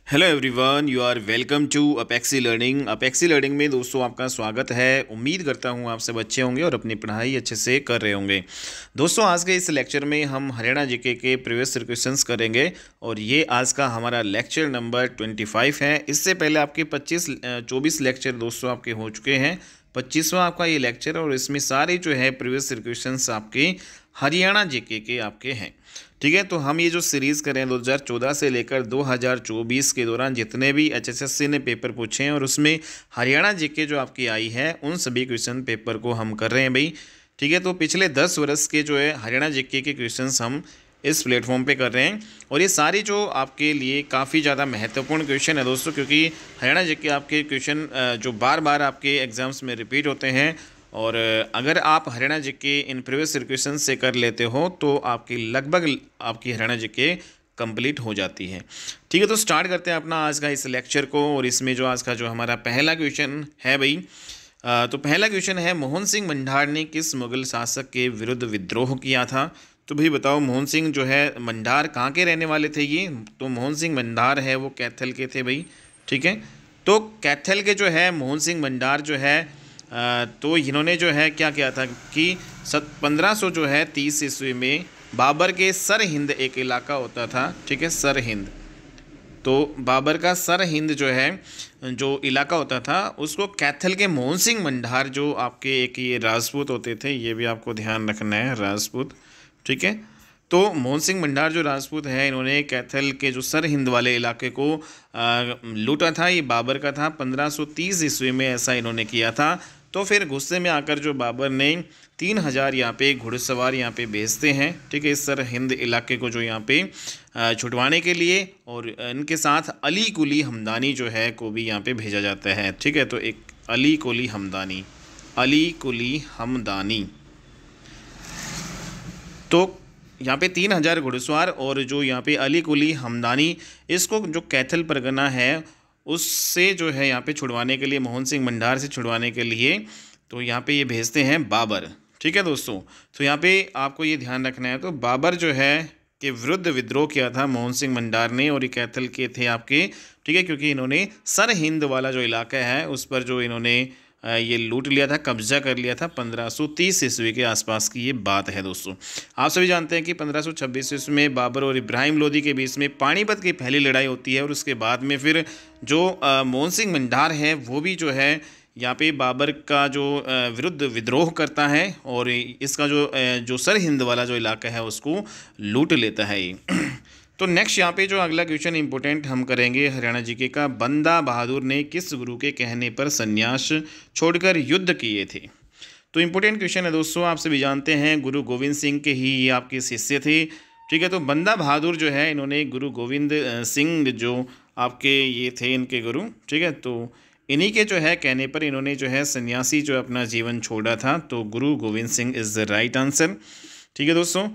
Hello everyone, you are welcome to Apexi learning. Apexi learning में दोस्तों आपका स्वागत है। उम्मीद करता हूँ आप सब अच्छे होंगे और अपनी पढ़ाई अच्छे से कर रहे होंगे। दोस्तों आज के इस लेक्चर में हम हरियाणा जीके के प्रीवियस ईयर क्वेश्चंस करेंगे और ये आज का हमारा लेक्चर नंबर 25 है। इससे पहले आपके 24 लेक्चर दोस्तों आपके हो चुके हैं। 25वां आपका ये लेक्चर और इसमें सारे जो है प्रीवियस ईयर क्वेश्चंस आपके हरियाणा जीके के आपके हैं। ठीक है, तो हम ये जो सीरीज़ करें 2014 से लेकर 2024 के दौरान जितने भी एचएसएससी ने पेपर पूछे हैं और उसमें हरियाणा जीके जो आपकी आई है उन सभी क्वेश्चन पेपर को हम कर रहे हैं भाई। ठीक है, तो पिछले 10 वर्ष के जो है हरियाणा जीके के क्वेश्चंस हम इस प्लेटफॉर्म पे कर रहे हैं और ये सारी जो आपके लिए काफ़ी ज़्यादा महत्वपूर्ण क्वेश्चन है दोस्तों, क्योंकि हरियाणा जीके आपके क्वेश्चन जो बार बार आपके एग्जाम्स में रिपीट होते हैं और अगर आप Haryana GK in previous question से कर लेते हो तो आपकी लगभग आपकी हरियाणा जीके कंप्लीट हो जाती है। ठीक है, तो स्टार्ट करते हैं अपना आज का इस लेक्चर को। और इसमें जो आज का जो हमारा पहला क्वेश्चन है भाई, तो पहला क्वेश्चन है मोहन सिंह मंडार ने किस मुगल शासक के विरुद्ध विद्रोह किया था। तो भाई बताओ, मोहन सिंह जो है मंडार कहाँ के रहने वाले थे ये? तो मोहन सिंह मंडार है वो कैथल के थे भाई। ठीक है, तो कैथल के जो है मोहन सिंह मंडार जो है तो इन्होंने जो है क्या किया था कि 1500 जो है 30 ईस्वी में बाबर के सर हिंद एक इलाका होता था। ठीक है, सर हिंद, तो बाबर का सर हिंद जो है जो इलाका होता था उसको कैथल के मोहन सिंह मंडार जो आपके एक ये राजपूत होते थे, ये भी आपको ध्यान रखना है, राजपूत। ठीक है, तो मोहन सिंह मंडार जो राजपूत है इन्होंने कैथल के जो सर हिंद वाले इलाके को लूटा था। ये बाबर का था 1530 ईस्वी में, ऐसा इन्होंने किया था। तो फिर गुस्से में आकर जो बाबर ने 3000 यहाँ पे घुड़सवार यहाँ पे भेजते हैं। ठीक है, इस सर हिंद इलाके को जो यहाँ पे छुटवाने के लिए, और इनके साथ अली कुली हमदानी जो है को भी यहाँ पे भेजा जाता है। ठीक है, तो एक अली कुली हमदानी, अली कुली हमदानी, तो यहाँ पे 3000 घुड़सवार और जो यहाँ पे अली कुली हमदानी, इसको जो कैथल परगना है उससे जो है यहाँ पे छुड़वाने के लिए, मोहन सिंह मंडार से छुड़वाने के लिए, तो यहाँ पे ये भेजते हैं बाबर। ठीक है दोस्तों, तो यहाँ पे आपको ये ध्यान रखना है, तो बाबर जो है के विरुद्ध विद्रोह किया था मोहन सिंह मंडार ने और ये कैथल के थे आपके। ठीक है, क्योंकि इन्होंने सर हिंद वाला जो इलाका है उस पर जो इन्होंने ये लूट लिया था, कब्जा कर लिया था। 1530 ईस्वी के आसपास की ये बात है दोस्तों। आप सभी जानते हैं कि 1526 ईस्वी में बाबर और इब्राहिम लोदी के बीच में पानीपत की पहली लड़ाई होती है और उसके बाद में फिर जो मोहन सिंह मंडार है वो भी जो है यहाँ पे बाबर का जो विरुद्ध विद्रोह करता है और इसका जो सर हिंद वाला जो इलाका है उसको लूट लेता है ये। तो नेक्स्ट यहाँ पे जो अगला क्वेश्चन इंपॉर्टेंट हम करेंगे हरियाणा जीके का, बंदा बहादुर ने किस गुरु के कहने पर संन्यास छोड़कर युद्ध किए थे। तो इंपॉर्टेंट क्वेश्चन है दोस्तों, आप सभी जानते हैं गुरु गोविंद सिंह के ही ये आपके शिष्य थे। ठीक है, तो बंदा बहादुर जो है इन्होंने गुरु गोविंद सिंह जो आपके ये थे इनके गुरु। ठीक है, तो इन्हीं के जो है कहने पर इन्होंने जो है सन्यासी जो अपना जीवन छोड़ा था, तो गुरु Govind Singh is the right answer. ठीक है दोस्तों,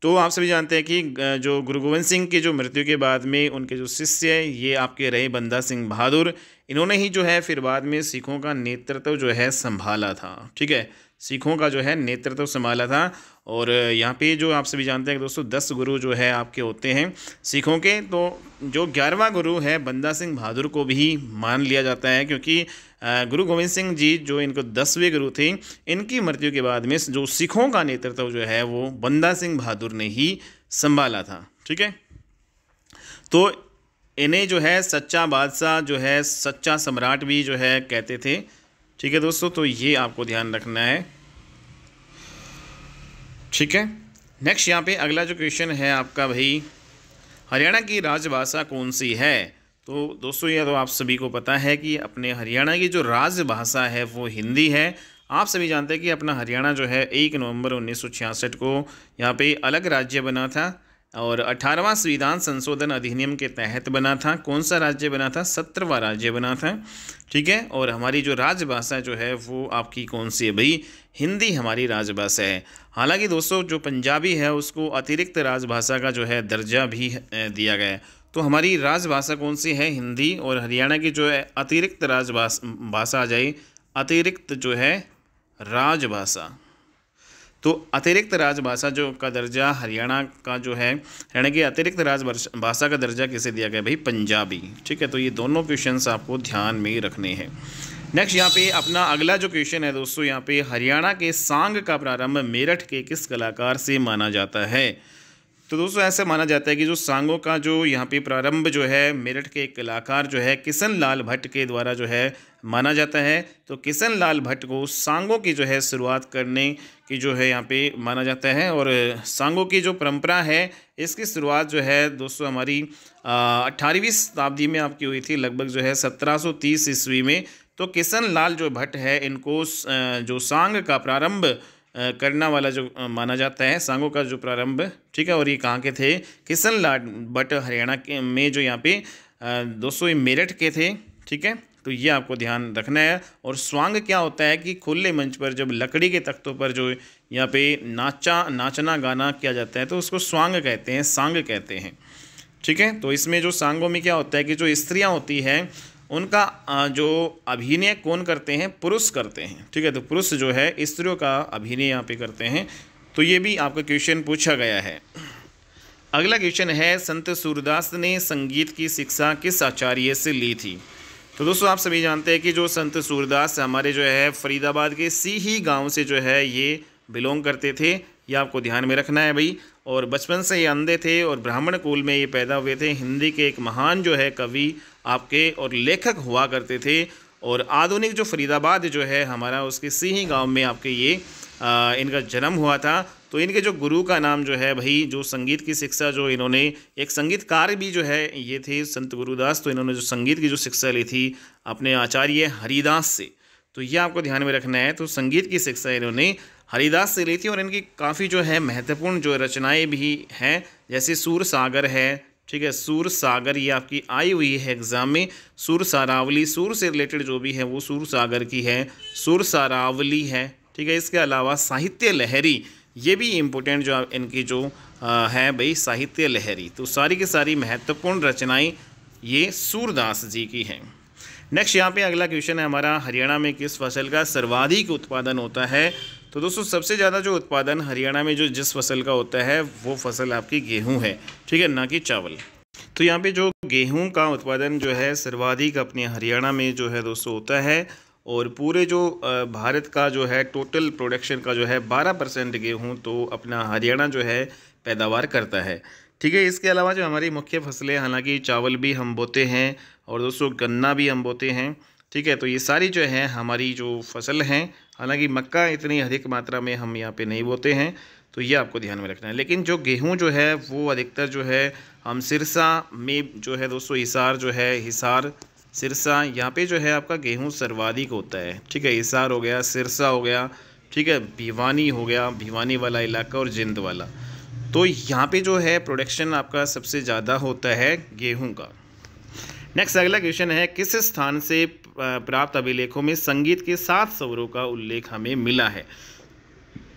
तो आप सभी जानते हैं कि जो गुरु गोविंद सिंह की जो मृत्यु के बाद में उनके जो शिष्य है ये आपके रहे बंदा सिंह बहादुर। इन्होंने ही जो है फिर बाद में सिखों का नेतृत्व जो है संभाला था। ठीक है, सिखों का जो है नेतृत्व संभाला था। और यहाँ पे जो आप सभी जानते हैं कि दोस्तों 10 गुरु जो है आपके होते हैं सिखों के, तो जो 11वां गुरु है बंदा सिंह बहादुर को भी मान लिया जाता है, क्योंकि गुरु गोविंद सिंह जी जो इनको 10वें गुरु थे, इनकी मृत्यु के बाद में जो सिखों का नेतृत्व जो है वो बंदा सिंह बहादुर ने ही संभाला था। ठीक है, तो इन्हें जो है सच्चा बादशाह जो है, सच्चा सम्राट भी जो है कहते थे। ठीक है दोस्तों, तो ये आपको ध्यान रखना है। ठीक है, नेक्स्ट यहाँ पे अगला जो क्वेश्चन है आपका भाई, हरियाणा की राजभाषा कौन सी है। तो दोस्तों ये तो आप सभी को पता है कि अपने हरियाणा की जो राजभाषा है वो हिंदी है। आप सभी जानते हैं कि अपना हरियाणा जो है 1 नवंबर 1966 को यहाँ पे अलग राज्य बना था और 18वां संविधान संशोधन अधिनियम के तहत बना था। कौन सा राज्य बना था? 17वां राज्य बना था। ठीक है, और हमारी जो राजभाषा जो है वो आपकी कौन सी है भाई? हिंदी हमारी राजभाषा है। हालांकि दोस्तों जो पंजाबी है उसको अतिरिक्त राजभाषा का जो है दर्जा भी दिया गया है। तो हमारी राजभाषा कौन सी है? हिंदी। और हरियाणा की जो है अतिरिक्त राजभाषा आ जाए, अतिरिक्त जो है राजभाषा। तो अतिरिक्त राजभाषा जो का दर्जा हरियाणा का जो है, हरियाणा की अतिरिक्त राजभाषा का दर्जा किसे दिया गया भाई? पंजाबी। ठीक है, तो ये दोनों क्वेश्चंस आपको ध्यान में रखने हैं। नेक्स्ट यहाँ पे अपना अगला जो क्वेश्चन है दोस्तों, यहाँ पे हरियाणा के सांग का प्रारंभ मेरठ के किस कलाकार से माना जाता है? तो दोस्तों ऐसा माना जाता है कि जो सांगों का जो यहाँ पे प्रारंभ जो है मेरठ के एक कलाकार जो है किशन लाल भट्ट के द्वारा जो है माना जाता है। तो किशन लाल भट्ट को सांगों की जो है शुरुआत करने की जो है यहाँ पे माना जाता है। और सांगों की जो परंपरा है इसकी शुरुआत जो है दोस्तों हमारी 18वीं शताब्दी में आपकी हुई थी, लगभग जो है 1730 ईस्वी में। तो किशन लाल जो भट्ट है इनको जो सांग का प्रारंभ करना वाला जो माना जाता है, सांगों का जो प्रारंभ। ठीक है, और ये कहाँ के थे? किशन लाल भट्ट हरियाणा के में जो यहाँ पे दोस्तों ये मेरठ के थे। ठीक है, तो ये आपको ध्यान रखना है। और स्वांग क्या होता है कि खुले मंच पर जब लकड़ी के तख्तों पर जो यहाँ पे नाचना गाना किया जाता है तो उसको स्वांग कहते हैं, सांग कहते हैं। ठीक है, तो इसमें जो सांगों में क्या होता है कि जो स्त्रियाँ होती हैं उनका जो अभिनय कौन करते हैं? पुरुष करते हैं। ठीक है, तो पुरुष जो है स्त्रियों का अभिनय यहाँ पे करते हैं। तो ये भी आपका क्वेश्चन पूछा गया है। अगला क्वेश्चन है संत सूरदास ने संगीत की शिक्षा किस आचार्य से ली थी? तो दोस्तों आप सभी जानते हैं कि जो संत सूरदास हमारे जो है फरीदाबाद के सीही गाँव से जो है ये बिलोंग करते थे, ये आपको ध्यान में रखना है भाई। और बचपन से ये अंधे थे और ब्राह्मण कुल में ये पैदा हुए थे। हिंदी के एक महान जो है कवि आपके और लेखक हुआ करते थे। और आधुनिक जो फरीदाबाद जो है हमारा उसके सीही गांव में आपके ये इनका जन्म हुआ था। तो इनके जो गुरु का नाम जो है भाई, जो संगीत की शिक्षा जो इन्होंने, एक संगीतकार भी जो है ये थे संत गुरुदास। तो इन्होंने जो संगीत की जो शिक्षा ली थी अपने आचार्य हरिदास से, तो ये आपको ध्यान में रखना है। तो संगीत की शिक्षा इन्होंने हरिदास से ली थी। और इनकी काफ़ी जो है महत्वपूर्ण जो रचनाएं भी हैं, जैसे सूर सागर है। ठीक है, सूर सागर ये आपकी आई हुई है एग्जाम में। सूर सारावली, सूर से रिलेटेड जो भी है वो सूर सागर की है, सूर सारावली है। ठीक है, इसके अलावा साहित्य लहरी, ये भी इम्पोर्टेंट जो इनकी जो है भाई साहित्य लहरी। तो सारी की सारी महत्वपूर्ण रचनाएं ये सूरदास जी की हैं। नेक्स्ट यहाँ पे अगला क्वेश्चन है हमारा, हरियाणा में किस फसल का सर्वाधिक उत्पादन होता है? तो दोस्तों सबसे ज़्यादा जो उत्पादन हरियाणा में जो जिस फसल का होता है वो फसल आपकी गेहूं है। ठीक है, ना कि चावल। तो यहाँ पे जो गेहूं का उत्पादन जो है सर्वाधिक अपने हरियाणा में जो है दोस्तों होता है। और पूरे जो भारत का जो है टोटल प्रोडक्शन का जो है 12% गेहूँ तो अपना हरियाणा जो है पैदावार करता है। ठीक है, इसके अलावा जो हमारी मुख्य फसलें, हालांकि चावल भी हम बोते हैं और दोस्तों गन्ना भी हम बोते हैं। ठीक है, तो ये सारी जो है हमारी जो फसल हैं, हालांकि मक्का इतनी अधिक मात्रा में हम यहाँ पे नहीं बोते हैं, तो ये आपको ध्यान में रखना है। लेकिन जो गेहूं जो है वो अधिकतर जो है हम सिरसा में जो है दोस्तों, हिसार जो है, हिसार सिरसा, यहाँ पे जो है आपका गेहूं सर्वाधिक होता है। ठीक है, हिसार हो गया, सिरसा हो गया, ठीक है, भिवानी हो गया, भिवानी वाला इलाका और जिंद वाला। तो यहाँ पे जो है प्रोडक्शन आपका सबसे ज़्यादा होता है गेहूं का। नेक्स्ट अगला क्वेश्चन है, किस स्थान से प्राप्त अभिलेखों में संगीत के 7 स्वरों का उल्लेख हमें मिला है?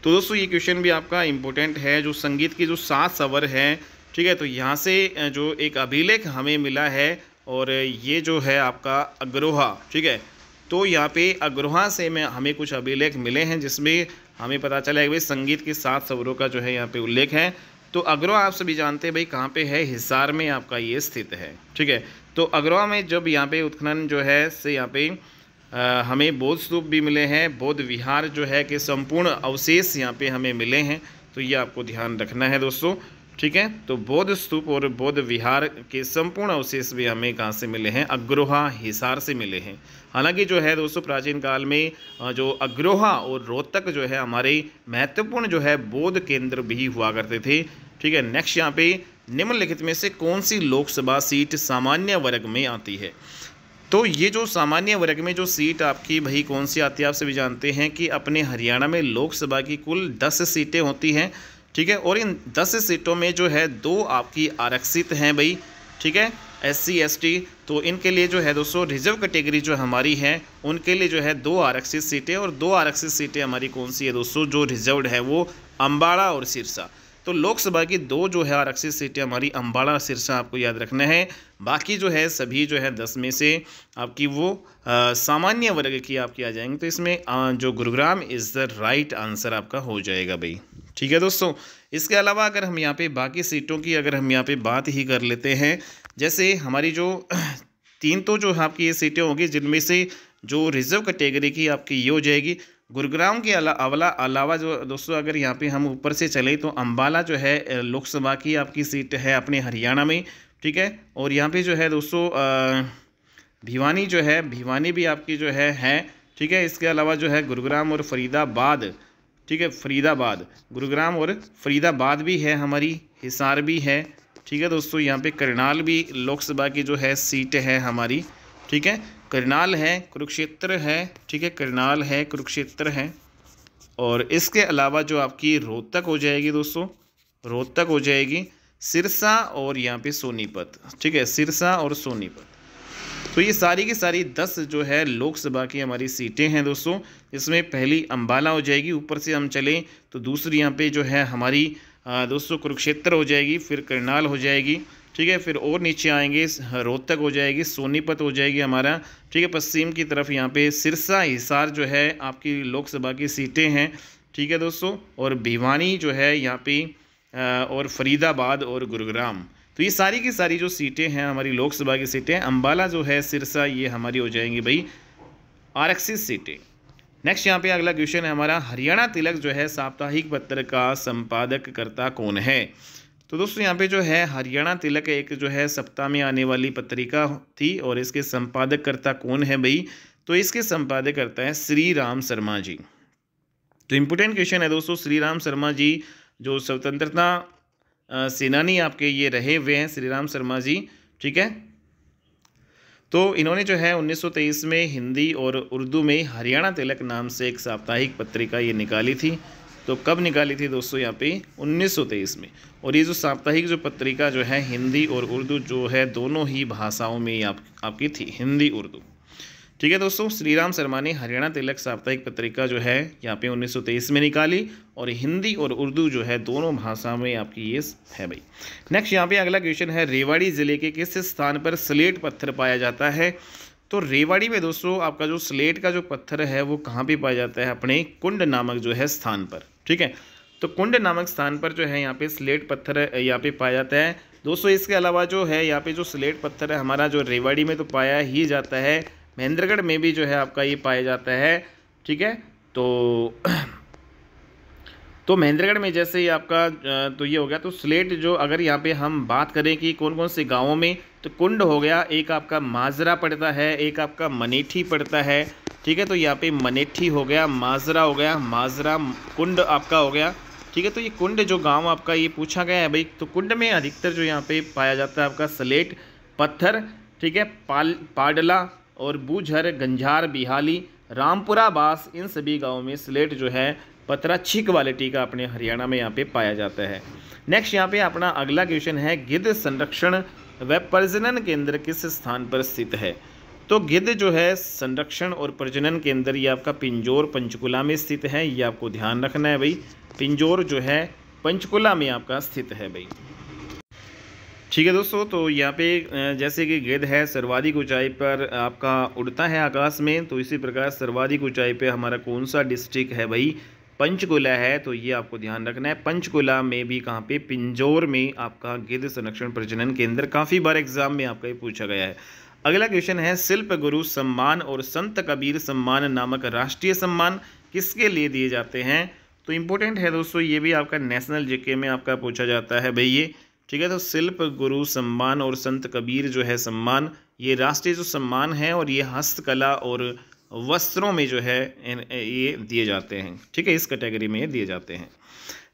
तो दोस्तों ये क्वेश्चन भी आपका इम्पोर्टेंट है। जो संगीत के जो 7 स्वर हैं, ठीक है, तो यहाँ से जो एक अभिलेख हमें मिला है और ये जो है आपका अग्रोहा। ठीक है, तो यहाँ पे अग्रोहा से हमें कुछ अभिलेख मिले हैं जिसमें हमें पता चला है कि भाई संगीत के 7 स्वरों का जो है यहाँ पे उल्लेख है। तो अग्रोहा आप सभी जानते हैं भाई कहाँ पे है, हिसार में आपका ये स्थित है। ठीक है, तो अग्रोहा में जब यहाँ पे उत्खनन जो है से यहाँ पे हमें बौद्ध स्तूप भी मिले हैं, बौद्ध विहार जो है कि संपूर्ण अवशेष यहाँ पे हमें मिले हैं। तो ये आपको ध्यान रखना है दोस्तों। ठीक है, तो बौद्ध स्तूप और बौद्ध विहार के संपूर्ण अवशेष भी हमें कहाँ से मिले हैं? अग्रोहा, हिसार से मिले हैं। हालांकि जो है दोस्तों प्राचीन काल में जो अग्रोहा और रोहतक जो है हमारे महत्वपूर्ण जो है बौद्ध केंद्र भी हुआ करते थे। ठीक है, नेक्स्ट यहाँ पे निम्नलिखित में से कौन सी लोकसभा सीट सामान्य वर्ग में आती है? तो ये जो सामान्य वर्ग में जो सीट आपकी भाई कौन सी आती है, आप सभी जानते हैं कि अपने हरियाणा में लोकसभा की कुल 10 सीटें होती हैं। ठीक है, और इन 10 सीटों में जो है 2 आपकी आरक्षित हैं भाई। ठीक है, SC ST, तो इनके लिए जो है दोस्तों रिजर्व कैटेगरी जो हमारी है उनके लिए जो है 2 आरक्षित सीटें, और 2 आरक्षित सीटें हमारी कौन सी है दोस्तों जो रिजर्व्ड है वो अम्बाड़ा और सिरसा। तो लोकसभा की 2 जो है आरक्षित सीटें हमारी अम्बाला सिरसा आपको याद रखना है। बाकी जो है सभी जो है 10 में से आपकी वो सामान्य वर्ग की आपकी आ जाएंगे। तो इसमें जो Gurugram is the right answer आपका हो जाएगा भाई। ठीक है दोस्तों, इसके अलावा अगर हम यहाँ पे बाकी सीटों की अगर हम यहाँ पे बात ही कर लेते हैं, जैसे हमारी जो 3 तो जो आपकी ये सीटें होंगी जिनमें से जो रिजर्व कैटेगरी की आपकी ये हो जाएगी। गुरुग्राम के अलावा जो दोस्तों अगर यहाँ पे हम ऊपर से चले तो अम्बाला जो है लोकसभा की आपकी सीट है अपने हरियाणा में। ठीक है, और यहाँ पे जो है दोस्तों भिवानी जो है, भिवानी भी आपकी जो है। ठीक है, इसके अलावा जो है गुरुग्राम और फरीदाबाद। ठीक है, फरीदाबाद, गुरुग्राम और फरीदाबाद भी है हमारी, हिसार भी है। ठीक है दोस्तों, यहाँ पे करनाल भी लोकसभा की जो है सीट है हमारी। ठीक है, करनाल है, कुरुक्षेत्र है। ठीक है, करनाल है, कुरुक्षेत्र है। और इसके अलावा जो आपकी रोहतक हो जाएगी दोस्तों, रोहतक हो जाएगी, सिरसा और यहाँ पे सोनीपत। ठीक है, सिरसा और सोनीपत। तो ये सारी की सारी 10 जो है लोकसभा की हमारी सीटें हैं दोस्तों। इसमें पहली अम्बाला हो जाएगी, ऊपर से हम चलें तो दूसरी यहाँ पे जो है हमारी दोस्तों कुरुक्षेत्र हो जाएगी, फिर करनाल हो जाएगी। ठीक है, फिर और नीचे आएंगे रोहतक हो जाएगी, सोनीपत हो जाएगी हमारा। ठीक है, पश्चिम की तरफ यहाँ पे सिरसा, हिसार जो है आपकी लोकसभा की सीटें हैं। ठीक है दोस्तों, और भिवानी जो है यहाँ पे और फरीदाबाद और गुरुग्राम। तो ये सारी की सारी जो सीटें हैं हमारी लोकसभा की सीटें, अम्बाला जो है, सिरसा, ये हमारी हो जाएंगी भाई आरक्षित सीटें। नेक्स्ट यहाँ पे अगला क्वेश्चन है हमारा, हरियाणा तिलक जो है साप्ताहिक पत्र का संपादक कर्ता कौन है। तो दोस्तों यहाँ पे जो है हरियाणा तिलक एक जो है सप्ताह में आने वाली पत्रिका थी और इसके संपादक कर्ता कौन है भाई। तो इसके संपादक कर्ता है श्री राम शर्मा जी। तो इम्पोर्टेंट क्वेश्चन है दोस्तों, श्री राम शर्मा जी जो स्वतंत्रता सेनानी आपके ये रहे हुए हैं, श्री राम शर्मा जी। ठीक है, तो इन्होंने जो है 1923 में हिंदी और उर्दू में हरियाणा तिलक नाम से एक साप्ताहिक पत्रिका ये निकाली थी। तो कब निकाली थी दोस्तों, यहाँ पे 1923 में। और ये जो साप्ताहिक जो पत्रिका जो है हिंदी और उर्दू जो है दोनों ही भाषाओं में आपकी थी, हिंदी उर्दू। ठीक है दोस्तों, श्री राम शर्मा ने हरियाणा तिलक साप्ताहिक पत्रिका जो है यहाँ पे 1923 में निकाली और हिंदी और उर्दू जो है दोनों भाषा में आपकी ये है भाई। नेक्स्ट यहाँ पे अगला क्वेश्चन है, रेवाड़ी ज़िले के किस स्थान पर स्लेट पत्थर पाया जाता है। तो रेवाड़ी में दोस्तों आपका जो स्लेट का जो पत्थर है वो कहाँ पे पाया जाता है, अपने कुंड नामक जो है स्थान पर। ठीक है, तो कुंड नामक स्थान पर जो है यहाँ पे स्लेट पत्थर यहाँ पे पाया जाता है दोस्तों। इसके अलावा जो है यहाँ पे जो स्लेट पत्थर है हमारा जो रेवाड़ी में तो पाया ही जाता है, महेंद्रगढ़ में भी जो है आपका ये पाया जाता है। ठीक है, तो महेंद्रगढ़ में जैसे ही आपका तो ये हो गया। तो स्लेट जो अगर यहाँ पे हम बात करें कि कौन कौन से गांवों में, तो कुंड हो गया, एक आपका माजरा पड़ता है, एक आपका मनेठी पड़ता है। ठीक है, तो यहाँ पे मनेठी हो गया, माजरा हो गया, माजरा कुंड आपका हो गया। ठीक है, तो ये कुंड जो गांव आपका ये पूछा गया है भाई। तो कुंड में अधिकतर जो यहाँ पे पाया जाता है आपका स्लेट पत्थर। ठीक है, पाडला और बूझर, गंझार, बिहाली, रामपुरा, बास, इन सभी गाँवों में स्लेट जो है पत्थर अच्छी क्वालिटी का अपने हरियाणा में यहाँ पे पाया जाता है। नेक्स्ट यहाँ पे अपना अगला क्वेश्चन है, गिद्ध संरक्षण व प्रजनन केंद्र किस स्थान पर स्थित है। तो गिद्ध जो है संरक्षण और प्रजनन केंद्र ये आपका पिंजौर पंचकुला में स्थित है, ये आपको ध्यान रखना है भाई। पिंजौर जो है पंचकुला में आपका स्थित है भाई। ठीक है दोस्तों, तो यहाँ पे जैसे कि गिद्ध है सर्वाधिक ऊंचाई पर आपका उड़ता है आकाश में, तो इसी प्रकार सर्वाधिक ऊंचाई पे हमारा कौन सा डिस्ट्रिक्ट है भाई, पंचकुला है। तो ये आपको ध्यान रखना है, पंचकुला में भी कहाँ पे, पिंजौर में आपका गिद्ध संरक्षण प्रजनन केंद्र। काफ़ी बार एग्जाम में आपका ये पूछा गया है। अगला क्वेश्चन है, शिल्प गुरु सम्मान और संत कबीर सम्मान नामक राष्ट्रीय सम्मान किसके लिए दिए जाते हैं। तो इम्पोर्टेंट है दोस्तों, ये भी आपका नेशनल जीके में आपका पूछा जाता है भाई ये। ठीक है, तो शिल्प गुरु सम्मान और संत कबीर जो है सम्मान, ये राष्ट्रीय जो सम्मान है और ये हस्तकला और वस्त्रों में जो है ये दिए जाते हैं। ठीक है, इस कैटेगरी में ये दिए जाते हैं।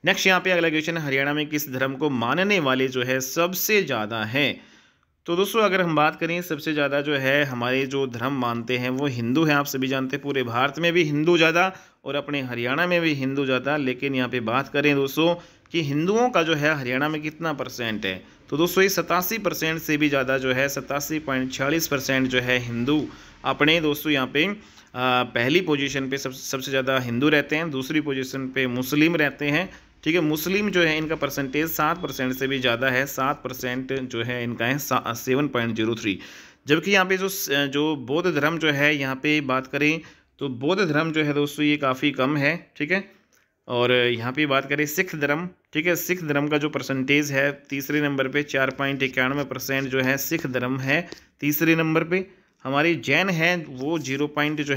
नेक्स्ट यहाँ पे अगला क्वेश्चन है, हरियाणा में किस धर्म को मानने वाले जो है सबसे ज़्यादा हैं। तो दोस्तों अगर हम बात करें सबसे ज़्यादा जो है हमारे जो धर्म मानते हैं वो हिंदू हैं। आप सभी जानते हैं पूरे भारत में भी हिंदू ज़्यादा और अपने हरियाणा में भी हिंदू ज़्यादा। लेकिन यहाँ पे बात करें दोस्तों कि हिंदुओं का जो है हरियाणा में कितना परसेंट है, तो दोस्तों ये 87% से भी ज़्यादा जो है 87.46% जो है हिंदू अपने दोस्तों यहाँ पे पहली पोजीशन पे सबसे ज़्यादा हिंदू रहते हैं, दूसरी पोजीशन पे मुस्लिम रहते हैं। ठीक है। मुस्लिम जो है इनका परसेंटेज 7% से भी ज़्यादा है, 7% जो है इनका है 7.03। जबकि यहाँ पे जो बौद्ध धर्म जो है यहाँ पे बात करें तो बौद्ध धर्म जो है दोस्तों ये काफ़ी कम है, ठीक है। और यहाँ पे बात करें सिख धर्म, ठीक है, सिख धर्म का जो परसेंटेज है तीसरे नंबर पे 4.91% जो है सिख धर्म है तीसरे नंबर पे। हमारी जैन है वो 0.3 जो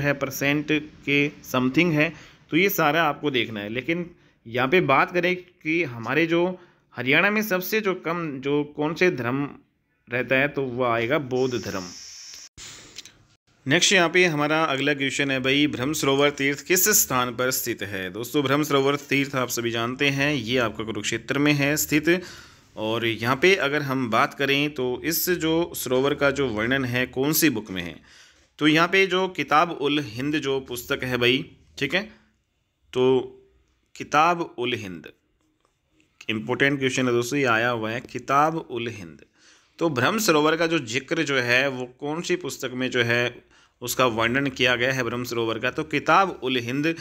है % के समथिंग है। तो ये सारा आपको देखना है। लेकिन यहाँ पे बात करें कि हमारे जो हरियाणा में सबसे जो कम जो कौन से धर्म रहता है तो वो आएगा बौद्ध धर्म। नेक्स्ट यहाँ पे हमारा अगला क्वेश्चन है भाई, ब्रह्म सरोवर तीर्थ किस स्थान पर स्थित है। दोस्तों ब्रह्म सरोवर तीर्थ आप सभी जानते हैं ये आपका कुरुक्षेत्र में है स्थित। और यहाँ पे अगर हम बात करें तो इस जो सरोवर का जो वर्णन है कौन सी बुक में है, तो यहाँ पे जो किताब उल हिंद जो पुस्तक है भाई, ठीक है। तो किताब उल हिंद इम्पोर्टेंट क्वेश्चन है दोस्तों, ये आया हुआ है किताब उल हिंद। तो ब्रह्म सरोवर का जो जिक्र जो है वो कौन सी पुस्तक में जो है उसका वर्णन किया गया है ब्रह्म सरोवर का, तो किताब उल हिंद,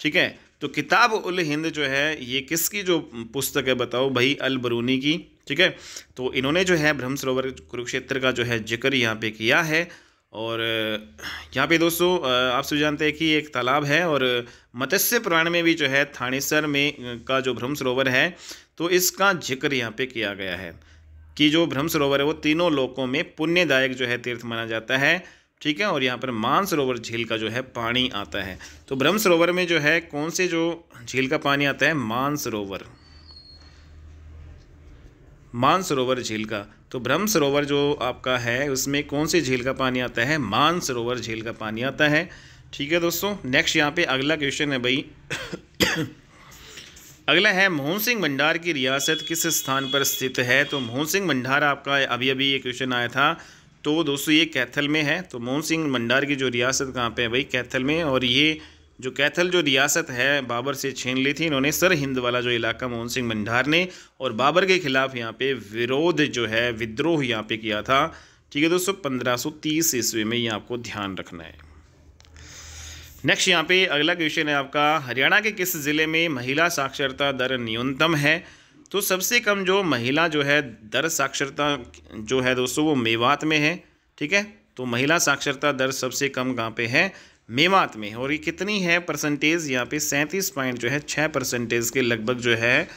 ठीक है। तो किताब उल हिंद जो है ये किसकी जो पुस्तक है बताओ भाई, अल बरूनी की, ठीक है। तो इन्होंने जो है ब्रह्म सरोवर कुरुक्षेत्र का जो है जिक्र यहाँ पे किया है। और यहाँ पे दोस्तों आप सभी जानते हैं कि एक तालाब है और मत्स्य पुराण में भी जो है थानेसर में का जो ब्रह्म सरोवर है तो इसका जिक्र यहाँ पे किया गया है कि जो ब्रह्म सरोवर है वो तीनों लोकों में पुण्यदायक जो है तीर्थ माना जाता है, ठीक है। और यहाँ पर मानसरोवर झील का जो है पानी आता है। तो ब्रह्म सरोवर में जो है कौन से जो झील का पानी आता है, मानसरोवर झील का। तो ब्रह्म सरोवर जो आपका है उसमें कौन सी झील का पानी आता है, मानसरोवर झील का पानी आता है, ठीक है दोस्तों। नेक्स्ट यहाँ पे अगला क्वेश्चन है भाई अगला है मोहन सिंह भंडार की रियासत किस स्थान पर स्थित है। तो मोहन सिंह भंडार आपका अभी अभी ये क्वेश्चन आया था, तो दोस्तों ये कैथल में है। तो मोहन सिंह भंडार की जो रियासत कहाँ पे है भाई, कैथल में। और ये जो कैथल जो रियासत है बाबर से छीन ली थी इन्होंने, सर हिंद वाला जो इलाका मोहन सिंह भंडार ने, और बाबर के खिलाफ यहाँ पे विरोध जो है विद्रोह यहाँ पे किया था, ठीक है दोस्तों, 1530 ईस्वी में, ये आपको ध्यान रखना है। नेक्स्ट यहाँ पे अगला क्वेश्चन है आपका, हरियाणा के किस ज़िले में महिला साक्षरता दर न्यूनतम है। तो सबसे कम जो महिला जो है दर साक्षरता जो है दोस्तों वो मेवात में है, ठीक है। तो महिला साक्षरता दर सबसे कम कहाँ पे है, मेवात में। और ये कितनी है परसेंटेज, यहाँ पे 37.6% के लगभग जो है।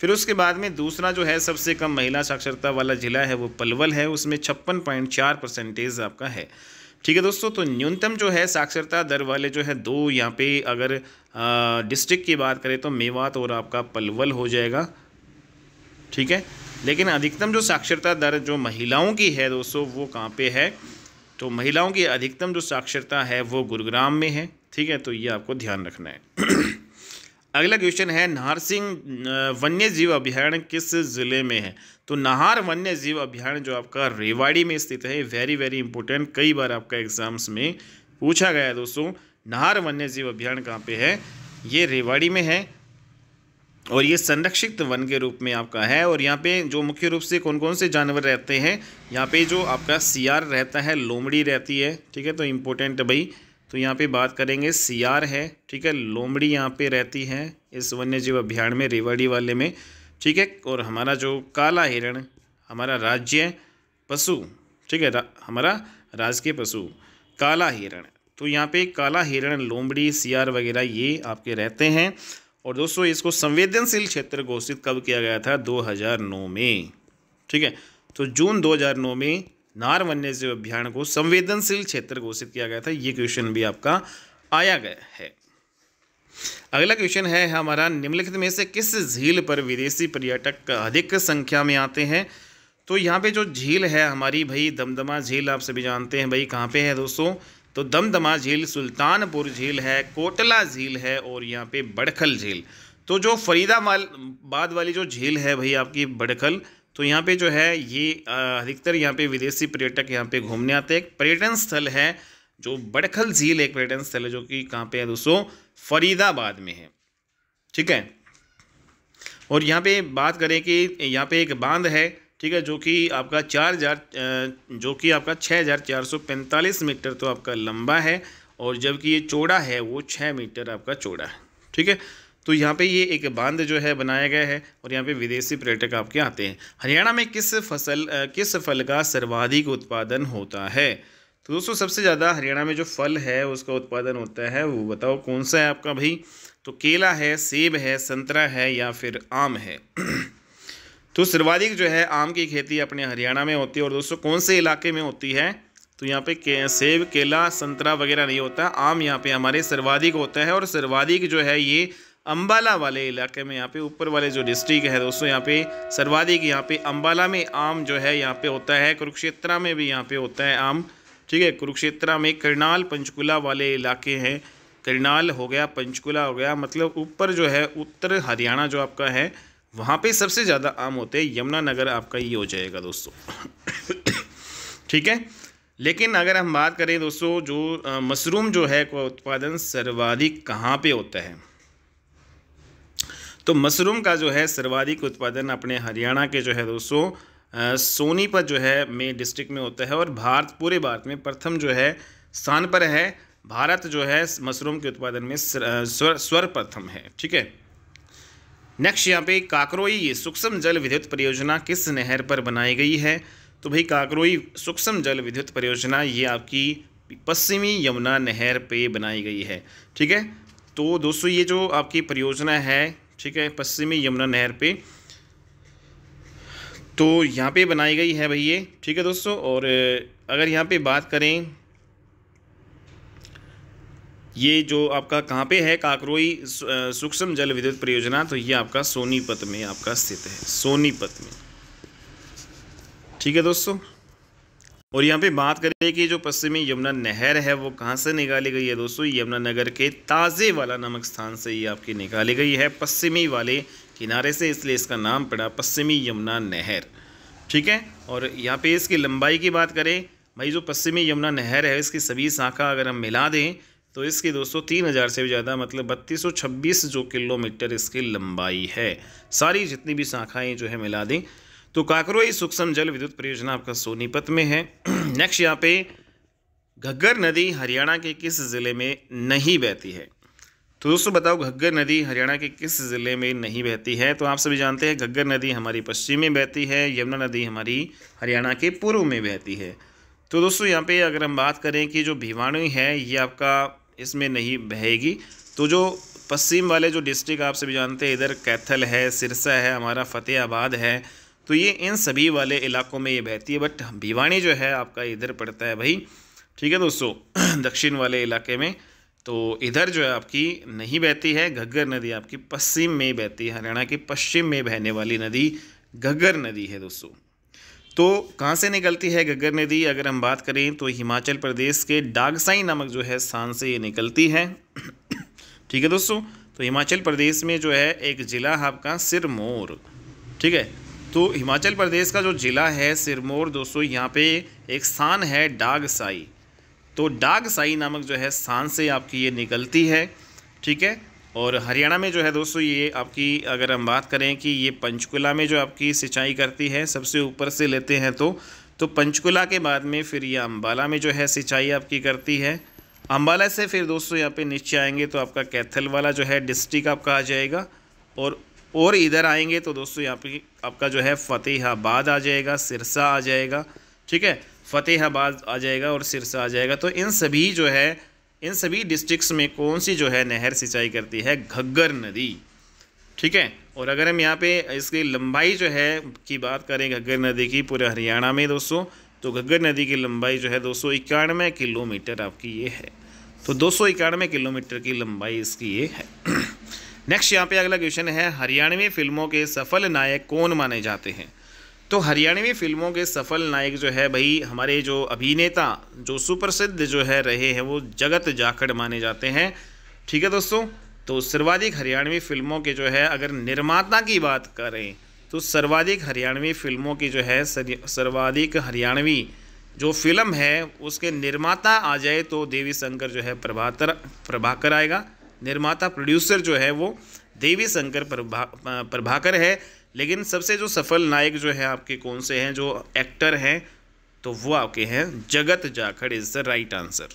फिर उसके बाद में दूसरा जो है सबसे कम महिला साक्षरता वाला जिला है वो पलवल है, उसमें 56.4% आपका है, ठीक है दोस्तों। तो न्यूनतम जो है साक्षरता दर वाले जो है दो यहाँ पे अगर डिस्ट्रिक्ट की बात करें तो मेवात और आपका पलवल हो जाएगा, ठीक है। लेकिन अधिकतम जो साक्षरता दर जो महिलाओं की है दोस्तों वो कहाँ पे है, तो महिलाओं की अधिकतम जो साक्षरता है वो गुरुग्राम में है, ठीक है। तो ये आपको ध्यान रखना है। अगला क्वेश्चन है, नाहर सिंह वन्य जीव अभयारण्य किस ज़िले में है। तो नाहर वन्य जीव अभयारण्य जो आपका रेवाड़ी में स्थित है, वेरी वेरी इंपॉर्टेंट, कई बार आपका एग्जाम्स में पूछा गया है दोस्तों। नाहर वन्य जीव अभयारण्य कहाँ पे है, ये रेवाड़ी में है और ये संरक्षित वन के रूप में आपका है। और यहाँ पे जो मुख्य रूप से कौन कौन से जानवर रहते हैं, यहाँ पे जो आपका सियार रहता है, लोमड़ी रहती है, ठीक है। तो इम्पोर्टेंट है भाई, तो यहाँ पे बात करेंगे सियार है, ठीक है, लोमड़ी यहाँ पे रहती है इस वन्य जीव अभयारण्य में, रेवाड़ी वाले में, ठीक है। और हमारा जो काला हिरण हमारा राज्य पशु, ठीक है, हमारा राजकीय पशु काला हिरण। तो यहाँ पे काला हिरण, लोमड़ी, सियार वगैरह ये आपके रहते हैं। और दोस्तों इसको संवेदनशील क्षेत्र घोषित कब किया गया था, 2009 में, ठीक है। तो जून 2009 में नाहर वन्य जीव अभयारण्य को संवेदनशील क्षेत्र घोषित किया गया था। ये क्वेश्चन भी आपका आया गया है। अगला क्वेश्चन है हमारा, निम्नलिखित में से किस झील पर विदेशी पर्यटक अधिक संख्या में आते हैं। तो यहाँ पे जो झील है हमारी भाई दमदमा झील, आप सभी जानते हैं भाई कहाँ पे है दोस्तों, तो दमदमा झील, सुल्तानपुर झील है, कोटला झील है और यहाँ पे बड़खल झील। तो जो फरीदाबाद वाली जो झील है भाई आपकी बड़खल, तो यहाँ पे जो है ये अधिकतर यहाँ पे विदेशी पर्यटक यहाँ पे घूमने आते हैं। एक पर्यटन स्थल है जो बड़खल झील, एक पर्यटन स्थल है जो कि कहाँ पे है दोस्तों, फरीदाबाद में है, ठीक है। और यहाँ पे बात करें कि यहाँ पे एक बांध है, ठीक है, जो कि आपका 6445 मीटर तो आपका लंबा है और जबकि ये चौड़ा है वो 6 मीटर आपका चौड़ा है, ठीक है। तो यहाँ पे ये एक बांध जो है बनाया गया है और यहाँ पे विदेशी पर्यटक आपके आते हैं। हरियाणा में किस फल का सर्वाधिक उत्पादन होता है? तो दोस्तों सबसे ज़्यादा हरियाणा में जो फल है उसका उत्पादन होता है वो बताओ कौन सा है आपका भाई? तो केला है, सेब है, संतरा है या फिर आम है। तो सर्वाधिक जो है आम की खेती अपने हरियाणा में होती है। और दोस्तों कौन से इलाके में होती है? तो यहाँ पे सेब, केला, संतरा वगैरह नहीं होता, आम यहाँ पे हमारे सर्वाधिक होता है। और सर्वाधिक जो है ये अम्बाला वाले इलाके में, यहाँ पे ऊपर वाले जो डिस्ट्रिक्ट है दोस्तों, यहाँ पे सर्वाधिक यहाँ पे अम्बाला में आम जो है यहाँ पे होता है। कुरुक्षेत्र में भी यहाँ पे होता है आम, ठीक है। कुरुक्षेत्र में करनाल, पंचकुला वाले इलाके हैं, करनाल हो गया, पंचकुला हो गया, मतलब ऊपर जो है उत्तर हरियाणा जो आपका है वहाँ पे सबसे ज़्यादा आम होते हैं। यमुनानगर आपका ये हो जाएगा दोस्तों, ठीक है। लेकिन अगर हम बात करें दोस्तों जो मशरूम जो है का उत्पादन सर्वाधिक कहाँ पे होता है? तो मशरूम का जो है सर्वाधिक उत्पादन अपने हरियाणा के जो है दोस्तों सोनीपत जो है में डिस्ट्रिक्ट में होता है। और पूरे भारत में प्रथम जो है स्थान पर है। भारत जो है मशरूम के उत्पादन में सर्वप्रथम है, ठीक है। नेक्स्ट यहाँ पे काकरोई सूक्ष्म जल विद्युत परियोजना किस नहर पर बनाई गई है? तो भाई काकरोई सूक्ष्म जल विद्युत परियोजना ये आपकी पश्चिमी यमुना नहर पे बनाई गई है, ठीक है। तो दोस्तों ये जो आपकी परियोजना है, ठीक है, पश्चिमी यमुना नहर पे तो यहाँ पे बनाई गई है भाई ये, ठीक है दोस्तों। और अगर यहाँ पे बात करें ये जो आपका कहाँ पे है काकरोई सूक्ष्म जल विद्युत परियोजना, तो ये आपका सोनीपत में आपका स्थित है, सोनीपत में, ठीक है दोस्तों। और यहाँ पे बात करें कि जो पश्चिमी यमुना नहर है वो कहाँ से निकाली गई है दोस्तों? यमुनानगर के ताजे वाला नामक स्थान से ये आपकी निकाली गई है, पश्चिमी वाले किनारे से, इसलिए इसका नाम पड़ा पश्चिमी यमुना नहर, ठीक है। और यहाँ पे इसकी लंबाई की बात करें भाई, जो पश्चिमी यमुना नहर है इसकी सभी शाखा अगर हम मिला दें तो इसकी दोस्तों 3000 से भी ज़्यादा, मतलब 3226 जो किलोमीटर इसकी लंबाई है, सारी जितनी भी शाखाएँ जो है मिला दें। तो काकरोई सूक्ष्म जल विद्युत परियोजना आपका सोनीपत में है। नेक्स्ट यहाँ पे घग्गर नदी हरियाणा के किस ज़िले में नहीं बहती है? तो दोस्तों बताओ घग्गर नदी हरियाणा के किस ज़िले में नहीं बहती है? तो आप सभी जानते हैं घग्गर नदी हमारी पश्चिम में बहती है, यमुना नदी हमारी हरियाणा के पूर्व में बहती है। तो दोस्तों यहाँ पे अगर हम बात करें कि जो भिवानी है ये आपका इसमें नहीं बहेगी। तो जो पश्चिम वाले जो डिस्ट्रिक्ट आप सभी जानते हैं, इधर कैथल है, सिरसा है, हमारा फतेहाबाद है, तो ये इन सभी वाले इलाकों में ये बहती है। बट भिवानी जो है आपका इधर पड़ता है भाई, ठीक है दोस्तों, दक्षिण वाले इलाके में, तो इधर जो है आपकी नहीं बहती है। घग्गर नदी आपकी पश्चिम में बहती है, हरियाणा की पश्चिम में बहने वाली नदी घग्गर नदी है दोस्तों। तो कहाँ से निकलती है घग्गर नदी? अगर हम बात करें तो हिमाचल प्रदेश के डागसाई नामक जो है स्थान से ये निकलती है, ठीक है दोस्तों। तो हिमाचल प्रदेश में जो है एक ज़िला है आपका सिरमौर, ठीक है। तो हिमाचल प्रदेश का जो ज़िला है सिरमौर दोस्तों, यहाँ पे एक स्थान है डागसाई, तो डागसाई नामक जो है स्थान से आपकी ये निकलती है, ठीक है। और हरियाणा में जो है दोस्तों ये आपकी अगर हम बात करें कि ये पंचकुला में जो आपकी सिंचाई करती है, सबसे ऊपर से लेते हैं तो पंचकुला के बाद में फिर ये अम्बाला में जो है सिंचाई आपकी करती है। अम्बाला से फिर दोस्तों यहाँ पे नीचे आएंगे तो आपका कैथल वाला जो है डिस्ट्रिक्ट आपका आ जाएगा। और इधर आएंगे तो दोस्तों यहाँ पे आपका जो है फतेहाबाद आ जाएगा, सिरसा आ जाएगा, ठीक है, फतेहाबाद आ जाएगा और सिरसा आ जाएगा। तो इन सभी जो है इन सभी डिस्ट्रिक्ट्स में कौन सी जो है नहर सिंचाई करती है? घग्गर नदी, ठीक है। और अगर हम यहाँ पे इसकी लंबाई जो है की बात करें घग्गर नदी की पूरे हरियाणा में दोस्तों, तो घग्गर नदी की लंबाई जो है 291 किलोमीटर आपकी ये है। तो 291 किलोमीटर की लंबाई इसकी ये है। नेक्स्ट यहाँ पे अगला क्वेश्चन है, हरियाणवी फिल्मों के सफल नायक कौन माने जाते हैं? तो हरियाणवी फिल्मों के सफल नायक जो है भाई हमारे जो अभिनेता जो सुप्रसिद्ध जो है रहे हैं वो जगत जाखड़ माने जाते हैं, ठीक है दोस्तों। तो सर्वाधिक हरियाणवी फिल्मों के जो है अगर निर्माता की बात करें तो सर्वाधिक हरियाणवी फिल्मों की जो है सर्वाधिक हरियाणवी जो फिल्म है उसके निर्माता आ जाए तो देवी शंकर जो है प्रभाकर आएगा। निर्माता प्रोड्यूसर जो है वो देवी शंकर प्रभाकर है। लेकिन सबसे जो सफल नायक जो है आपके कौन से हैं जो एक्टर हैं, तो वो आपके हैं जगत Jakhar is the right answer.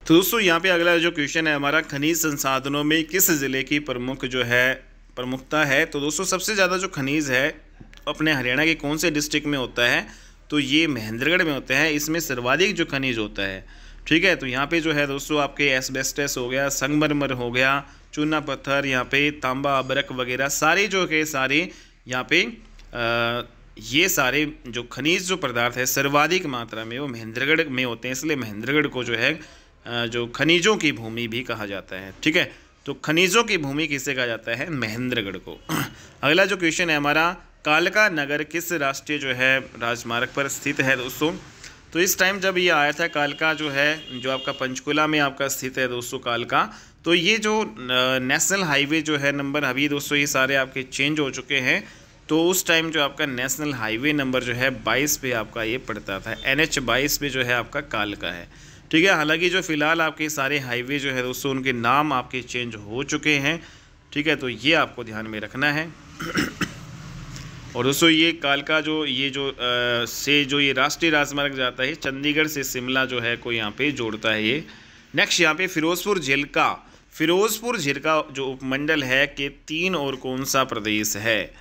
तो दोस्तों यहाँ पे अगला जो क्वेश्चन है हमारा, खनिज संसाधनों में किस ज़िले की प्रमुखता है। तो दोस्तों सबसे ज़्यादा जो खनिज है अपने हरियाणा के कौन से डिस्ट्रिक्ट में होता है, तो ये महेंद्रगढ़ में होता है। इसमें सर्वाधिक जो खनिज होता है, ठीक है। तो यहाँ पे जो है दोस्तों आपके एस्बेस्टस हो गया, संगमरमर हो गया, चूना पत्थर, यहाँ पे तांबा अबरक वगैरह सारे जो के सारे यहाँ पे ये सारे जो खनिज जो पदार्थ है सर्वाधिक मात्रा में वो महेंद्रगढ़ में होते हैं। इसलिए महेंद्रगढ़ को जो है जो खनिजों की भूमि भी कहा जाता है, ठीक है। तो खनिजों की भूमि किसे कहा जाता है, महेंद्रगढ़ को। अगला जो क्वेश्चन है हमारा, कालका नगर किस राष्ट्रीय जो है राजमार्ग पर स्थित है दोस्तों। तो इस टाइम जब ये आया था कालका जो है, जो आपका पंचकुला में आपका स्थित है दोस्तों कालका, तो ये जो नेशनल हाईवे जो है नंबर, अभी दोस्तों ये सारे आपके चेंज हो चुके हैं। तो उस टाइम जो आपका नेशनल हाईवे नंबर जो है 22 पे आपका ये पड़ता था, NH 22 पे जो है आपका कालका है, ठीक है। हालांकि जो फिलहाल आपके सारे हाईवे जो है दोस्तों उनके नाम आपके चेंज हो चुके हैं, ठीक है। तो ये आपको ध्यान में रखना है। और दोस्तों ये कालका जो ये राष्ट्रीय राजमार्ग जाता है चंडीगढ़ से शिमला जो है को यहाँ पे जोड़ता है ये। नेक्स्ट यहाँ पे फिरोजपुर झिरका जो उपमंडल है के 3 और कौन सा प्रदेश है।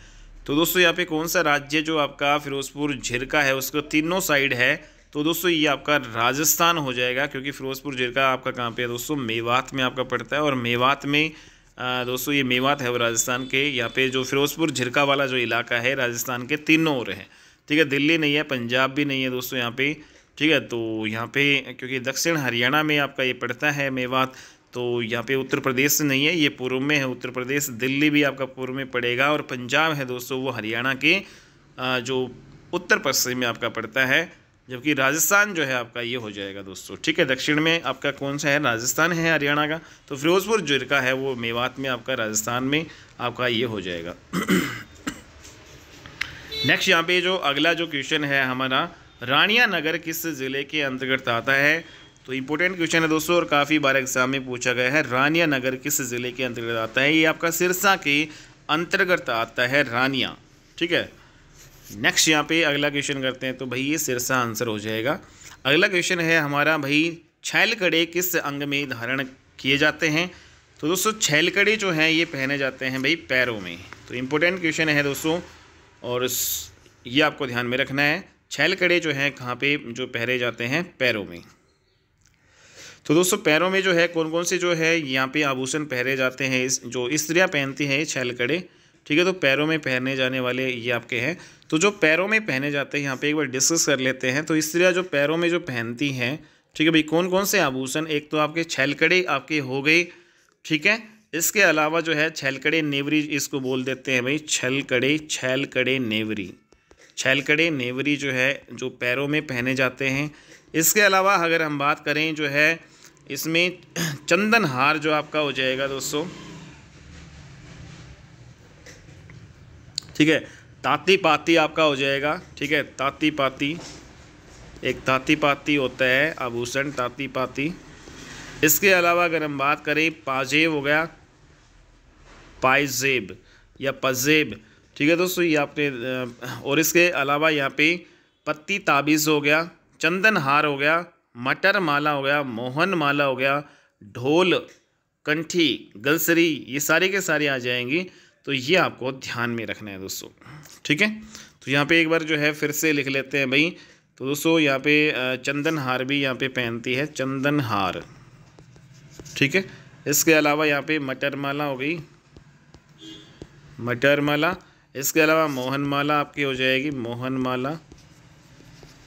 तो दोस्तों यहाँ पे कौन सा राज्य जो आपका फिरोजपुर झिरका है उसको तीनों साइड है, तो दोस्तों ये आपका राजस्थान हो जाएगा, क्योंकि फिरोजपुर झिरका आपका कहाँ पे है दोस्तों, मेवात में आपका पड़ता है। और मेवात में दोस्तों ये मेवात है वो राजस्थान के, यहाँ पे जो फिरोजपुर झिरका वाला जो इलाका है राजस्थान के तीनों ओर है, ठीक है। दिल्ली नहीं है, पंजाब भी नहीं है दोस्तों यहाँ पे, ठीक है। तो यहाँ पे क्योंकि दक्षिण हरियाणा में आपका ये पड़ता है मेवात, तो यहाँ पे उत्तर प्रदेश से नहीं है, ये पूर्व में है उत्तर प्रदेश। दिल्ली भी आपका पूर्व में पड़ेगा, और पंजाब है दोस्तों वो हरियाणा के जो उत्तर पश्चिम में आपका पड़ता है, जबकि राजस्थान जो है आपका ये हो जाएगा दोस्तों, ठीक है। दक्षिण में आपका कौन सा है, राजस्थान है हरियाणा का। तो फिरोजपुर झिरका है वो मेवात में आपका राजस्थान में आपका ये हो जाएगा। नेक्स्ट यहाँ पे जो अगला जो क्वेश्चन है हमारा, रानिया नगर किस ज़िले के अंतर्गत आता है। तो इंपॉर्टेंट क्वेश्चन है दोस्तों और काफ़ी बार एग्जाम में पूछा गया है। रानिया नगर किस ज़िले के अंतर्गत आता है, ये आपका सिरसा के अंतर्गत आता है रानिया, ठीक है। नेक्स्ट यहाँ पे अगला क्वेश्चन करते हैं, तो भाई ये सिरसा आंसर हो जाएगा। अगला क्वेश्चन है हमारा भाई, छैलकड़े किस अंग में धारण किए जाते हैं। तो दोस्तों छैलकड़े जो हैं ये पहने जाते हैं भाई पैरों में। तो इम्पोर्टेंट क्वेश्चन है दोस्तों, और ये आपको ध्यान में रखना है। छैलकड़े जो हैं कहाँ पे जो पहने जाते हैं, पैरों में। तो दोस्तों पैरों में जो है कौन कौन से जो है यहाँ पे आभूषण पहने जाते हैं, जो स्त्रियाँ पहनती हैं छैलकड़े, ठीक है। तो पैरों में पहने जाने वाले ये आपके हैं। तो जो पैरों में पहने जाते हैं यहाँ पे एक बार डिस्कस कर लेते हैं। तो स्त्रियाँ जो पैरों में जो पहनती हैं, ठीक है भाई, कौन कौन से आभूषण, एक तो आपके छैलकड़े आपके हो गए, ठीक है। इसके अलावा जो है छैलकड़े नेवरी इसको बोल देते हैं भाई, छैलकड़े नेवरी जो है जो पैरों में पहने जाते हैं। इसके अलावा अगर हम बात करें जो है इसमें चंदन हार जो आपका हो जाएगा दोस्तों, ठीक है। ताती पाती आपका हो जाएगा, ठीक है। ताती पाती होता है आभूषण, ताती पाती। इसके अलावा अगर हम बात करें पाजेब हो गया, पाइजेब या पजेब, ठीक है दोस्तों ये आपने। और इसके अलावा यहाँ पे पत्ती ताबीज़ हो गया, चंदन हार हो गया, मटर माला हो गया, मोहन माला हो गया, ढोल, कंठी, गलसरी, ये सारे के सारे आ जाएंगी। तो ये आपको ध्यान में रखना है दोस्तों, ठीक है। तो यहाँ पे एक बार जो है फिर से लिख लेते हैं भाई। तो दोस्तों यहाँ पे चंदन हार भी यहाँ पे पहनती है, चंदन हार, ठीक है। इसके अलावा यहाँ पे मटर माला हो गई, मटर माला। इसके अलावा मोहन माला आपकी हो जाएगी, मोहन माला,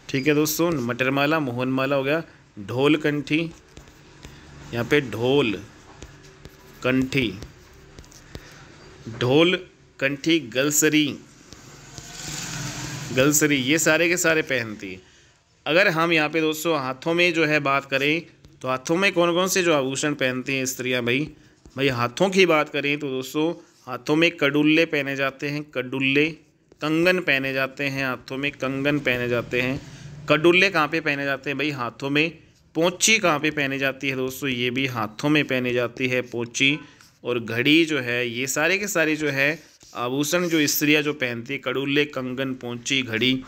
ठीक है दोस्तों। मटर माला, मोहन माला हो गया। ढोल कंठी, यहाँ पे ढोल कंठी, गलसरी, ये सारे के सारे पहनती है। अगर हम यहाँ पे दोस्तों हाथों में जो है बात करें, तो हाथों में कौन कौन से जो आभूषण पहनती हैं स्त्रियाँ भाई हाथों की बात करें तो दोस्तों हाथों में कड़ुल्ले पहने जाते हैं, कंगन पहने जाते हैं, हाथों में कंगन पहने जाते हैं। कड़ुल्ले कहाँ पे पहने जाते हैं भाई, हाथों में। पोंची कहाँ पे पहनी जाती है दोस्तों, ये भी हाथों में पहनी जाती है पोंची। और घड़ी जो है, ये सारे के सारे जो है आभूषण जो स्त्रियाँ जो पहनती है, कड़ुल्ले, कंगन, पोंची, घड़ी,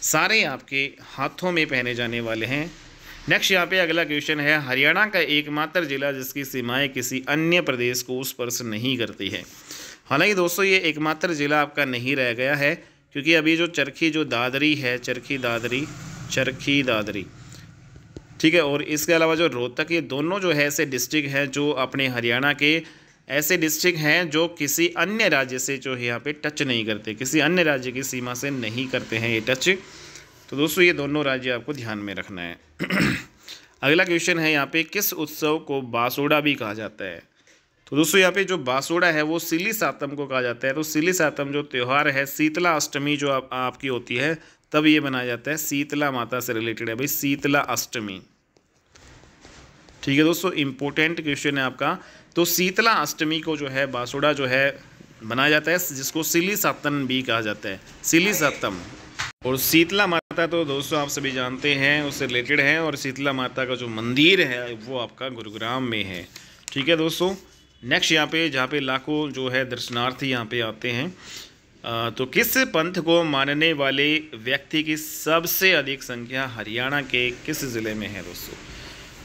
सारे आपके हाथों में पहने जाने वाले हैं। नेक्स्ट यहाँ पे अगला क्वेश्चन है, हरियाणा का एकमात्र जिला जिसकी सीमाएं किसी अन्य प्रदेश को स्पर्श नहीं करती है। हालांकि दोस्तों ये एकमात्र जिला आपका नहीं रह गया है, क्योंकि अभी जो चरखी जो दादरी है, चरखी दादरी, ठीक है, और इसके अलावा जो रोहतक, ये दोनों जो है ऐसे डिस्ट्रिक्ट हैं जो अपने हरियाणा के ऐसे डिस्ट्रिक्ट हैं जो किसी अन्य राज्य से जो है यहाँ पे टच नहीं करते, किसी अन्य राज्य की सीमा से नहीं करते हैं ये टच। तो दोस्तों ये दोनों राज्य आपको ध्यान में रखना है। अगला क्वेश्चन है यहाँ पे, किस उत्सव को बासोड़ा भी कहा जाता है। तो दोस्तों यहाँ पे जो बासोड़ा है वो सिली सातम को कहा जाता है। तो सिली सातम जो त्यौहार है, शीतला अष्टमी जो आपकी होती है तब ये मनाया जाता है, शीतला माता से रिलेटेड है भाई, शीतला अष्टमी। ठीक है दोस्तों, इंपॉर्टेंट क्वेश्चन है आपका। तो शीतला अष्टमी को जो है बासोड़ा जो है मनाया जाता है, जिसको सिली सातम भी कहा जाता है, सिली सातम। और शीतला माता तो दोस्तों आप सभी जानते हैं उससे रिलेटेड है, और शीतला माता का जो मंदिर है वो आपका गुरुग्राम में है। ठीक है दोस्तों, नेक्स्ट यहाँ पे जहाँ पे लाखों जो है दर्शनार्थी यहाँ पे आते हैं, तो किस पंथ को मानने वाले व्यक्ति की सबसे अधिक संख्या हरियाणा के किस ज़िले में है दोस्तों।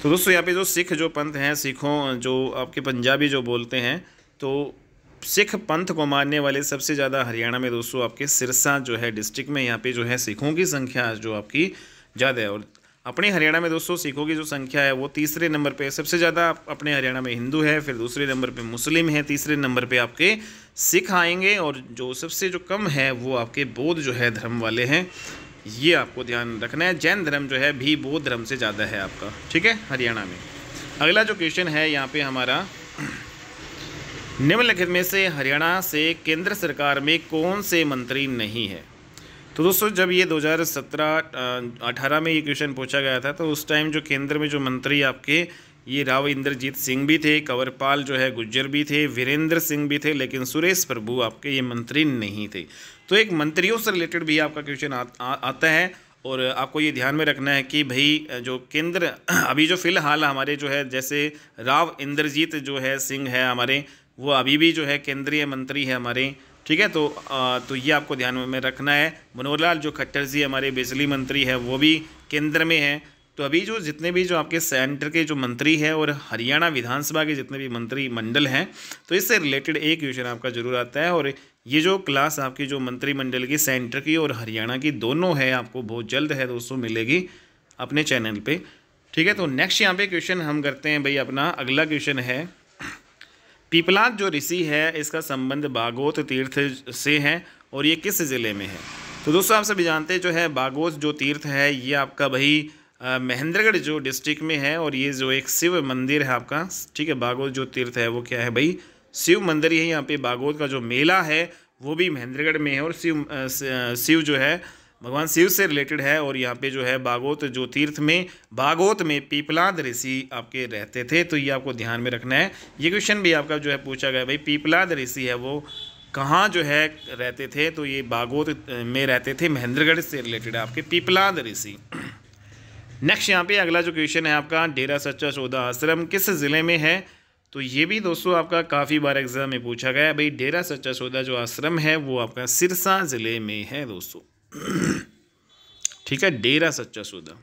तो दोस्तों यहाँ पे जो सिख जो पंथ हैं, सिखों जो आपके पंजाबी जो बोलते हैं, तो सिख पंथ को मानने वाले सबसे ज़्यादा हरियाणा में दोस्तों आपके सिरसा जो है डिस्ट्रिक्ट में यहाँ पे जो है सिखों की संख्या जो आपकी ज़्यादा है। और अपने हरियाणा में दोस्तों सिखों की जो संख्या है वो तीसरे नंबर पे, सबसे ज़्यादा अपने हरियाणा में हिंदू है, फिर दूसरे नंबर पे मुस्लिम है, तीसरे नंबर पे आपके सिख आएंगे, और जो सबसे जो कम है वो आपके बौद्ध जो है धर्म वाले हैं। ये आपको ध्यान रखना है। जैन धर्म जो है भी बौद्ध धर्म से ज़्यादा है आपका, ठीक है, हरियाणा में। अगला जो क्वेश्चन है यहाँ पे हमारा, निम्नलिखित में से हरियाणा से केंद्र सरकार में कौन से मंत्री नहीं है। तो दोस्तों जब ये 2017-18 में ये क्वेश्चन पूछा गया था, तो उस टाइम जो केंद्र में जो मंत्री आपके ये राव इंद्रजीत सिंह भी थे, कंवरपाल जो है गुज्जर भी थे, वीरेंद्र सिंह भी थे, लेकिन सुरेश प्रभु आपके ये मंत्री नहीं थे। तो एक मंत्रियों से रिलेटेड भी आपका क्वेश्चन आता है, और आपको ये ध्यान में रखना है कि भाई जो केंद्र अभी जो फिलहाल हमारे जो है, जैसे राव इंद्रजीत जो है सिंह है हमारे, वो अभी भी जो है केंद्रीय मंत्री है हमारे, ठीक है। तो ये आपको ध्यान में रखना है। मनोहर लाल जो खट्टर जी हमारे बिजली मंत्री है वो भी केंद्र में है। तो अभी जो जितने भी जो आपके सेंटर के जो मंत्री हैं और हरियाणा विधानसभा के जितने भी मंत्री मंडल हैं, तो इससे रिलेटेड एक क्वेश्चन आपका जरूर आता है। और ये जो क्लास आपकी जो मंत्रिमंडल की सेंटर की और हरियाणा की दोनों है, आपको बहुत जल्द है दोस्तों मिलेगी अपने चैनल पे, ठीक है। तो नेक्स्ट यहाँ पे क्वेश्चन हम करते हैं भाई अपना अगला क्वेश्चन है, पीपलाद जो ऋषि है इसका संबंध बागोत तीर्थ से है और ये किस ज़िले में है। तो दोस्तों आप सभी जानते हैं जो है बागोत जो तीर्थ है ये आपका भाई महेंद्रगढ़ जो डिस्ट्रिक्ट में है, और ये जो एक शिव मंदिर है आपका, ठीक है। बागोत जो तीर्थ है वो क्या है भाई, शिव मंदिर ही है। यहाँ पे बागोत का जो मेला है वो भी महेंद्रगढ़ में है, और शिव जो है भगवान शिव से रिलेटेड है। और यहाँ पे जो है बागोत जो तीर्थ में, बागोत में पीपलाद ऋषि आपके रहते थे। तो ये आपको ध्यान में रखना है। ये क्वेश्चन भी आपका जो है पूछा गया भाई, पीपलाद ऋषि है वो कहाँ जो है रहते थे। तो ये बागोत में रहते थे, महेंद्रगढ़ से रिलेटेड है आपके पीपलाद ऋषि। नेक्स्ट यहाँ पे अगला जो क्वेश्चन है आपका, डेरा सच्चा सौदा आश्रम किस ज़िले में है। तो ये भी दोस्तों आपका काफ़ी बार एग्जाम में पूछा गया है भाई, डेरा सच्चा सौदा जो आश्रम है वो आपका सिरसा ज़िले में है दोस्तों, ठीक है, डेरा सच्चा सौदा।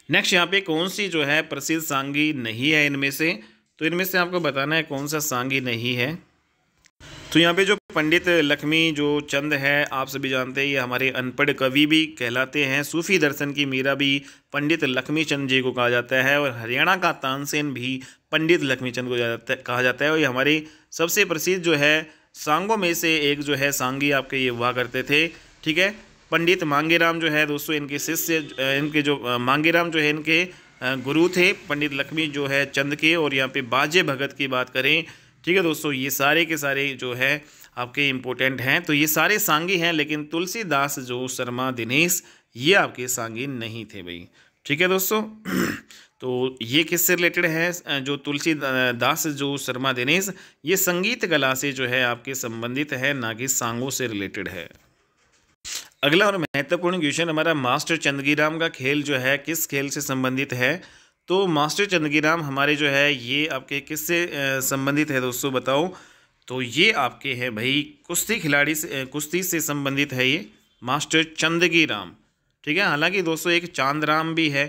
नेक्स्ट यहाँ पे कौन सी जो है प्रसिद्ध सांगी नहीं है इनमें से। तो इनमें से आपको बताना है कौन सा सांगी नहीं है। तो यहाँ पे जो पंडित लक्ष्मी जो चंद है, आप सभी जानते हैं ये हमारे अनपढ़ कवि भी कहलाते हैं। सूफी दर्शन की मीरा भी पंडित लक्ष्मी चंद जी को कहा जाता है, और हरियाणा का तानसेन भी पंडित लक्ष्मी चंद को कहा जाता है। और ये हमारे सबसे प्रसिद्ध जो है सांगों में से एक जो है सांगी आपके ये हुआ करते थे, ठीक है। पंडित मांगेराम जो है दोस्तों इनके शिष्य, इनके जो मांगेराम जो है इनके गुरु थे पंडित लक्ष्मी जो है चंद के। और यहाँ पे बाजे भगत की बात करें, ठीक है दोस्तों, ये सारे के सारे जो है आपके इम्पोर्टेंट हैं। तो ये सारे सांगी हैं, लेकिन तुलसीदास जो शर्मा दिनेश ये आपके सांगी नहीं थे भाई, ठीक है दोस्तों। तो ये किससे रिलेटेड है, जो तुलसीदास जो शर्मा दिनेश ये संगीत कला से जो है आपके संबंधित है, ना कि सांगों से रिलेटेड है। अगला और महत्वपूर्ण क्वेश्चन हमारा, मास्टर चंदगीराम का खेल जो है किस खेल से संबंधित है। तो मास्टर चंदगीराम हमारे जो है ये आपके किससे संबंधित है दोस्तों बताओ। तो ये आपके हैं भाई कुश्ती खिलाड़ी से, कुश्ती से संबंधित है ये मास्टर चंदगीराम, ठीक है। हालांकि दोस्तों एक चांदराम भी है,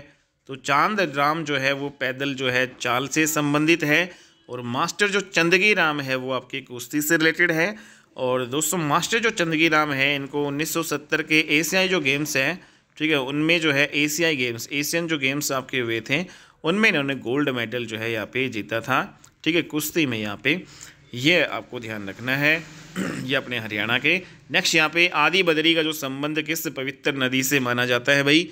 तो चांद राम जो है वो पैदल जो है चाल से संबंधित है, और मास्टर जो चंदगी राम है वो आपकी कुश्ती से रिलेटेड है। और दोस्तों मास्टर जो चंदगी राम है इनको 1970 के एशियाई जो गेम्स हैं, ठीक है, उनमें जो है एशियाई गेम्स, एशियन जो गेम्स आपके हुए थे उनमें इन्होंने गोल्ड मेडल जो है यहाँ पे जीता था, ठीक है, कुश्ती में। यहाँ पे ये आपको ध्यान रखना है। ये अपने हरियाणा के। नेक्स्ट यहाँ पे आदि बद्री का जो संबंध किस पवित्र नदी से माना जाता है भाई?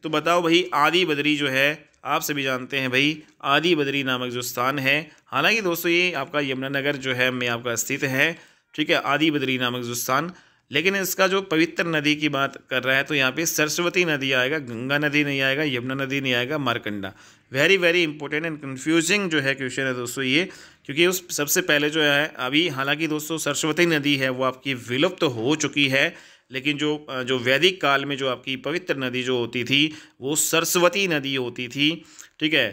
तो बताओ भाई, आदि बद्री जो है आप सभी जानते हैं भाई, आदि बद्री नामक जो स्थान है, हालांकि दोस्तों ये आपका यमुनानगर जो है में आपका स्थित है, ठीक है, आदि बद्री नामक जो स्थान। लेकिन इसका जो पवित्र नदी की बात कर रहा है तो यहाँ पे सरस्वती नदी आएगा, गंगा नदी नहीं आएगा, यमुना नदी नहीं आएगा, Markanda. Very very important and confusing जो है क्वेश्चन है दोस्तों ये, क्योंकि उस सबसे पहले जो है अभी, हालांकि दोस्तों सरस्वती नदी है वो आपकी विलुप्त तो हो चुकी है, लेकिन जो वैदिक काल में जो आपकी पवित्र नदी जो होती थी वो सरस्वती नदी होती थी, ठीक है।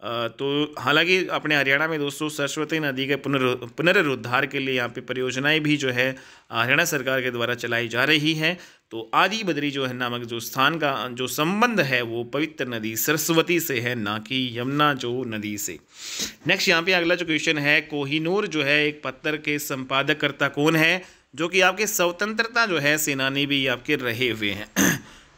तो हालांकि अपने हरियाणा में दोस्तों सरस्वती नदी के पुनरुद्धार के लिए यहाँ पे परियोजनाएं भी जो है हरियाणा सरकार के द्वारा चलाई जा रही हैं। तो आदि बद्री जो है नामक जो स्थान का जो संबंध है वो पवित्र नदी सरस्वती से है, ना कि यमुना जो नदी से। नेक्स्ट यहाँ पे अगला जो क्वेश्चन है, कोहिनूर जो है एक पत्र के संपादककर्ता कौन है, जो कि आपके स्वतंत्रता जो है सेनानी भी आपके रहे हुए हैं।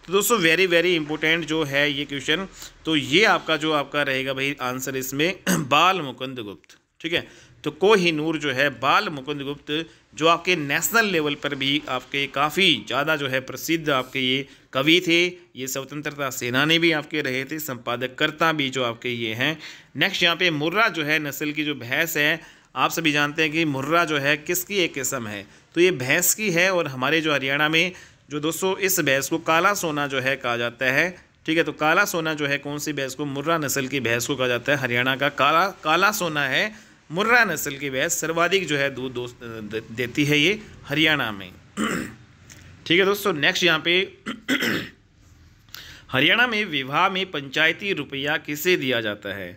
तो दोस्तों वेरी वेरी इंपॉर्टेंट जो है ये क्वेश्चन, तो ये आपका जो आपका रहेगा भाई आंसर इसमें बाल मुकुंद गुप्त, ठीक है। तो कोहिनूर जो है बाल मुकुंद गुप्त, जो आपके नेशनल लेवल पर भी आपके काफ़ी ज़्यादा जो है प्रसिद्ध आपके ये कवि थे, ये स्वतंत्रता सेनानी भी आपके रहे थे, संपादककर्ता भी जो आपके ये हैं। नेक्स्ट यहाँ पे मुर्रा जो है नस्ल की जो भैंस है, आप सभी जानते हैं कि मुर्रा जो है किसकी एक किस्म है, तो ये भैंस की है। और हमारे जो हरियाणा में जो दोस्तों इस भैंस को काला सोना जो है कहा जाता है, ठीक है। तो काला सोना जो है कौन सी भैंस को? मुर्रा नस्ल की भैंस को कहा जाता है। हरियाणा का काला सोना है मुर्रा नस्ल की भैंस, सर्वाधिक जो है दूध देती है ये हरियाणा में, ठीक है दोस्तों। नेक्स्ट यहाँ पे हरियाणा में विवाह में पंचायती रुपया किसे दिया जाता है?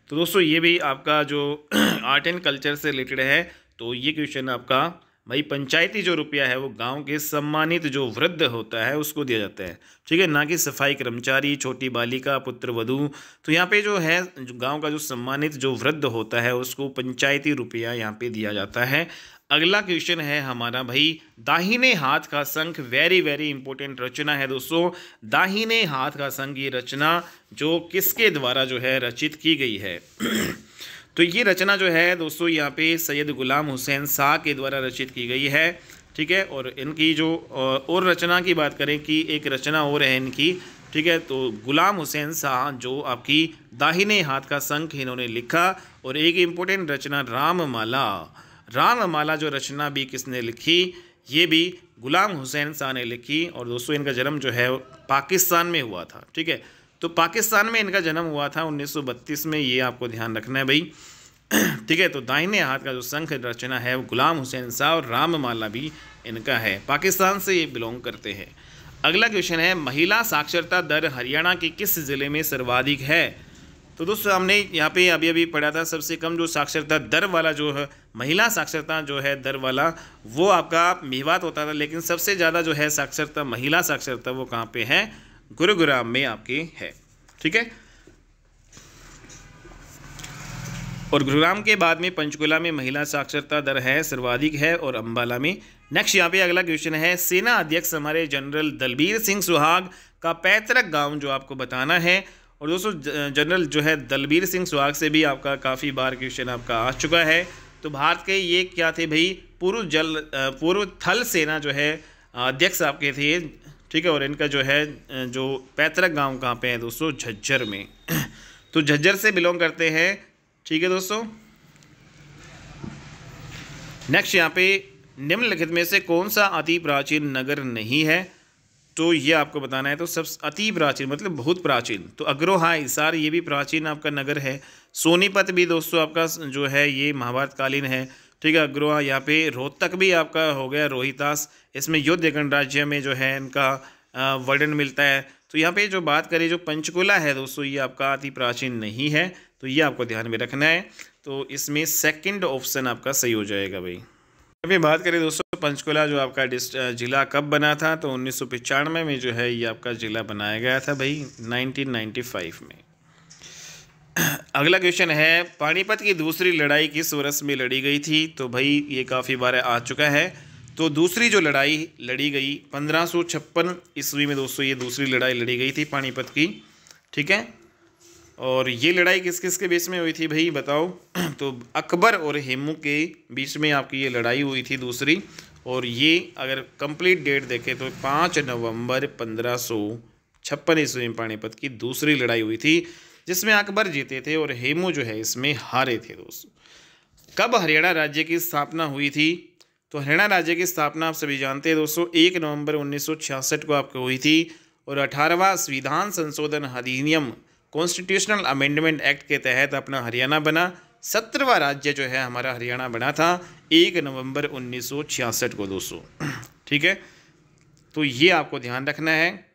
तो दोस्तों ये भी आपका जो आर्ट एंड कल्चर से रिलेटेड है, तो ये क्वेश्चन आपका भाई पंचायती जो रुपया है वो गांव के सम्मानित जो वृद्ध होता है उसको दिया जाता है, ठीक है, ना कि सफाई कर्मचारी, छोटी बालिका, पुत्र वधू। तो यहाँ पे जो है गांव का जो सम्मानित जो वृद्ध होता है उसको पंचायती रुपया यहाँ पे दिया जाता है। अगला क्वेश्चन है हमारा भाई, दाहिने हाथ का शंख, वेरी वेरी इंपॉर्टेंट रचना है दोस्तों। दाहिने हाथ का शंख ये रचना जो किसके द्वारा जो है रचित की गई है? तो ये रचना जो है दोस्तों यहाँ पे सैयद गुलाम हुसैन शाह के द्वारा रचित की गई है, ठीक है। और इनकी जो और रचना की बात करें कि एक रचना और है इनकी, ठीक है, तो गुलाम हुसैन शाह जो आपकी दाहिने हाथ का शंख इन्होंने लिखा। और एक इम्पोर्टेंट रचना राममाला, राममाला जो रचना भी किसने लिखी? ये भी गुलाम हुसैन शाह ने लिखी। और दोस्तों इनका जन्म जो है पाकिस्तान में हुआ था, ठीक है। तो पाकिस्तान में इनका जन्म हुआ था 1932 में, ये आपको ध्यान रखना है भाई, ठीक है। तो दाहिने हाथ का जो शंख रचना है वो गुलाम हुसैन शाह, और राममाला भी इनका है, पाकिस्तान से ये बिलोंग करते हैं। अगला क्वेश्चन है, महिला साक्षरता दर हरियाणा के किस ज़िले में सर्वाधिक है? तो दोस्तों हमने यहाँ पे अभी अभी पढ़ा था, सबसे कम जो साक्षरता दर वाला जो है महिला साक्षरता जो है दर वाला वो आपका मेवात होता था, लेकिन सबसे ज़्यादा जो है साक्षरता महिला साक्षरता वो कहाँ पे है? गुरुग्राम में आपके है, ठीक है। और गुरुग्राम के बाद में पंचकुला में महिला साक्षरता दर है सर्वाधिक है, और अंबाला में। नेक्स्ट यहाँ पे अगला क्वेश्चन है, सेना अध्यक्ष हमारे जनरल दलबीर सिंह सुहाग का पैतृक गांव जो आपको बताना है। और दोस्तों जनरल जो है दलबीर सिंह सुहाग से भी आपका काफ़ी बार क्वेश्चन आपका आ चुका है। तो भारत के ये क्या थे भाई? पूर्व थल सेना जो है अध्यक्ष आपके थे, ठीक है। और इनका जो है जो पैतृक गांव कहाँ पे है दोस्तों? झज्जर में। तो झज्जर से बिलोंग करते हैं, ठीक है दोस्तों। नेक्स्ट यहाँ पे निम्नलिखित में से कौन सा अति प्राचीन नगर नहीं है? तो ये आपको बताना है। तो सब अति प्राचीन मतलब बहुत प्राचीन, तो अग्रोहा हिसार ये भी प्राचीन आपका नगर है। सोनीपत भी दोस्तों आपका जो है ये महाभारत कालीन है, ठीक है। अग्रोहा, यहाँ पे रोहतक भी आपका हो गया, रोहितास, इसमें युद्ध गणराज्य में जो है इनका वर्णन मिलता है। तो यहाँ पे जो बात करें जो पंचकुला है दोस्तों ये आपका अति प्राचीन नहीं है, तो ये आपको ध्यान में रखना है। तो इसमें सेकंड ऑप्शन आपका सही हो जाएगा भाई। अभी बात करें दोस्तों पंचकुला जो आपका जिला कब बना था? तो 1995 में जो है ये आपका जिला बनाया गया था भाई, 1995 में। अगला क्वेश्चन है, पानीपत की दूसरी लड़ाई किस वर्ष में लड़ी गई थी? तो भाई ये काफ़ी बार आ चुका है। तो दूसरी जो लड़ाई लड़ी गई 1556 ईस्वी में दोस्तों, ये दूसरी लड़ाई लड़ी गई थी पानीपत की, ठीक है। और ये लड़ाई किस किस के बीच में हुई थी भाई बताओ? तो अकबर और हेमू के बीच में आपकी ये लड़ाई हुई थी दूसरी। और ये अगर कंप्लीट डेट देखें तो 5 नवंबर 1556 ईस्वी में पानीपत की दूसरी लड़ाई हुई थी, जिसमें अकबर जीते थे और हेमू जो है इसमें हारे थे दोस्तों। कब हरियाणा राज्य की स्थापना हुई थी? तो हरियाणा राज्य की स्थापना आप सभी जानते हैं दोस्तों 1 नवंबर 1966 को आपको हुई थी। और 18वां संविधान संशोधन अधिनियम कॉन्स्टिट्यूशनल अमेंडमेंट एक्ट के तहत अपना हरियाणा बना। 17वां राज्य जो है हमारा हरियाणा बना था 1 नवंबर 1966 को दोस्तों, ठीक है। तो ये आपको ध्यान रखना है।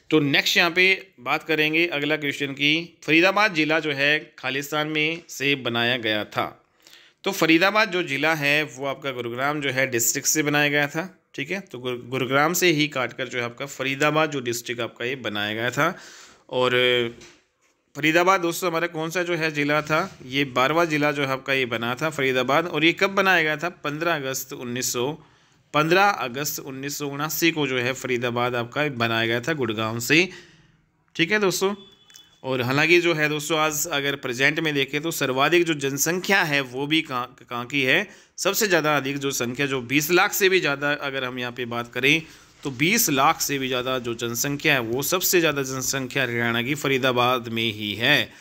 तो नेक्स्ट यहाँ पे बात करेंगे अगला क्वेश्चन की, फरीदाबाद जिला जो है खालिस्तान में से बनाया गया था। तो फरीदाबाद जो ज़िला है वो आपका गुरुग्राम जो है डिस्ट्रिक्ट से बनाया गया था, ठीक है। तो गुरुग्राम से ही काटकर जो है आपका फरीदाबाद जो डिस्ट्रिक्ट आपका ये बनाया गया था। और फरीदाबाद दोस्तों हमारा कौन सा जो है ज़िला था? ये 12वां ज़िला जो है आपका ये बना था फरीदाबाद। और ये कब बनाया गया था? 15 अगस्त 1979 को जो है फरीदाबाद आपका बनाया गया था गुड़गांव से, ठीक है दोस्तों। और हालांकि जो है दोस्तों आज अगर प्रेजेंट में देखें तो सर्वाधिक जो जनसंख्या है वो भी कहाँ की है? सबसे ज़्यादा अधिक जो संख्या जो 20 लाख से भी ज़्यादा अगर हम यहाँ पे बात करें तो 20 लाख से भी ज़्यादा जो जनसंख्या है वो सबसे ज़्यादा जनसंख्या हरियाणा की फरीदाबाद में ही है।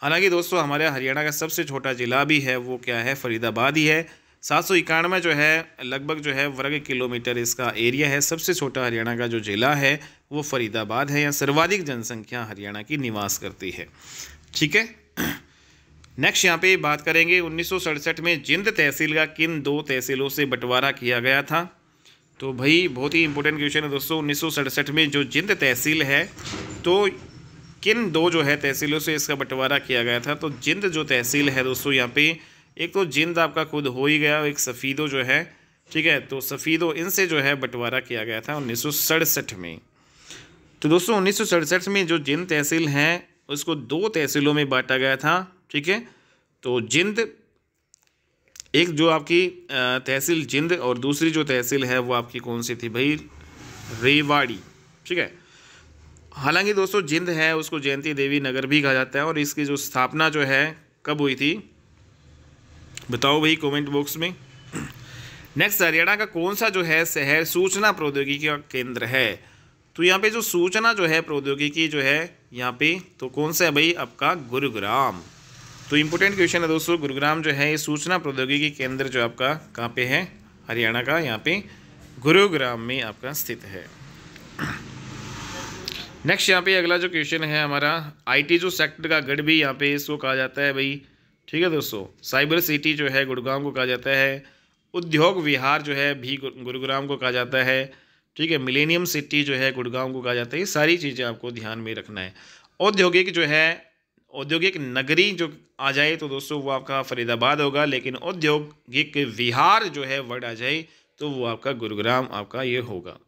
हालांकि दोस्तों हमारे हरियाणा का सबसे छोटा ज़िला भी है वो क्या है? फरीदाबाद ही है। 791 जो है लगभग जो है वर्ग किलोमीटर इसका एरिया है। सबसे छोटा हरियाणा का जो ज़िला है वो फरीदाबाद है। यहाँ सर्वाधिक जनसंख्या हरियाणा की निवास करती है, ठीक है। नेक्स्ट यहाँ पे बात करेंगे 1967 में जिंद तहसील का किन 2 तहसीलों से बंटवारा किया गया था? तो भाई बहुत ही इंपॉर्टेंट क्वेश्चन है दोस्तों। 1967 में जो जिंद तहसील है तो किन 2 जो है तहसीलों से इसका बंटवारा किया गया था? तो जिंद जो तहसील है दोस्तों यहाँ पे एक तो जिंद आपका खुद हो ही गया, एक सफ़ीदो जो है, ठीक है। तो सफ़ीदो इनसे जो है बंटवारा किया गया था 1967 में। तो दोस्तों 1967 में जो जिंद तहसील है उसको 2 तहसीलों में बांटा गया था, ठीक है। तो जिंद एक जो आपकी तहसील जिंद और दूसरी जो तहसील है वो आपकी कौन सी थी भाई? रेवाड़ी, ठीक है। हालांकि दोस्तों जिंद है उसको जयंती देवी नगर भी कहा जाता है। और इसकी जो स्थापना जो है कब हुई थी बताओ भाई कमेंट बॉक्स में। नेक्स्ट, हरियाणा का कौन सा जो है शहर सूचना प्रौद्योगिकी का केंद्र है? तो यहाँ पे जो सूचना जो है प्रौद्योगिकी जो है यहाँ पे तो कौन सा है भाई? आपका गुरुग्राम। तो इम्पोर्टेंट क्वेश्चन है दोस्तों, गुरुग्राम जो है ये सूचना प्रौद्योगिकी केंद्र जो आपका कहाँ पे है? हरियाणा का यहाँ पे गुरुग्राम में आपका स्थित है। नेक्स्ट यहाँ पे अगला जो क्वेश्चन है हमारा, IT जो सेक्टर का गढ़ भी यहाँ पे इसको कहा जाता है भाई, ठीक है दोस्तों। साइबर सिटी जो है गुरुग्राम को कहा जाता है। उद्योग विहार जो है भी गुरुग्राम को कहा जाता है, ठीक है। मिलेनियम सिटी जो है गुड़गांव को कहा जाता है। ये सारी चीज़ें आपको ध्यान में रखना है। औद्योगिक जो है औद्योगिक नगरी जो आ जाए तो दोस्तों वो आपका फरीदाबाद होगा, लेकिन औद्योगिक विहार जो है वर्ड आ जाए तो वो आपका गुरुग्राम आपका ये होगा।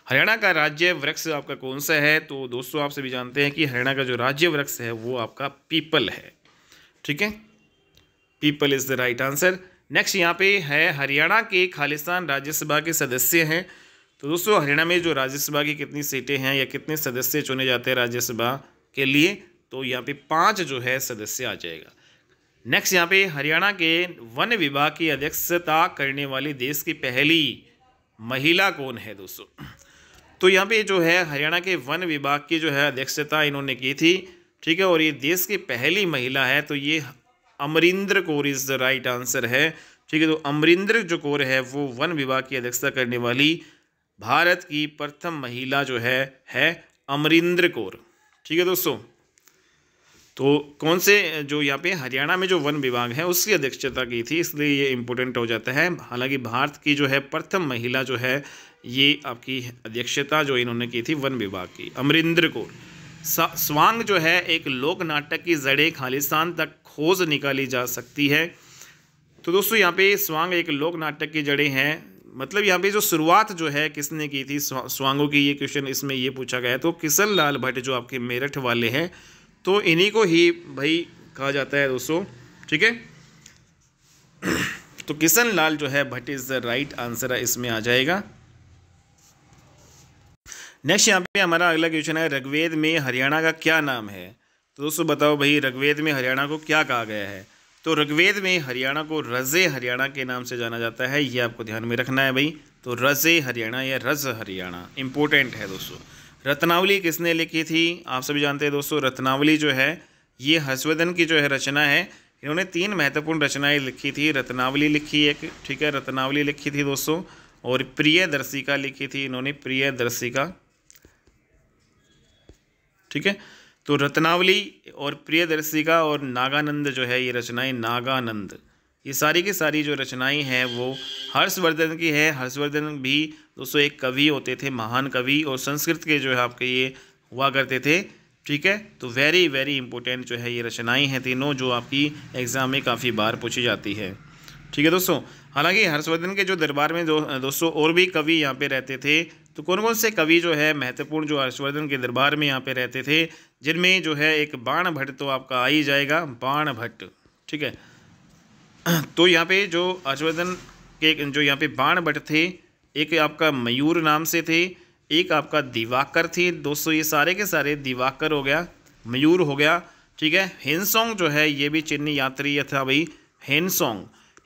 हरियाणा का राज्य वृक्ष आपका कौन सा है? तो दोस्तों आप सभी जानते हैं कि हरियाणा का जो राज्य वृक्ष है वो आपका पीपल है, ठीक है। People is the right answer. Next यहाँ पे है हरियाणा के खालिस्तान राज्यसभा के सदस्य हैं। तो दोस्तों हरियाणा में जो राज्यसभा की कितनी सीटें हैं या कितने सदस्य चुने जाते हैं राज्यसभा के लिए? तो यहाँ पे 5 जो है सदस्य आ जाएगा। नेक्स्ट यहाँ पे हरियाणा के वन विभाग की अध्यक्षता करने वाली देश की पहली महिला कौन है दोस्तों? तो यहाँ पे जो है हरियाणा के वन विभाग की जो है अध्यक्षता इन्होंने की थी, ठीक है। और ये देश की पहली महिला है तो ये Amarinder Kaur is the right answer है, ठीक है। तो अमरिंदर जो कौर है वो वन विभाग की अध्यक्षता करने वाली भारत की प्रथम महिला जो है अमरिंदर कौर, ठीक है दोस्तों। तो कौन से जो यहाँ पे हरियाणा में जो वन विभाग है उसकी अध्यक्षता की थी, इसलिए ये इम्पोर्टेंट हो जाता है। हालांकि भारत की जो है प्रथम महिला जो है ये आपकी अध्यक्षता जो इन्होंने की थी वन विभाग की, अमरिंदर कौर। स्वांग जो है एक लोक नाटक की जड़ें खालिस्तान तक खोज निकाली जा सकती है। तो दोस्तों यहाँ पे स्वांग एक लोक नाटक की जड़ें हैं मतलब यहाँ पे जो शुरुआत जो है किसने की थी स्वांगों की, ये क्वेश्चन इसमें ये पूछा गया है। तो किशन लाल भट्ट जो आपके मेरठ वाले हैं, तो इन्हीं को ही भाई कहा जाता है दोस्तों, ठीक है। तो किशन लाल जो है Bhatt is the right answer है, इसमें आ जाएगा। नेक्स्ट यहाँ पे हमारा अगला क्वेश्चन है, ऋग्वेद में हरियाणा का क्या नाम है। तो दोस्तों बताओ भाई, ऋग्वेद में हरियाणा को क्या कहा गया है। तो ऋग्वेद में हरियाणा को रजे हरियाणा के नाम से जाना जाता है, ये आपको ध्यान में रखना है भाई। तो रजे हरियाणा या रज हरियाणा इंपॉर्टेंट है दोस्तों। रत्नावली किसने लिखी थी, आप सभी जानते हैं दोस्तों। रत्नावली जो है ये हर्षवर्धन की जो है रचना है। इन्होंने 3 महत्वपूर्ण रचनाएं लिखी थी। रत्नावली लिखी एक, ठीक है, रत्नावली लिखी थी दोस्तों, और प्रियदर्शिका लिखी थी इन्होंने, प्रियदर्शिका, ठीक है। तो रत्नावली और प्रियदर्शिका और नागानंद जो है ये रचनाएं, नागानंद, ये सारी की सारी जो रचनाएं हैं वो हर्षवर्धन की है। हर्षवर्धन भी दोस्तों एक कवि होते थे, महान कवि, और संस्कृत के जो है आपके ये हुआ करते थे, ठीक है। तो वेरी वेरी इंपॉर्टेंट जो है ये रचनाएं हैं तीनों, जो आपकी एग्ज़ाम में काफ़ी बार पूछी जाती है, ठीक है दोस्तों। हालांकि हर्षवर्धन के जो दरबार में दोस्तों और भी कवि यहाँ पे रहते थे। तो कौन कौन से कवि जो है महत्वपूर्ण जो हर्षवर्धन के दरबार में यहाँ पे रहते थे, जिनमें जो है एक बाण भट्ट तो आपका आ ही जाएगा, बाण भट्ट, ठीक है। तो यहाँ पे जो हर्षवर्धन के जो यहाँ पे बाण भट्ट थे, एक आपका मयूर नाम से थे, एक आपका दिवाकर थे दोस्तों, ये सारे के सारे दिवाकर हो गया, मयूर हो गया, ठीक है। हेनसोंग जो है ये भी चीनी यात्री था भाई,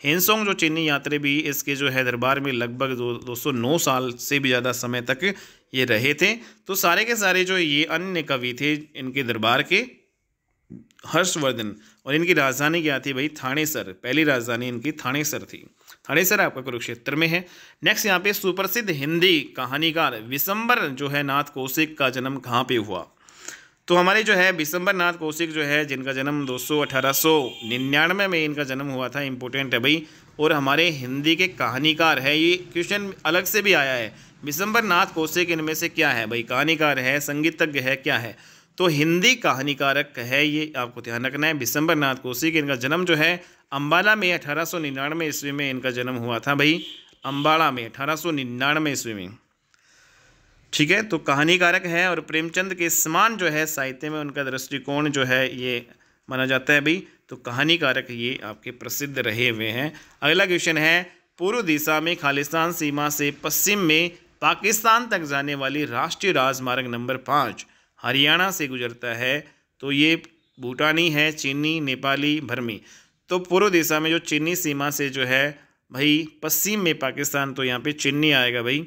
हेनसोंग जो चीनी यात्री भी इसके जो है दरबार में लगभग 209 साल से भी ज़्यादा समय तक ये रहे थे। तो सारे के सारे जो ये अन्य कवि थे इनके दरबार के, हर्षवर्धन, और इनकी राजधानी क्या थी भाई, थानेसर। पहली राजधानी इनकी थानेसर थी। थानेसर आपका कुरुक्षेत्र में है। नेक्स्ट यहाँ पे सुप्रसिद्ध हिंदी कहानीकार विशंबर जो है नाथ कौशिक का जन्म कहाँ पे हुआ। तो हमारे जो है विशंबर नाथ कौशिक जो है, जिनका जन्म 1899 में इनका जन्म हुआ था, इंपॉर्टेंट है भाई। और हमारे हिंदी के कहानीकार है, ये क्वेश्चन अलग से भी आया है, विशंबर नाथ कौशिक इनमें से क्या है भाई, कहानीकार है, संगीतज्ञ है, क्या है। तो हिंदी कहानीकारक है, ये आपको ध्यान रखना है। विशंबर नाथ कौशिक, इनका जन्म जो है अम्बाला में 1899 ईस्वी में इनका जन्म हुआ था भाई, अम्बाला में 1899 ईस्वी में, ठीक है। तो कहानीकारक है, और प्रेमचंद के समान जो है साहित्य में उनका दृष्टिकोण जो है ये माना जाता है भाई। तो कहानीकारक ये आपके प्रसिद्ध रहे हुए हैं। अगला क्वेश्चन है, पूर्व दिशा में खालिस्तान सीमा से पश्चिम में पाकिस्तान तक जाने वाली राष्ट्रीय राजमार्ग नंबर 5 हरियाणा से गुजरता है। तो ये भूटानी है, चीनी, नेपाली, भरमी। तो पूर्व दिशा में जो चीनी सीमा से जो है भाई पश्चिम में पाकिस्तान, तो यहाँ पे चीनी आएगा भाई,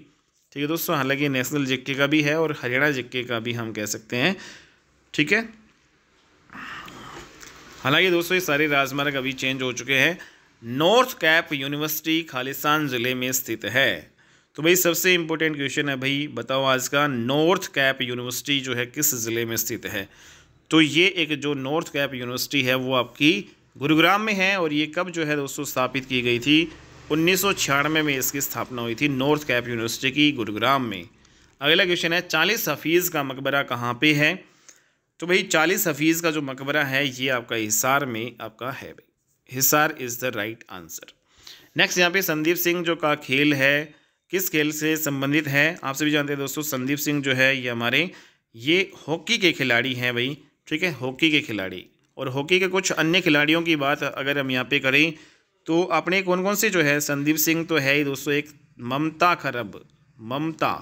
ठीक है दोस्तों। हालांकि नेशनल जीके का भी है और हरियाणा जीके का भी हम कह सकते हैं, ठीक है। हालांकि दोस्तों ये सारे राजमार्ग अभी चेंज हो चुके हैं। नॉर्थ कैप यूनिवर्सिटी खालिस्तान ज़िले में स्थित है। तो भाई सबसे इंपॉर्टेंट क्वेश्चन है भाई, बताओ आज का, नॉर्थ कैप यूनिवर्सिटी जो है किस ज़िले में स्थित है। तो ये एक जो नॉर्थ कैप यूनिवर्सिटी है वो आपकी गुरुग्राम में है, और ये कब जो है दोस्तों स्थापित की गई थी, 1996 में इसकी स्थापना हुई थी, नॉर्थ कैप यूनिवर्सिटी की, गुरुग्राम में। अगला क्वेश्चन है, 40 हफीज़ का मकबरा कहाँ पे है। तो भाई 40 हफीज़ का जो मकबरा है ये आपका हिसार में आपका है भाई, Hisar is the right answer. Next यहाँ पे संदीप सिंह जो का खेल है, किस खेल से संबंधित है, आप सभी जानते हैं दोस्तों। संदीप सिंह जो है ये हमारे ये हॉकी के खिलाड़ी हैं भाई, ठीक है, हॉकी के खिलाड़ी। और हॉकी के कुछ अन्य खिलाड़ियों की बात अगर हम यहाँ पे करें, तो अपने कौन कौन से जो है, संदीप सिंह तो है ही दोस्तों, एक ममता खरब, ममता,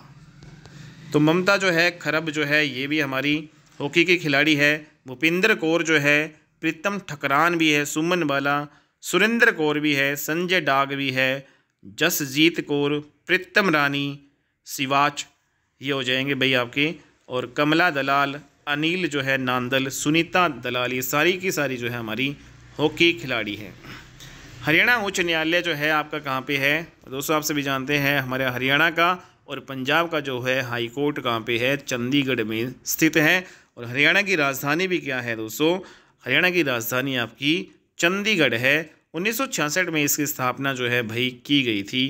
तो ममता जो है खरब जो है ये भी हमारी हॉकी की खिलाड़ी है। भूपिंदर कौर जो है, प्रीतम ठकरान भी है, सुमन बाला, सुरेंद्र कौर भी है, संजय डाग भी है, जसजीत कौर, प्रीतम रानी, सिवाच, ये हो जाएंगे भाई आपके। और कमला दलाल, अनिल जो है नांदल, सुनीता दलाल, ये सारी की सारी जो है हमारी हॉकी खिलाड़ी है। हरियाणा उच्च न्यायालय जो है आपका कहाँ पे है दोस्तों, आप सभी जानते हैं हमारे हरियाणा का और पंजाब का जो है हाई कोर्ट कहाँ पे है, चंडीगढ़ में स्थित है। और हरियाणा की राजधानी भी क्या है दोस्तों, हरियाणा की राजधानी आपकी चंडीगढ़ है। 1966 में इसकी स्थापना जो है भाई की गई थी,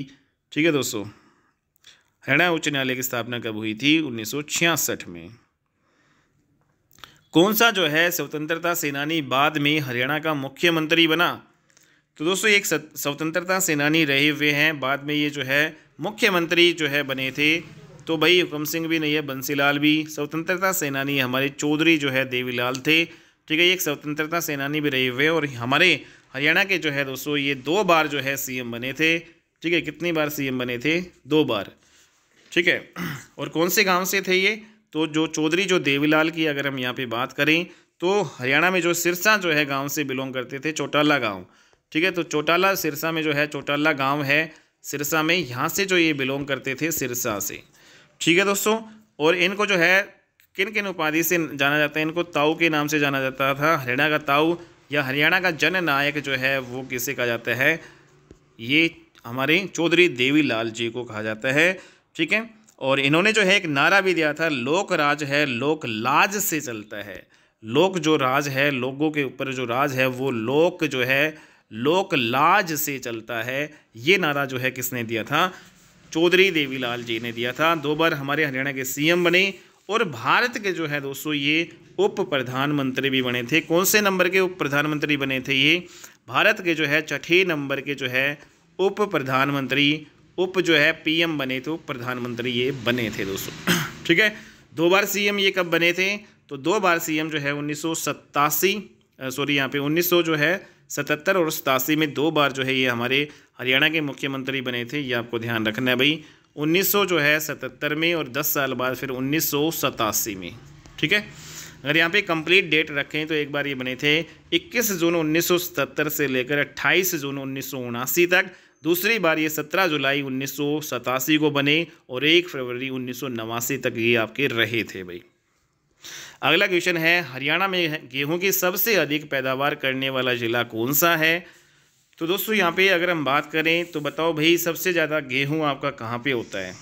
ठीक है दोस्तों। हरियाणा उच्च न्यायालय की स्थापना कब हुई थी, 1966 में। कौन सा जो है स्वतंत्रता सेनानी बाद में हरियाणा का मुख्यमंत्री बना। तो दोस्तों ये एक स्वतंत्रता सेनानी रहे हुए हैं, बाद में ये जो है मुख्यमंत्री जो है बने थे। तो भाई हुकम सिंह भी नहीं है, बंसीलाल भी। स्वतंत्रता सेनानी हमारे चौधरी जो है देवीलाल थे, ठीक है। ये एक स्वतंत्रता सेनानी भी रहे हुए और हमारे हरियाणा के जो है दोस्तों ये 2 बार जो है सीएम बने थे, ठीक है। कितनी बार सीएम बने थे? 2 बार, ठीक है। और कौन से गांव से थे ये? तो जो चौधरी जो देवीलाल की अगर हम यहाँ पे बात करें तो हरियाणा में जो सिरसा जो है गांव से बिलोंग करते थे, चौटाला गांव, ठीक है। तो चौटाला सिरसा में जो है चौटाला गांव है सिरसा में, यहाँ से जो ये बिलोंग करते थे सिरसा से, ठीक है दोस्तों। और इनको जो है किन किन उपाधि से जाना जाता है? इनको ताऊ के नाम से जाना जाता था। हरियाणा का ताऊ या हरियाणा का जननायक जो है वो किसे कहा जाता है? ये हमारे चौधरी देवीलाल जी को कहा जाता है, ठीक है। और इन्होंने जो है एक नारा भी दिया था, लोक राज है लोक लाज से चलता है। लोक जो राज है, लोगों के ऊपर जो राज है वो लोक जो है लोक लाज से चलता है। ये नारा जो है किसने दिया था? चौधरी देवीलाल जी ने दिया था। 2 बार हमारे हरियाणा के सीएम बने और भारत के जो है दोस्तों ये उप प्रधानमंत्री भी बने थे। कौन से नंबर के उप प्रधानमंत्री बने थे ये? भारत के जो है 6ठे नंबर के जो है उप प्रधानमंत्री, उप जो है पीएम बने थे, उप प्रधानमंत्री ये बने थे दोस्तों, ठीक है। 2 बार सीएम ये कब बने थे? तो 2 बार सीएम जो है 1977 और 87 में 2 बार जो है ये हमारे हरियाणा के मुख्यमंत्री बने थे। ये आपको ध्यान रखना है भाई, 1977 में और 10 साल बाद फिर 1987 में, ठीक है। अगर यहाँ पे कंप्लीट डेट रखें तो एक बार ये बने थे 21 जून 1977 से लेकर 28 जून 1979 तक। दूसरी बार ये 17 जुलाई 1987 को बने और 1 फरवरी 1989 तक ये आपके रहे थे भाई। अगला क्वेश्चन है, हरियाणा में गेहूं की सबसे अधिक पैदावार करने वाला जिला कौन सा है? तो दोस्तों यहाँ पे अगर हम बात करें तो बताओ भाई सबसे ज़्यादा गेहूं आपका कहाँ पे होता है?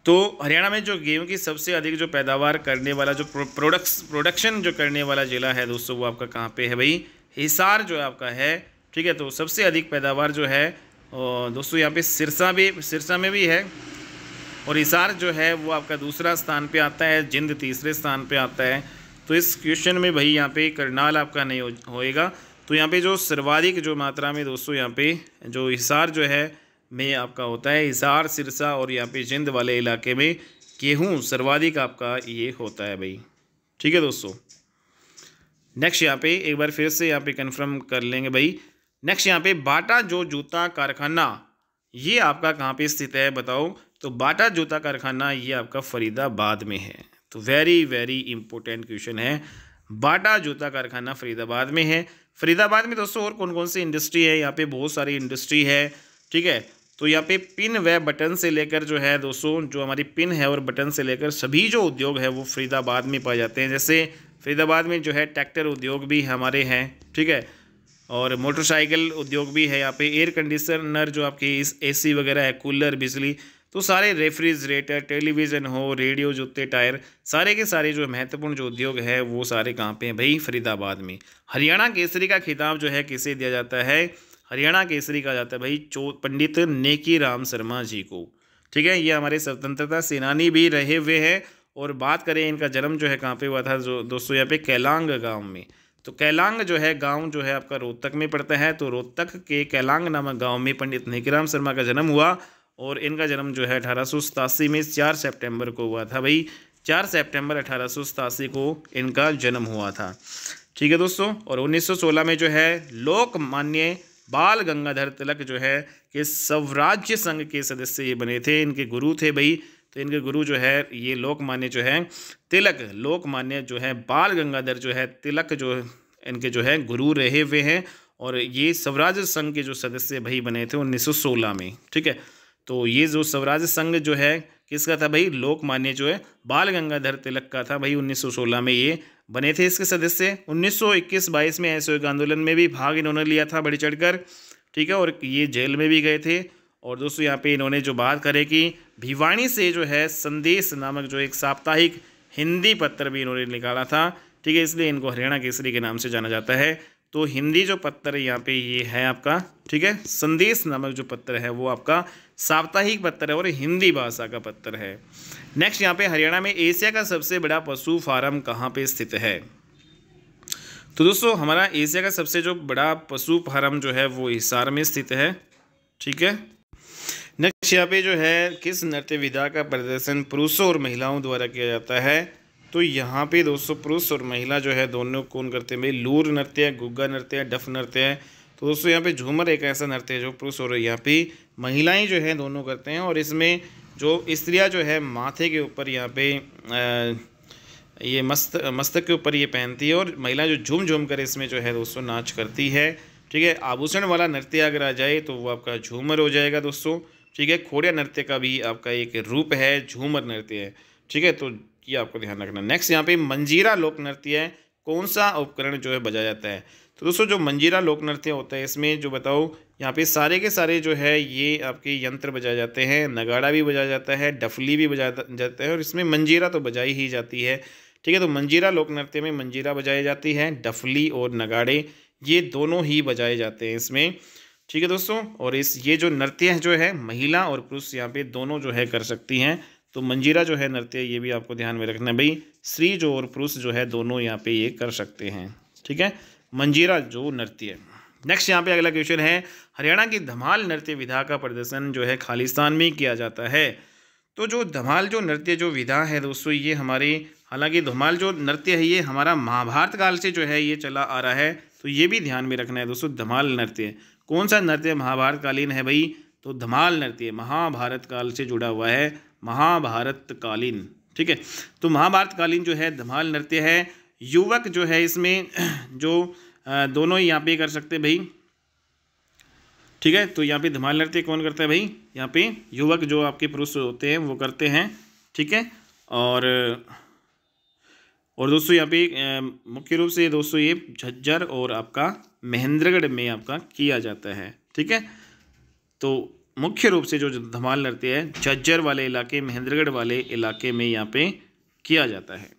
तो हरियाणा में जो गेहूं की सबसे अधिक जो पैदावार करने वाला जो प्रोडक्शन जो करने वाला जिला है दोस्तों वो आपका कहाँ पे है भाई? हिसार जो आपका है, ठीक है। तो सबसे अधिक पैदावार जो है दोस्तों यहाँ पे सिरसा में भी है और हिसार जो है वो आपका दूसरा स्थान पे आता है, जिंद तीसरे स्थान पे आता है। तो इस क्वेश्चन में भाई यहाँ पे करनाल आपका नहीं होएगा। तो यहाँ पे जो सर्वाधिक जो मात्रा में दोस्तों यहाँ पे जो हिसार जो है में आपका होता है, हिसार सिरसा और यहाँ पे जिंद वाले इलाके में गेहूँ सर्वाधिक आपका ये होता है भाई, ठीक है दोस्तों। नेक्स्ट यहाँ पे एक बार फिर से यहाँ पे कन्फर्म कर लेंगे भाई। नेक्स्ट यहाँ पे बाटा जो जूता कारखाना ये आपका कहाँ पे स्थित है बताओ? तो बाटा जूता कारखाना ये आपका फरीदाबाद में है। तो वेरी वेरी इंपॉर्टेंट क्वेश्चन है, बाटा जूता कारखाना फरीदाबाद में है। फरीदाबाद में दोस्तों और कौन कौन सी इंडस्ट्री है? यहाँ पे बहुत सारी इंडस्ट्री है, ठीक है। तो यहाँ पे पिन व बटन से लेकर जो है दोस्तों जो हमारी पिन है और बटन से लेकर सभी जो उद्योग है वो फरीदाबाद में पाए जाते हैं। जैसे फरीदाबाद में जो है ट्रैक्टर उद्योग भी हमारे हैं, ठीक है। और मोटरसाइकिल उद्योग भी है यहाँ पे, एयर कंडीशनर जो आपके एसी वगैरह है, कूलर, बिजली, तो सारे रेफ्रिजरेटर, टेलीविज़न हो, रेडियो, जूते, टायर, सारे के सारे जो महत्वपूर्ण जो उद्योग है वो सारे कहाँ पे हैं भाई? फरीदाबाद में। हरियाणा केसरी का खिताब जो है किसे दिया जाता है? हरियाणा केसरी कहा जाता है भाई पंडित नेकी राम शर्मा जी को, ठीक है। ये हमारे स्वतंत्रता सेनानी भी रहे हुए हैं। और बात करें इनका जन्म जो है कहाँ पे हुआ था जो दोस्तों यहाँ पे कैलांग गाँव में। तो कैलांग जो है गांव जो है आपका रोहतक में पड़ता है। तो रोहतक के कैलांग नामक गांव में पंडित नेकीराम शर्मा का जन्म हुआ और इनका जन्म जो है 1887 में 4 सितंबर को हुआ था भाई। 4 सितंबर 1887 को इनका जन्म हुआ था, ठीक है दोस्तों। और 1916 में जो है लोकमान्य बाल गंगाधर तिलक जो है कि स्वराज्य संघ के सदस्य ये बने थे, इनके गुरु थे भाई। तो इनके गुरु जो है ये लोकमान्य जो है तिलक, लोकमान्य जो है बाल गंगाधर जो है तिलक जो इनके जो है गुरु रहे हुए हैं। और ये स्वराज्य संघ के जो सदस्य भाई बने थे 1916 में, ठीक है। तो ये जो स्वराज्य संघ जो है किसका था भाई? लोकमान्य जो है बाल गंगाधर तिलक का था भाई। 1916 में ये बने थे इसके सदस्य। 1921-22 में असहयोग आंदोलन में भी भाग इन्होंने लिया था बढ़ चढ़कर, ठीक है। और ये जेल में भी गए थे। और दोस्तों यहाँ पे इन्होंने जो बात करे कि भिवानी से जो है संदेश नामक जो एक साप्ताहिक हिंदी पत्र भी इन्होंने निकाला था, ठीक है। इसलिए इनको हरियाणा केसरी के नाम से जाना जाता है। तो हिंदी जो पत्र यहाँ पे ये है आपका, ठीक है, संदेश नामक जो पत्र है वो आपका साप्ताहिक पत्र है और हिंदी भाषा का पत्र है। नेक्स्ट यहाँ पे हरियाणा में एशिया का सबसे बड़ा पशु फार्म कहाँ पे स्थित है? तो दोस्तों हमारा एशिया का सबसे जो बड़ा पशु फार्म जो है वो हिसार में स्थित है। ठीक है, नेक्स्ट यहाँ पे जो है किस नृत्य विधा का प्रदर्शन पुरुषों और महिलाओं द्वारा किया जाता है। तो यहाँ पे दोस्तों पुरुष और महिला जो है दोनों कौन करते हैं भाई, लूर नृत्य है, गुग्गा नृत्य है, डफ नृत्य है। तो दोस्तों यहाँ पे झूमर एक ऐसा नृत्य है जो पुरुष और यहाँ पे महिलाएं जो है दोनों करते हैं। और इसमें जो स्त्रियाँ जो है माथे के ऊपर यहाँ पे ये मस्तक के ऊपर ये पहनती है, और महिला जो झूम झूम कर इसमें जो है दोस्तों नाच करती है। ठीक है, आभूषण वाला नृत्य अगर आ जाए तो वो आपका झूमर हो जाएगा दोस्तों। ठीक है, खोड़िया नृत्य का भी आपका एक रूप है, झूमर नृत्य है। ठीक है, तो ये आपको ध्यान रखना। नेक्स्ट यहाँ पे मंजीरा लोक नृत्य है, कौन सा उपकरण जो है बजाया जाता है। तो दोस्तों जो मंजीरा लोक नृत्य होता है इसमें जो बताओ, यहाँ पे सारे के सारे जो है ये आपके यंत्र बजाए जाते हैं, नगाड़ा भी बजाया जाता है, डफली भी बजाया जाता है, और इसमें मंजीरा तो बजाई ही जाती है। ठीक है, तो मंजीरा लोक नृत्य में मंजीरा बजाई जाती है, डफली और नगाड़े ये दोनों ही बजाए जाते हैं इसमें। ठीक है दोस्तों, और ये जो नृत्य है जो है महिला और पुरुष यहाँ पे दोनों जो है कर सकती हैं। तो मंजीरा जो है नृत्य ये भी आपको ध्यान में रखना है भाई, स्त्री जो और पुरुष जो है दोनों यहाँ पे ये कर सकते हैं। ठीक है, मंजीरा जो नृत्य। नेक्स्ट यहाँ पे अगला क्वेश्चन है, हरियाणा की धमाल नृत्य विधा का प्रदर्शन जो है खालिस्तान में किया जाता है। तो जो धमाल जो नृत्य जो विधा है दोस्तों ये हमारे, हालांकि धमाल जो नृत्य है ये हमारा महाभारत काल से जो है ये चला आ रहा है, तो ये भी ध्यान में रखना है दोस्तों। धमाल नृत्य कौन सा नृत्य महाभारत कालीन है भाई, तो धमाल नृत्य महाभारत काल से जुड़ा हुआ है, महाभारत कालीन। ठीक है, तो महाभारत कालीन जो है धमाल नृत्य है। युवक जो है इसमें जो दोनों ही यहाँ पे कर सकते हैं भाई। ठीक है, तो यहाँ पे धमाल नृत्य कौन करता है भाई, यहाँ पे युवक जो आपके पुरुष होते हैं वो करते हैं। ठीक है, और दोस्तों यहाँ पे मुख्य रूप से दोस्तों ये झज्जर और आपका महेंद्रगढ़ में आपका किया जाता है। ठीक है, तो मुख्य रूप से जो धमाल नृत्य है झज्जर वाले इलाके, महेंद्रगढ़ वाले इलाके में यहाँ पे किया जाता है।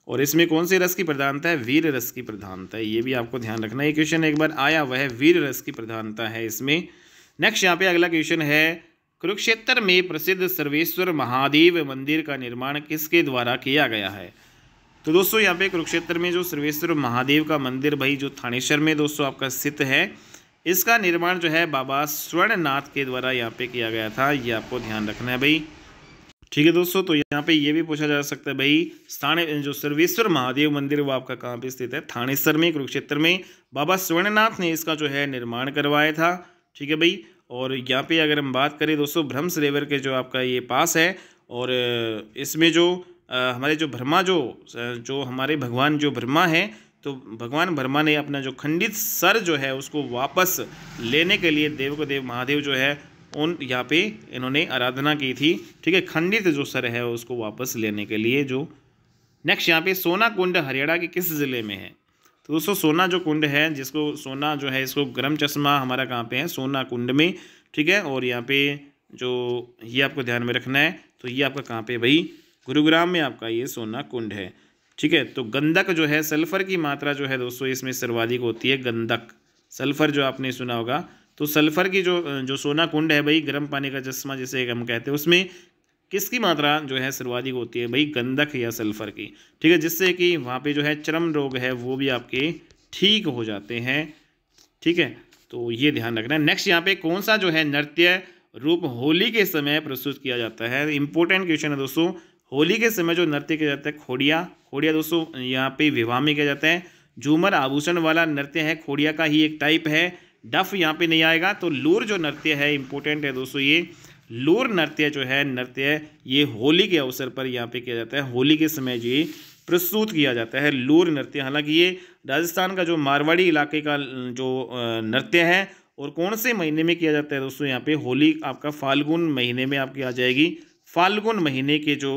और इसमें कौन से रस की प्रधानता है, वीर रस की प्रधानता है, ये भी आपको ध्यान रखना है। ये क्वेश्चन एक बार आया हुआ है, वीर रस की प्रधानता है इसमें। नेक्स्ट यहाँ पे अगला क्वेश्चन है, कुरुक्षेत्र में प्रसिद्ध सर्वेश्वर महादेव मंदिर का निर्माण किसके द्वारा किया गया है। तो दोस्तों यहाँ पे कुरुक्षेत्र में जो सर्वेश्वर महादेव का मंदिर भाई जो थानेश्वर में दोस्तों आपका स्थित है, इसका निर्माण जो है बाबा स्वर्णनाथ के द्वारा यहाँ पे किया गया था, ये आपको ध्यान रखना है भाई। ठीक है दोस्तों, तो यहाँ पे ये भी पूछा जा सकता है भाई, स्थाने जो सर्वेश्वर महादेव मंदिर वो आपका कहाँ पे स्थित है, थानेश्वर में, कुरुक्षेत्र में। बाबा स्वर्णनाथ ने इसका जो है निर्माण करवाया था। ठीक है भाई, और यहाँ पे अगर हम बात करें दोस्तों ब्रह्मसरेवर के जो आपका ये पास है, और इसमें जो हमारे जो ब्रह्मा जो हमारे भगवान जो ब्रह्मा है, तो भगवान ब्रह्मा ने अपना जो खंडित सर जो है उसको वापस लेने के लिए देव महादेव जो है उन यहाँ पे इन्होंने आराधना की थी। ठीक है, खंडित जो सर है उसको वापस लेने के लिए जो। नेक्स्ट यहाँ पे सोना कुंड हरियाणा के किस ज़िले में है। तो दोस्तों सोना जो कुंड है, जिसको सोना जो है इसको गर्म चश्मा हमारा कहाँ पे है, सोना कुंड में। ठीक है, और यहाँ पे जो ये आपको ध्यान में रखना है, तो ये आपका कहाँ पे भाई, गुरुग्राम में आपका ये सोना कुंड है। ठीक है, तो गंधक जो है, सल्फर की मात्रा जो है दोस्तों इसमें सर्वाधिक होती है, गंधक सल्फर जो आपने सुना होगा। तो सल्फर की जो सोना कुंड है भाई, गर्म पानी का चश्मा जिसे हम कहते हैं, उसमें किसकी मात्रा जो है सर्वाधिक होती है भाई, गंधक या सल्फर की। ठीक है, जिससे कि वहाँ पे जो है चर्म रोग है वो भी आपके ठीक हो जाते हैं। ठीक है, तो ये ध्यान रखना है। नेक्स्ट यहाँ पे कौन सा जो है नृत्य रूप होली के समय प्रस्तुत किया जाता है, इंपॉर्टेंट क्वेश्चन है दोस्तों। होली के समय जो नृत्य किया जाता है, खोड़िया दोस्तों यहाँ पे विवाह में किया जाता है। झूमर आभूषण वाला नृत्य है, खोड़िया का ही एक टाइप है। डफ यहाँ पे नहीं आएगा। तो लूर जो नृत्य है इंपॉर्टेंट है दोस्तों, ये लूर नृत्य जो है ये होली के अवसर पर यहाँ पे किया जाता है, होली के समय ये प्रस्तुत किया जाता है लूर नृत्य। हालांकि ये राजस्थान का जो मारवाड़ी इलाके का जो नृत्य है, और कौन से महीने में किया जाता है दोस्तों, यहाँ पे होली आपका फाल्गुन महीने में आपकी आ जाएगी। फाल्गुन महीने के जो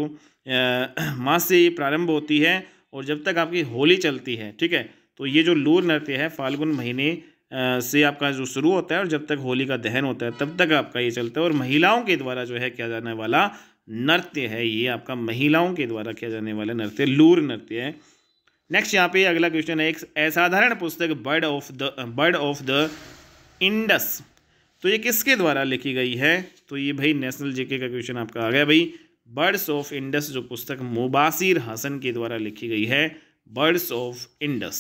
मास से ये प्रारंभ होती है और जब तक आपकी होली चलती है। ठीक है, तो ये जो लूर नृत्य है फाल्गुन महीने से आपका जो शुरू होता है और जब तक होली का दहन होता है तब तक आपका ये चलता है। और महिलाओं के द्वारा जो है किया जाने वाला नृत्य है, ये आपका महिलाओं के द्वारा किया जाने वाला नृत्य लूर नृत्य है। नेक्स्ट यहाँ पे अगला क्वेश्चन है, एक असाधारण पुस्तक बर्ड ऑफ द इंडस, तो ये किसके द्वारा लिखी गई है। तो ये भाई नेशनल जीके का क्वेश्चन आपका आ गया भाई। बर्ड्स ऑफ इंडस जो पुस्तक मुबासिर हसन के द्वारा लिखी गई है। Birds of Indus.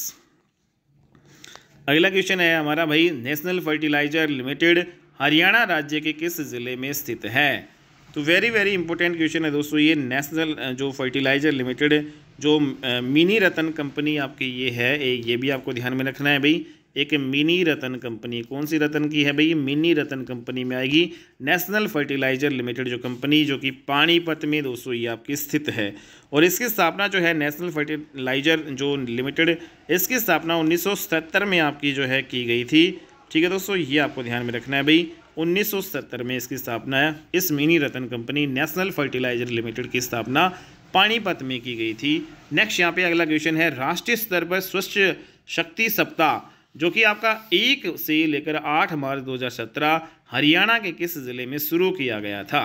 अगला क्वेश्चन है हमारा भाई, नेशनल फर्टिलाइजर लिमिटेड हरियाणा राज्य के किस ज़िले में स्थित है? तो वेरी वेरी इंपॉर्टेंट क्वेश्चन है दोस्तों ये। नेशनल जो फर्टिलाइजर लिमिटेड जो मिनी रतन कंपनी आपकी ये है, ये भी आपको ध्यान में रखना है भाई। एक मिनी रतन कंपनी, कौन सी रतन की है भाई? मिनी रतन कंपनी में आएगी नेशनल फर्टिलाइजर लिमिटेड जो कंपनी, जो कि पानीपत में दोस्तों ये आपकी स्थित है। और इसकी स्थापना जो है नेशनल फर्टिलाइजर जो लिमिटेड, इसकी स्थापना 1977 में आपकी जो है की गई थी। ठीक है दोस्तों, ये आपको ध्यान में रखना है भाई। 1977 में इसकी स्थापना है, इस मिनी रतन कंपनी नेशनल फर्टिलाइजर लिमिटेड की स्थापना पानीपत में की गई थी। नेक्स्ट यहाँ पे अगला क्वेश्चन है, राष्ट्रीय स्तर पर स्वच्छ शक्ति सप्ताह जो कि आपका 1 से लेकर 8 मार्च 2017 हरियाणा के किस ज़िले में शुरू किया गया था?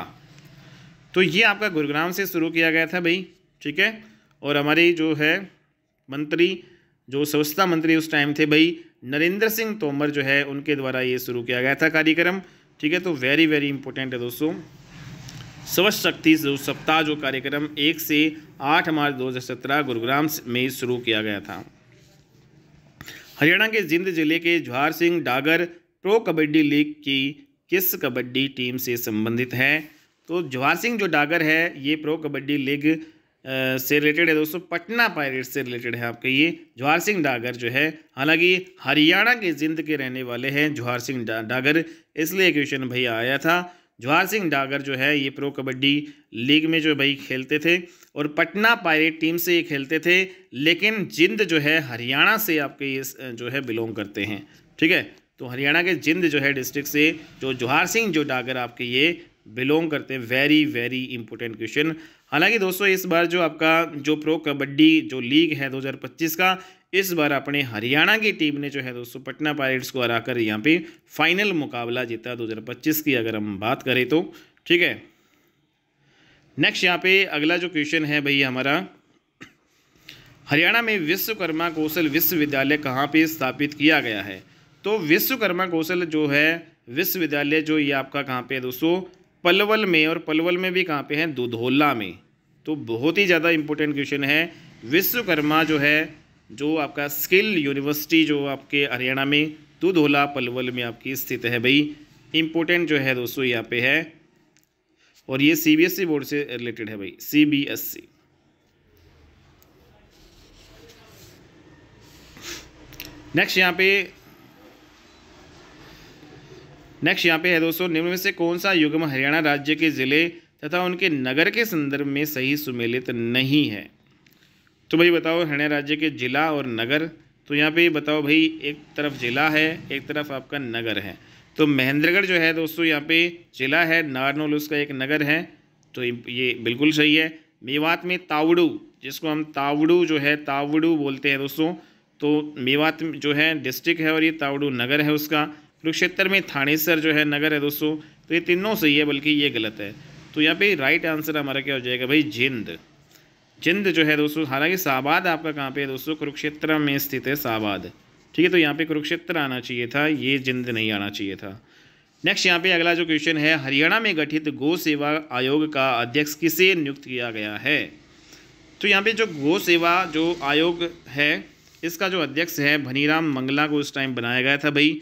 तो ये आपका गुरुग्राम से शुरू किया गया था भाई। ठीक है, और हमारी जो है मंत्री, जो स्वच्छता मंत्री उस टाइम थे भाई नरेंद्र सिंह तोमर जो है, उनके द्वारा ये शुरू किया गया था कार्यक्रम। ठीक है, तो वेरी वेरी इंपॉर्टेंट है दोस्तों। स्वच्छ शक्ति जो सप्ताह जो कार्यक्रम 1 से 8 मार्च 2017 गुरुग्राम में शुरू किया गया था। हरियाणा के जिंद जिले के जवाहर सिंह डागर प्रो कबड्डी लीग की किस कबड्डी टीम से संबंधित है? तो जवाहर सिंह जो डागर है ये प्रो कबड्डी लीग से रिलेटेड है दोस्तों, पटना पायरेट्स से रिलेटेड है आपके ये जवाहर सिंह डागर जो है। हालांकि हरियाणा के जिंद के रहने वाले हैं जवाहर सिंह डागर, इसलिए क्वेश्चन भैया आया था। जवाहर सिंह डागर जो है ये प्रो कबड्डी लीग में जो भाई खेलते थे और पटना पायरेट टीम से ये खेलते थे, लेकिन जिंद जो है हरियाणा से आपके ये जो है बिलोंग करते हैं। ठीक है, तो हरियाणा के जिंद जो है डिस्ट्रिक्ट से जो जवाहर सिंह जो डागर आपके ये बिलोंग करते हैं। Very very important question. हालांकि दोस्तों इस बार जो आपका जो प्रो कबड्डी जो लीग है 2025 का, इस बार अपने हरियाणा की टीम ने जो है दोस्तों पटना पायरेट्स को हराकर यहाँ पे फाइनल मुकाबला जीता 2025 की, अगर हम बात करें तो। ठीक है, नेक्स्ट यहाँ पे अगला जो क्वेश्चन है भाई हमारा, हरियाणा में विश्वकर्मा कौशल विश्वविद्यालय कहाँ पे स्थापित किया गया है? तो विश्वकर्मा कौशल जो है विश्वविद्यालय जो ये आपका कहाँ पे है दोस्तों? पलवल में, और पलवल में भी कहाँ पे है? दुधौला में। तो बहुत ही ज़्यादा इंपॉर्टेंट क्वेश्चन है। विश्वकर्मा जो है जो आपका स्किल यूनिवर्सिटी जो आपके हरियाणा में दुधौला पलवल में आपकी स्थित है भाई। इंपॉर्टेंट जो है दोस्तों यहाँ पे है, और ये सीबीएसई बोर्ड से रिलेटेड है भाई, सीबीएसई। नेक्स्ट यहाँ पे है दोस्तों, निम्न में से कौन सा युग्म हरियाणा राज्य के ज़िले तथा उनके नगर के संदर्भ में सही सुमेलित नहीं है? तो भाई बताओ, हरियाणा राज्य के जिला और नगर। तो यहाँ पे बताओ भाई, एक तरफ जिला है, एक तरफ आपका नगर है। तो महेंद्रगढ़ जो है दोस्तों यहाँ पे जिला है, नारनौल उसका एक नगर है, तो ये बिल्कुल सही है। मेवात में तावड़ू, जिसको हम तावड़ू जो है तावड़ू बोलते हैं दोस्तों, तो मेवात जो है डिस्ट्रिक्ट है और ये तावड़ू नगर है उसका। कुरुक्षेत्र में थानेसर जो है नगर है दोस्तों। तो ये तीनों सही है, बल्कि ये गलत है। तो यहाँ पे राइट आंसर हमारा क्या हो जाएगा भाई? जिंद। जिंद जो है दोस्तों, हालांकि शाहबाद आपका कहाँ पे है दोस्तों? कुरुक्षेत्र में स्थित है शाहबाद। ठीक है, तो यहाँ पे कुरुक्षेत्र आना चाहिए था, ये जिंद नहीं आना चाहिए था। नेक्स्ट यहाँ पे अगला जो क्वेश्चन है, हरियाणा में गठित गौ सेवा आयोग का अध्यक्ष किसे नियुक्त किया गया है? तो यहाँ पे जो गौ सेवा जो आयोग है इसका जो अध्यक्ष है भनीराम मंगला को उस टाइम बनाया गया था भाई।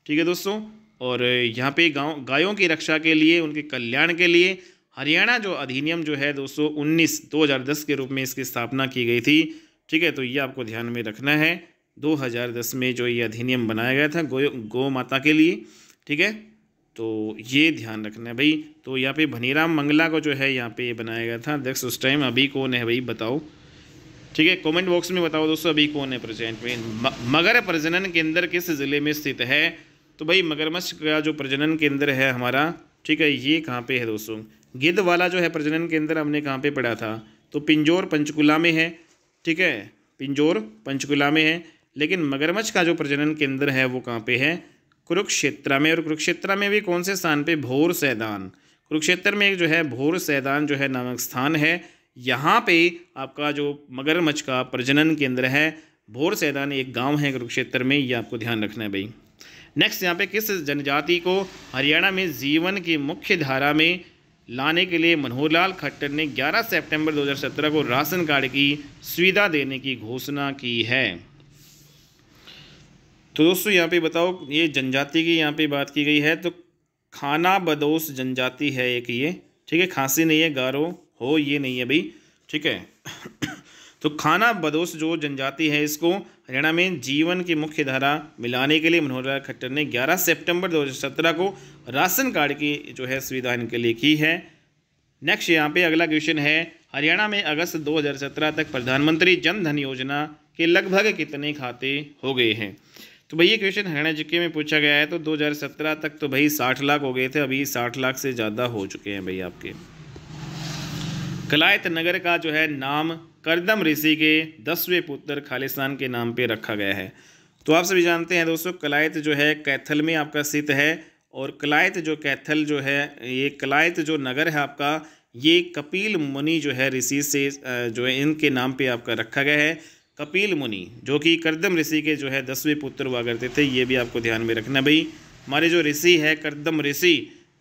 ठीक है दोस्तों, और यहाँ पे गायों की रक्षा के लिए, उनके कल्याण के लिए हरियाणा जो अधिनियम जो है 2010 के रूप में इसकी स्थापना की गई थी। ठीक है, तो ये आपको ध्यान में रखना है। 2010 में जो ये अधिनियम बनाया गया था गौ माता के लिए। ठीक है, तो ये ध्यान रखना है भाई। तो यहाँ पे भनीराम मंगला को जो है यहाँ पे ये बनाया गया था अध्यक्ष उस टाइम। अभी कौन है भाई बताओ? ठीक है, कमेंट बॉक्स में बताओ दोस्तों अभी कौन है प्रेजेंट में। मगर प्रजनन केंद्र किस ज़िले में स्थित है? तो भाई मगरमच्छ का जो प्रजनन केंद्र है हमारा, ठीक है, ये कहाँ पे है दोस्तों? गिद्ध वाला जो है प्रजनन केंद्र हमने कहाँ पे पढ़ा था? तो पिंजौर पंचकुला में है। ठीक है, पिंजौर पंचकुला में है। लेकिन मगरमच्छ का जो प्रजनन केंद्र है वो कहाँ पे है? कुरुक्षेत्र में। और कुरुक्षेत्र में भी कौन से स्थान पे? भोर सैदान। कुरुक्षेत्र में एक जो है भोर सैदान जो है नामक स्थान है, यहाँ पे आपका जो मगरमच्छ का प्रजनन केंद्र है। भोर सैदान एक गाँव है कुरुक्षेत्र में, ये आपको ध्यान रखना है भाई। नेक्स्ट यहाँ पे किस जनजाति को हरियाणा में जीवन की मुख्य धारा में लाने के लिए मनोहर लाल खट्टर ने 11 सितंबर 2017 को राशन कार्ड की सुविधा देने की घोषणा की है। तो दोस्तों यहाँ पे बताओ, ये जनजाति की यहाँ पे बात की गई है। तो खाना बदोश जनजाति है एक ये, ठीक है, खांसी नहीं है, गारो हो ये नहीं है भाई, ठीक है। तो खाना बदोश जो जनजाति है, इसको हरियाणा में जीवन की मुख्य धारा मिलाने के लिए मनोहर लाल खट्टर ने 11 सितंबर 2017 को राशन कार्ड की जो है सुविधा इनके लिए की है। नेक्स्ट यहाँ पे अगला क्वेश्चन है, हरियाणा में अगस्त 2017 तक प्रधानमंत्री जन धन योजना के लगभग कितने खाते हो गए हैं। तो भाई ये क्वेश्चन हरियाणा जीके में पूछा गया है। तो 2017 तक तो भाई 60 लाख हो गए थे, अभी 60 लाख से ज़्यादा हो चुके हैं भाई आपके। कलायत नगर का जो है नाम करदम ऋषि के 10वें पुत्र खालिस्तान के नाम पे रखा गया है। तो आप सभी जानते हैं दोस्तों, कलायत जो है कैथल में आपका स्थित है, और कलायत जो कैथल जो है, ये कलायत जो नगर है आपका, ये कपिल मुनि जो है ऋषि से जो है इनके नाम पे आपका रखा गया है। कपिल मुनि जो कि करदम ऋषि के जो है 10वें पुत्र हुआ करते थे, ये भी आपको ध्यान में रखना भाई। हमारे जो ऋषि है करदम ऋषि,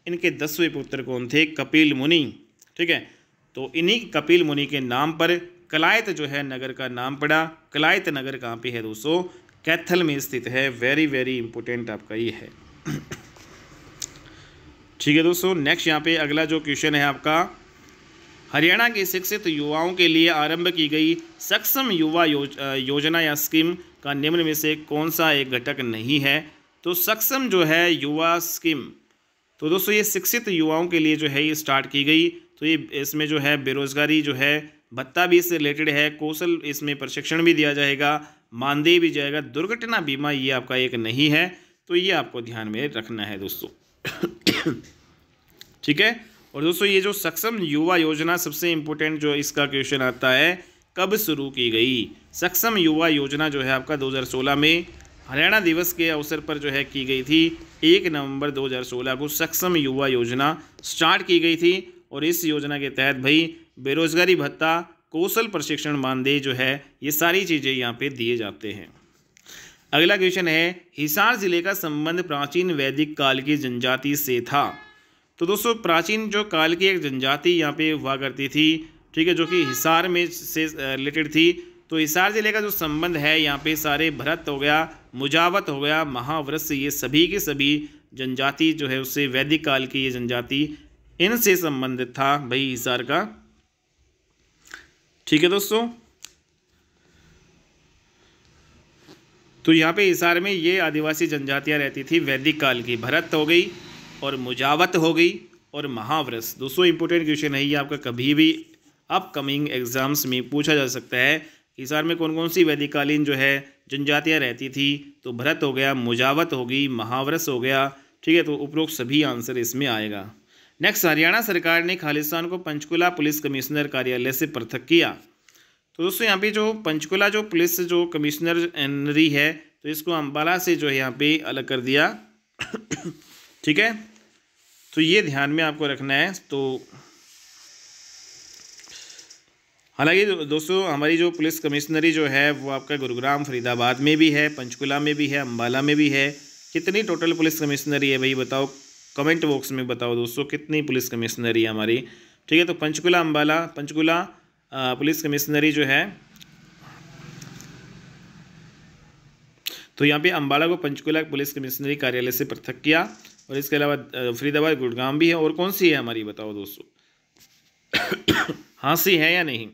इनके 10वें पुत्र कौन थे, कपिल मुनि, ठीक है। तो इन्हीं कपिल मुनि के नाम पर कलायत जो है नगर का नाम पड़ा। कलायत नगर कहाँ पे है दोस्तों, कैथल में स्थित है। वेरी वेरी इंपॉर्टेंट आपका ये है, ठीक है दोस्तों। नेक्स्ट यहाँ पे अगला जो क्वेश्चन है आपका, हरियाणा के शिक्षित युवाओं के लिए आरंभ की गई सक्षम युवा योजना या स्कीम का निम्न में से कौन सा एक घटक नहीं है। तो सक्षम जो है युवा स्कीम, तो दोस्तों ये शिक्षित युवाओं के लिए जो है ये स्टार्ट की गई। तो ये इसमें जो है बेरोजगारी जो है भत्ता भी इससे रिलेटेड है, कौशल इसमें प्रशिक्षण भी दिया जाएगा, मानदेय भी जाएगा, दुर्घटना बीमा ये आपका एक नहीं है। तो ये आपको ध्यान में रखना है दोस्तों, ठीक है। और दोस्तों ये जो सक्षम युवा योजना, सबसे इम्पोर्टेंट जो इसका क्वेश्चन आता है, कब शुरू की गई। सक्षम युवा योजना जो है आपका 2016 में हरियाणा दिवस के अवसर पर जो है की गई थी। 1 नवंबर 2016 को सक्षम युवा योजना स्टार्ट की गई थी, और इस योजना के तहत भाई बेरोजगारी भत्ता, कौशल प्रशिक्षण, मानदेय जो है ये सारी चीज़ें यहाँ पे दिए जाते हैं। अगला क्वेश्चन है, हिसार जिले का संबंध प्राचीन वैदिक काल की जनजाति से था। तो दोस्तों प्राचीन जो काल की एक जनजाति यहाँ पे हुआ करती थी, ठीक है, जो कि हिसार में से रिलेटेड थी। तो हिसार जिले का जो संबंध है यहाँ पे सारे भरत हो गया, मुजावत हो गया, महावृष, ये सभी के सभी जनजाति जो है उससे वैदिक काल की ये जनजाति, इनसे संबंधित था भाई हिसार का, ठीक है दोस्तों। तो यहाँ पे हिसार में ये आदिवासी जनजातियाँ रहती थी वैदिक काल की, भरत हो गई और मुजावत हो गई और महावृष। दोस्तों इंपॉर्टेंट क्वेश्चन है ये आपका, कभी भी अपकमिंग एग्जाम्स में पूछा जा सकता है। हिसार में कौन कौन सी वैदिककालीन जो है जनजातियाँ रहती थी। तो भरत हो गया, मुजावत हो गई, महावृष हो गया, ठीक है। तो उपरोक्त सभी आंसर इसमें आएगा। नेक्स्ट, हरियाणा सरकार ने खालिस्तान को पंचकुला पुलिस कमिश्नर कार्यालय से पृथक किया। तो दोस्तों यहाँ पे जो पंचकुला जो पुलिस जो कमिश्नरी है, तो इसको अम्बाला से जो है यहाँ पे अलग कर दिया, ठीक है। तो ये ध्यान में आपको रखना है। तो हालांकि दोस्तों हमारी जो पुलिस कमिश्नरी जो है वो आपका गुरुग्राम, फरीदाबाद में भी है, पंचकुला में भी है, अम्बाला में भी है। कितनी टोटल पुलिस कमिश्नरी है भाई बताओ, कमेंट बॉक्स में बताओ दोस्तों, कितनी पुलिस कमिश्नरी है हमारी, ठीक है। तो पंचकुला, अम्बाला, पंचकुला पुलिस कमिश्नरी जो है, तो यहाँ पे अम्बाला को पंचकुला पुलिस कमिश्नरी कार्यालय से पृथक किया। और इसके अलावा फरीदाबाद, गुड़गांव भी है। और कौन सी है हमारी बताओ दोस्तों, हाँसी है या नहीं।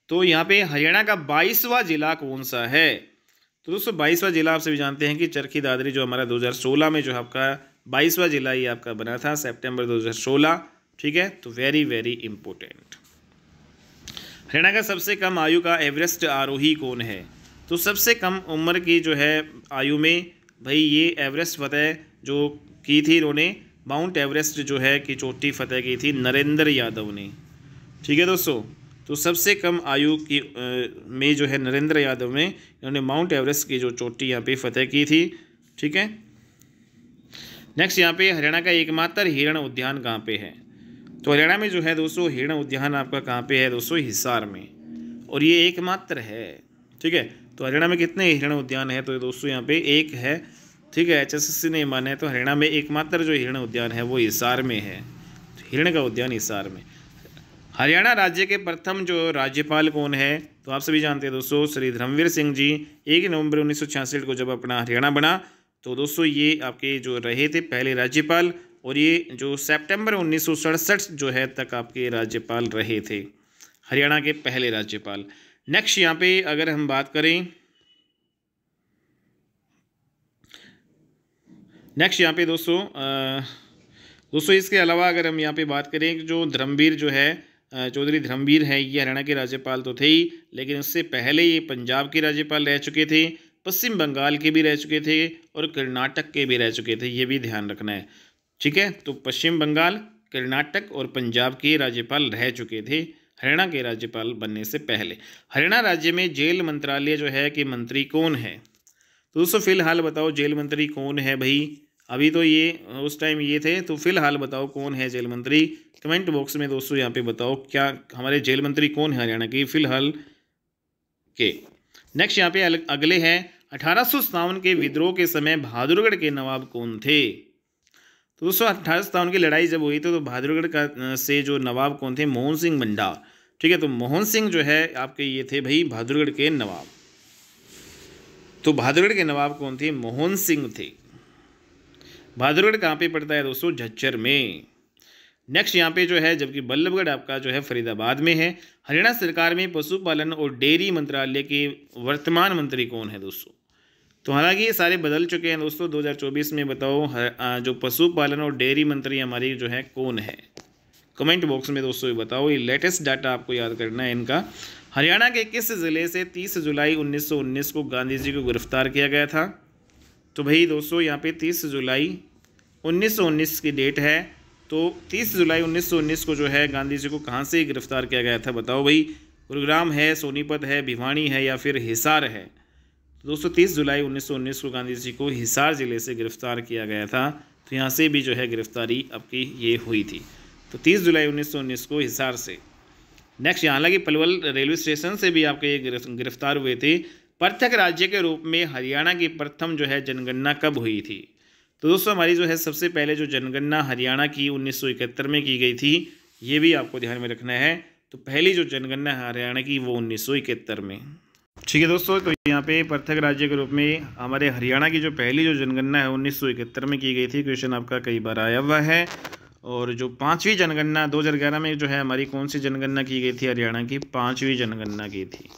तो यहाँ पे हरियाणा का 22वां जिला कौन सा है। तो दोस्तों 22वां जिला आप सभी जानते हैं कि चरखी दादरी, जो हमारा 2016 में जो आपका 22वां जिला ये आपका बना था, सितंबर 2016, ठीक है। तो वेरी वेरी इंपॉर्टेंट। हरियाणा का सबसे कम आयु का एवरेस्ट आरोही कौन है। तो सबसे कम उम्र की जो है आयु में भाई ये एवरेस्ट फतेह जो की थी इन्होंने, माउंट एवरेस्ट जो है कि चोटी फतेह की थी नरेंद्र यादव ने, ठीक है दोस्तों। तो सबसे कम आयु की में जो है नरेंद्र यादव ने इन्होंने माउंट एवरेस्ट की जो चोटी यहाँ पे फतेह की थी, ठीक है। नेक्स्ट यहाँ पे हरियाणा का एकमात्र हिरण उद्यान कहाँ पे है। तो हरियाणा में जो है दोस्तों हिरण उद्यान आपका कहाँ पे है दोस्तों, हिसार में, और ये एकमात्र है, ठीक है। तो हरियाणा में कितने हिरण उद्यान है, तो दोस्तों यहाँ पे एक है, ठीक है। HSSC ने माना है, तो हरियाणा में एकमात्र जो हिरण उद्यान है वो हिसार में है। हिरण का उद्यान हिसार में। हरियाणा राज्य के प्रथम जो राज्यपाल कौन है, तो आप सभी जानते हैं दोस्तों, श्री धर्मवीर सिंह जी। 1 नवंबर 1966 को जब अपना हरियाणा बना, तो दोस्तों ये आपके जो रहे थे पहले राज्यपाल, और ये जो सितंबर 1967 जो है तक आपके राज्यपाल रहे थे, हरियाणा के पहले राज्यपाल। नेक्स्ट यहाँ पे अगर हम बात करें, नेक्स्ट यहाँ पे दोस्तों इसके अलावा अगर हम यहाँ पे बात करें, जो धर्मवीर जो है चौधरी धर्मवीर है, ये हरियाणा के राज्यपाल तो थे ही, लेकिन उससे पहले ये पंजाब के राज्यपाल रह चुके थे, पश्चिम बंगाल के भी रह चुके थे और कर्नाटक के भी रह चुके थे, ये भी ध्यान रखना है, ठीक है। तो पश्चिम बंगाल, कर्नाटक और पंजाब के राज्यपाल रह चुके थे हरियाणा के राज्यपाल बनने से पहले। हरियाणा राज्य में जेल मंत्रालय जो है कि मंत्री कौन है, तो दोस्तों फिलहाल बताओ जेल मंत्री कौन है भाई। अभी तो ये उस टाइम ये थे, तो फिलहाल बताओ कौन है जेल मंत्री, कमेंट बॉक्स में दोस्तों यहाँ पे बताओ क्या हमारे जेल मंत्री कौन है हरियाणा की फिलहाल के। नेक्स्ट यहाँ पे अगले हैं, 1857 के विद्रोह के समय बहादुरगढ़ के नवाब कौन थे। तो दोस्तों 1857 की लड़ाई जब हुई तो बहादुरगढ़ का से जो नवाब कौन थे, मोहन सिंह भंडार, ठीक है। तो मोहन सिंह जो है आपके ये थे भाई बहादुरगढ़ के नवाब। तो बहादुरगढ़ के नवाब कौन थे, मोहन सिंह थे। बहादुरगढ़ कहाँ पे पड़ता है दोस्तों, झज्जर में। नेक्स्ट यहाँ पे जो है, जबकि बल्लभगढ़ आपका जो है फरीदाबाद में है। हरियाणा सरकार में पशुपालन और डेयरी मंत्रालय के वर्तमान मंत्री कौन है दोस्तों। तो हालांकि ये सारे बदल चुके हैं दोस्तों, 2024 में बताओ जो पशुपालन और डेयरी मंत्री हमारी जो है कौन है, कमेंट बॉक्स में दोस्तों ये बताओ। ये लेटेस्ट डाटा आपको याद करना है इनका। हरियाणा के किस ज़िले से 30 जुलाई 1919 को गांधी जी को गिरफ्तार किया गया था। तो भाई दोस्तों यहाँ पे 30 जुलाई 1919 की डेट है, तो 30 जुलाई 1919 को जो है गांधी जी को कहाँ से गिरफ्तार किया गया था बताओ भाई। गुरुग्राम है, सोनीपत है, भिवानी है या फिर हिसार है। तो दोस्तों 30 जुलाई 1919 को गांधी जी को हिसार ज़िले से गिरफ्तार किया गया था, तो यहाँ से भी जो है गिरफ्तारी आपकी ये हुई थी। तो 30 जुलाई 1919 को हिसार से। नेक्स्ट यहाँ लगी पलवल रेलवे स्टेशन से भी आपके ये गिरफ्तार हुए थे। पृथक राज्य के रूप में हरियाणा की प्रथम जो है जनगणना कब हुई थी। तो दोस्तों हमारी जो है सबसे पहले जो जनगणना हरियाणा की 1971 में की गई थी, ये भी आपको ध्यान में रखना है। तो पहली जो जनगणना है हरियाणा की वो 1971 में, ठीक है दोस्तों। तो यहाँ पे पृथक राज्य के रूप में हमारे हरियाणा की जो पहली जो जनगणना है 1971 में की गई थी। क्वेश्चन आपका कई बार आया हुआ है। और जो 5वीं जनगणना 2011 में जो है हमारी कौन सी जनगणना की गई थी, हरियाणा की 5वीं जनगणना की थी,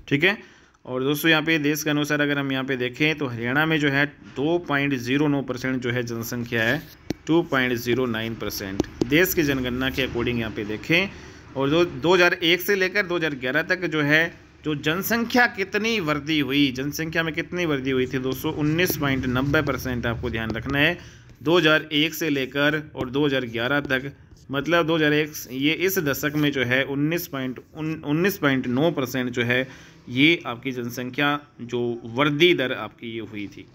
ठीक है। और दोस्तों यहाँ पे देश के अनुसार अगर हम यहाँ पे देखें तो हरियाणा में जो है 2.09% जो है जनसंख्या है, 2.09% देश की जनगणना के अकॉर्डिंग यहाँ पे देखें। और 2001 से लेकर 2011 तक जो है जो जनसंख्या कितनी वृद्धि हुई, जनसंख्या में कितनी वृद्धि हुई थी दोस्तों, 19.90% आपको ध्यान रखना है। 2001 से लेकर और 2011 तक, मतलब 2001 ये इस दशक में जो है 19.9% जो है ये आपकी जनसंख्या जो वृद्धि दर आपकी ये हुई थी।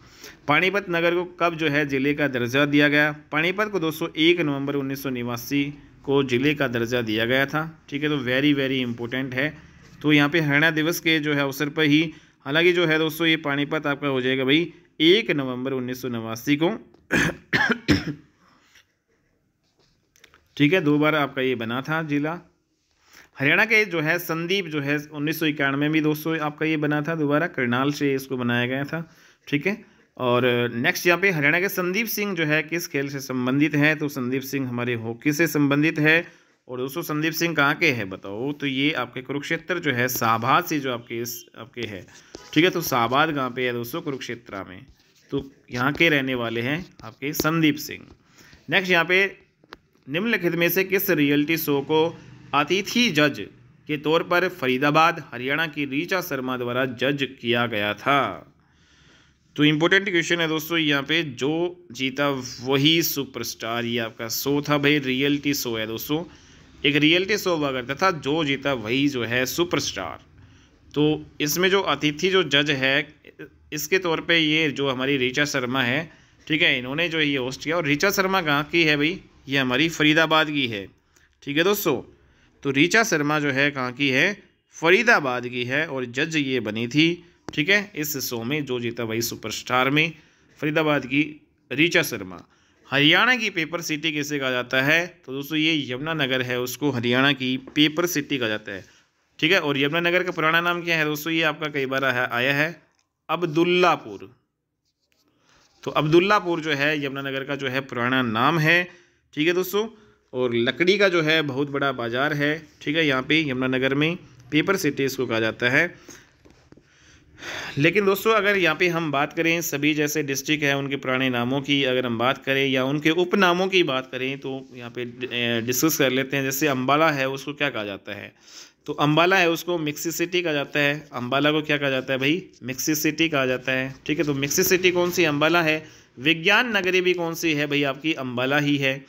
पानीपत नगर को कब जो है ज़िले का दर्जा दिया गया। पानीपत को दोस्तों 1 नवंबर 1989 को ज़िले का दर्जा दिया गया था, ठीक है। तो वेरी वेरी इंपॉर्टेंट है। तो यहाँ पे हरियाणा दिवस के जो है अवसर पर ही, हालांकि जो है दोस्तों ये पानीपत आपका हो जाएगा भाई 1 नवंबर 1989 को, ठीक है। 2 बार आपका ये बना था जिला। हरियाणा के जो है संदीप जो है 1991 में भी दोस्तों आपका ये बना था, दोबारा करनाल से इसको बनाया गया था, ठीक है। और नेक्स्ट यहाँ पे हरियाणा के संदीप सिंह जो है किस खेल से संबंधित है। तो संदीप सिंह हमारे हॉकी से संबंधित है। और दोस्तों संदीप सिंह कहाँ के हैं बताओ। तो ये आपके कुरुक्षेत्र जो है शाहबाद से जो आपके है, ठीक है। तो शाहबाद कहाँ पे है दोस्तों, कुरुक्षेत्र में। तो यहाँ के रहने वाले हैं आपके संदीप सिंह। नेक्स्ट यहाँ पे निम्नलिखित में से किस रियलिटी शो को अतिथि जज के तौर पर फरीदाबाद हरियाणा की रीचा शर्मा द्वारा जज किया गया था। तो इम्पोर्टेंट क्वेश्चन है दोस्तों यहाँ पे, जो जीता वही सुपरस्टार, ये आपका शो था भाई, रियलिटी शो है दोस्तों। एक रियलिटी शो हुआ करता था, जो जीता वही जो है सुपरस्टार। तो इसमें जो अतिथि जो जज है इसके तौर पे ये जो हमारी रीचा शर्मा है, ठीक है, इन्होंने जो ये होस्ट किया। और रीचा शर्मा कहाँ की है भाई, ये हमारी फरीदाबाद की है, ठीक है दोस्तों। तो रीचा शर्मा जो है कहाँ की है, फरीदाबाद की है। और जज ये बनी थी, ठीक है, इस शो में, जो जीता वही सुपरस्टार में, फरीदाबाद की रीचा शर्मा। हरियाणा की पेपर सिटी किसे कहा जाता है? तो दोस्तों ये यमुनानगर है, उसको हरियाणा की पेपर सिटी कहा जाता है। ठीक है, और यमुनानगर का पुराना नाम क्या है दोस्तों? ये आपका कई बार आया है, अब्दुल्लापुर। तो अब्दुल्लापुर जो है यमुनानगर का जो है पुराना नाम है। ठीक है दोस्तों, और लकड़ी का जो है बहुत बड़ा बाजार है। ठीक है, यहाँ पे यमुनानगर में पेपर सिटी इसको कहा जाता है। लेकिन दोस्तों अगर यहाँ पे हम बात करें सभी जैसे डिस्ट्रिक्ट है उनके पुराने नामों की, अगर हम बात करें या उनके उपनामों की बात करें तो यहाँ पे डिस्कस कर लेते हैं। जैसे अम्बाला है उसको क्या कहा जाता है? तो अम्बाला है उसको मिक्सी सिटी कहा जाता है। अम्बाला को क्या कहा जाता है भाई? मिक्सी सिटी कहा जाता है। ठीक है, तो मिक्सी सिटी कौन सी? अम्बाला है। विज्ञान नगरी भी कौन सी है भाई? आपकी अम्बाला ही है।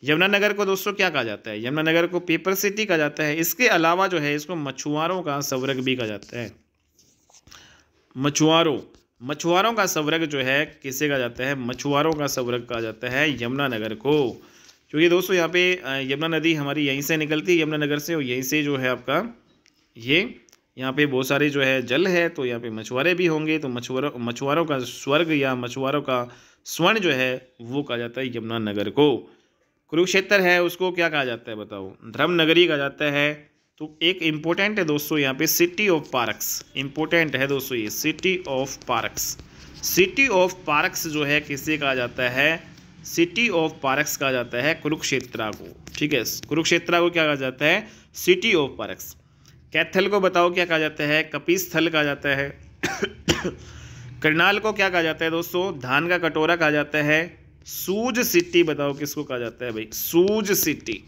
यमुनानगर को दोस्तों क्या कहा जाता है? यमुनानगर को पेपर सिटी कहा जाता है। इसके अलावा जो है इसको मछुआरों का स्वर्ग भी कहा जाता है। मछुआरों का स्वर्ग जो है किसे कहा जाता है? मछुआरों का स्वर्ग कहा जाता है यमुनानगर को। क्योंकि दोस्तों यहाँ पे यमुना नदी हमारी यहीं से निकलती है, यमुनानगर से, और यहीं से जो है आपका ये यहाँ पे बहुत सारे जो है जल है, तो यहाँ पे मछुआरे भी होंगे। तो मछुआरों का स्वर्ग या मछुआरों का स्वर्ण जो है वो कहा जाता है यमुनानगर को। कुरुक्षेत्र है उसको क्या कहा जाता है बताओ? धर्म नगरी कहा जाता है। तो एक इम्पोर्टेंट है दोस्तों यहाँ पे सिटी ऑफ पार्क्स, इम्पोर्टेंट है दोस्तों ये city of parks. City of parks जो है किसे कहा जाता है? सिटी ऑफ पार्क्स कहा जाता है कुरुक्षेत्रा को। ठीक है, कुरुक्षेत्रा को क्या कहा जाता है? City of parks. कैथल को बताओ क्या कहा जाता है? कपिस्थल कहा जाता है। करनाल को क्या कहा जाता है दोस्तों? धान का कटोरा कहा जाता है। सूज सिटी बताओ किसको कहा जाता है भाई? सूज सिटी।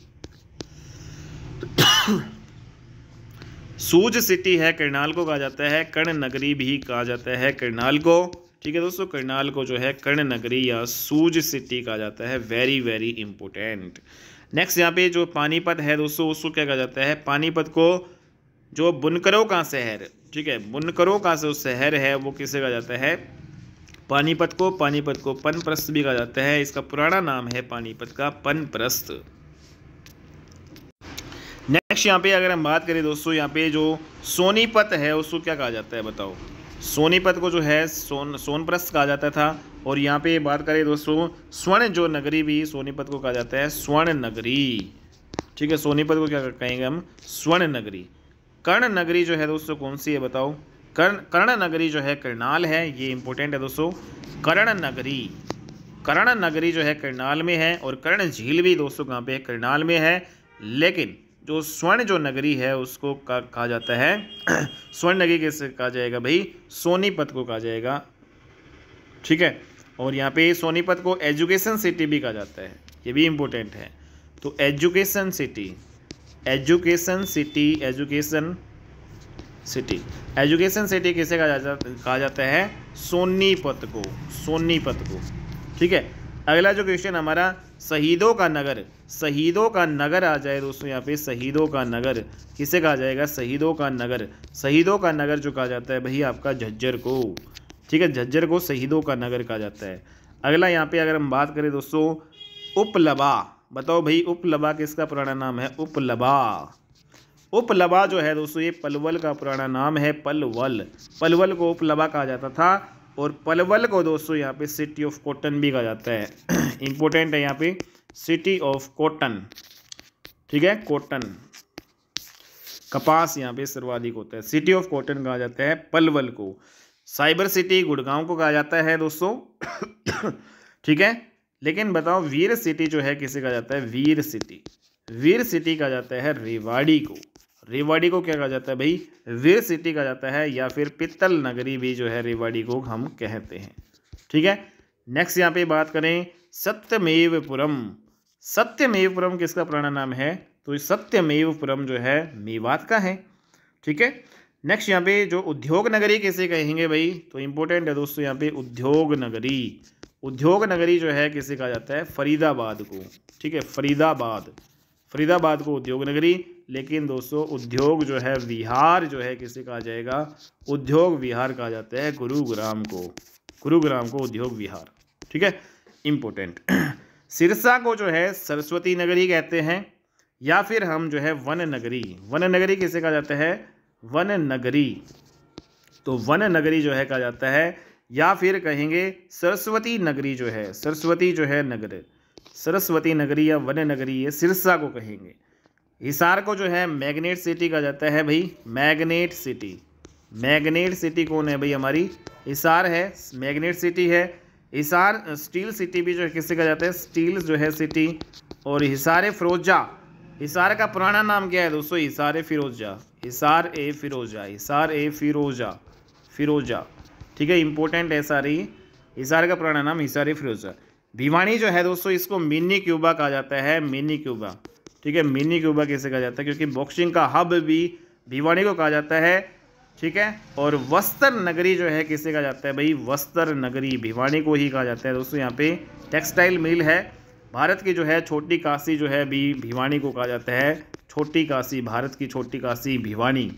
सूज सिटी है करनाल को कहा जाता है। कर्ण नगरी भी कहा जाता है करनाल को। ठीक है दोस्तों, करनाल को जो है कर्ण नगरी या सूज सिटी कहा जाता है। Very very important. नेक्स्ट यहाँ पे जो पानीपत है दोस्तों उसको क्या कहा जाता है? पानीपत को जो बुनकरों का शहर, ठीक है, बुनकरों का जो शहर है वो किसे कहा जाता है? पानीपत को पनप्रस्थ भी कहा जाता है। इसका पुराना नाम है पानीपत का पनप्रस्थ। नेक्स्ट यहाँ पे अगर हम बात करें दोस्तों, यहाँ पे जो सोनीपत है उसको क्या कहा जाता है बताओ? सोनीपत को जो है सोनप्रस्थ कहा जाता था। और यहाँ पे बात करें दोस्तों स्वर्ण जो नगरी भी सोनीपत को कहा जाता है स्वर्ण नगरी। ठीक है, सोनीपत को क्या कहेंगे हम? स्वर्ण नगरी। कर्ण नगरी जो है दोस्तों कौन सी है बताओ? कर्ण नगरी जो है करनाल है, ये इंपॉर्टेंट है दोस्तों। कर्ण नगरी जो है करनाल में है, और कर्ण झील भी दोस्तों कहाँ पे है? करनाल में है। लेकिन जो स्वर्ण जो नगरी है उसको कहा जाता है स्वर्ण नगरी कैसे कहा जाएगा भाई? सोनीपत को कहा जाएगा। ठीक है, और यहाँ पे सोनीपत को एजुकेशन सिटी भी कहा जाता है, ये भी इम्पोर्टेंट है। तो एजुकेशन सिटी किसे कहा जाता है? सोनीपत को। ठीक है, अगला जो क्वेश्चन हमारा शहीदों का नगर आ जाए दोस्तों। यहाँ पे शहीदों का नगर किसे कहा जाएगा? शहीदों का नगर जो कहा जाता है भाई आपका झज्जर को। ठीक है, झज्जर को शहीदों का नगर कहा जाता है। अगला यहाँ पे अगर हम बात करें दोस्तों उपलबा, बताओ भाई उपलबा किसका पुराना नाम है? उपलबा जो है दोस्तों ये पलवल का पुराना नाम है। पलवल को उपलबा कहा जाता था। और पलवल को दोस्तों यहाँ पे सिटी ऑफ कॉटन भी कहा जाता है। इंपॉर्टेंट है यहाँ पे सिटी ऑफ कॉटन। ठीक है, कॉटन, कपास यहाँ पे सर्वाधिक होता है। सिटी ऑफ कॉटन कहा जाता है पलवल को। साइबर सिटी गुड़गांव को कहा जाता है दोस्तों। ठीक है, लेकिन बताओ वीर सिटी जो है किसे कहा जाता है? वीर सिटी कहा जाता है रेवाड़ी को क्या कहा जाता है भाई? वीर सिटी कहा जाता है, या फिर पित्तल नगरी भी जो है रेवाड़ी को हम कहते हैं। ठीक है, नेक्स्ट यहाँ पे बात करें सत्यमेवपुरम किसका पुराना नाम है? तो सत्यमेवपुरम जो है मेवात का है। ठीक है, नेक्स्ट यहाँ पे जो उद्योग नगरी किसे कहेंगे भाई? तो इंपॉर्टेंट है दोस्तों यहाँ पे उद्योग नगरी जो है किसे कहा जाता है? फरीदाबाद को। ठीक है, फरीदाबाद को उद्योग नगरी। लेकिन दोस्तों उद्योग जो है विहार जो है किसे कहा जाएगा? उद्योग विहार कहा जाता है गुरुग्राम को उद्योग विहार। ठीक है, इंपॉर्टेंट। सिरसा को जो है सरस्वती नगरी कहते हैं, या फिर हम जो है वन नगरी किसे कहा जाता है? वन नगरी। तो वन नगरी जो है कहा जाता है, या फिर कहेंगे सरस्वती नगरी जो है नगर सरस्वती नगरी या वन नगरी ये सिरसा को कहेंगे। हिसार को जो है मैग्नेट सिटी कहा जाता है भाई, मैग्नेट सिटी। मैग्नेट सिटी कौन है भाई? हमारी हिसार है, मैग्नेट सिटी है। हिसार स्टील सिटी भी जो है किससे कहा जाता है? स्टील जो है सिटी। और हिसार फिरोजा, हिसार का पुराना नाम क्या है दोस्तों? हिसार फिरोजा, हिसार ए फिरोजा, हिसार ए फिरोजा, फिरोजा, ठीक है, इंपॉर्टेंट है सारी। हिसार का पुराना नाम हिसार ए फिरोजा। भिवानी जो है दोस्तों इसको मिनी क्यूबा कहा जाता है, मिनी क्यूबा, ठीक है। मिनी क्यूबा कैसे कहा जाता है? क्योंकि बॉक्सिंग का हब भी भिवानी को कहा जाता है, ठीक है। और वस्त्र नगरी जो है किसे कहा जाता है भाई? वस्त्र नगरी भिवानी को ही कहा जाता है दोस्तों। यहाँ पे टेक्सटाइल मिल है। भारत की जो है छोटी काशी जो है भी भिवानी को कहा जाता है, छोटी काशी, भारत की छोटी काशी भिवानी,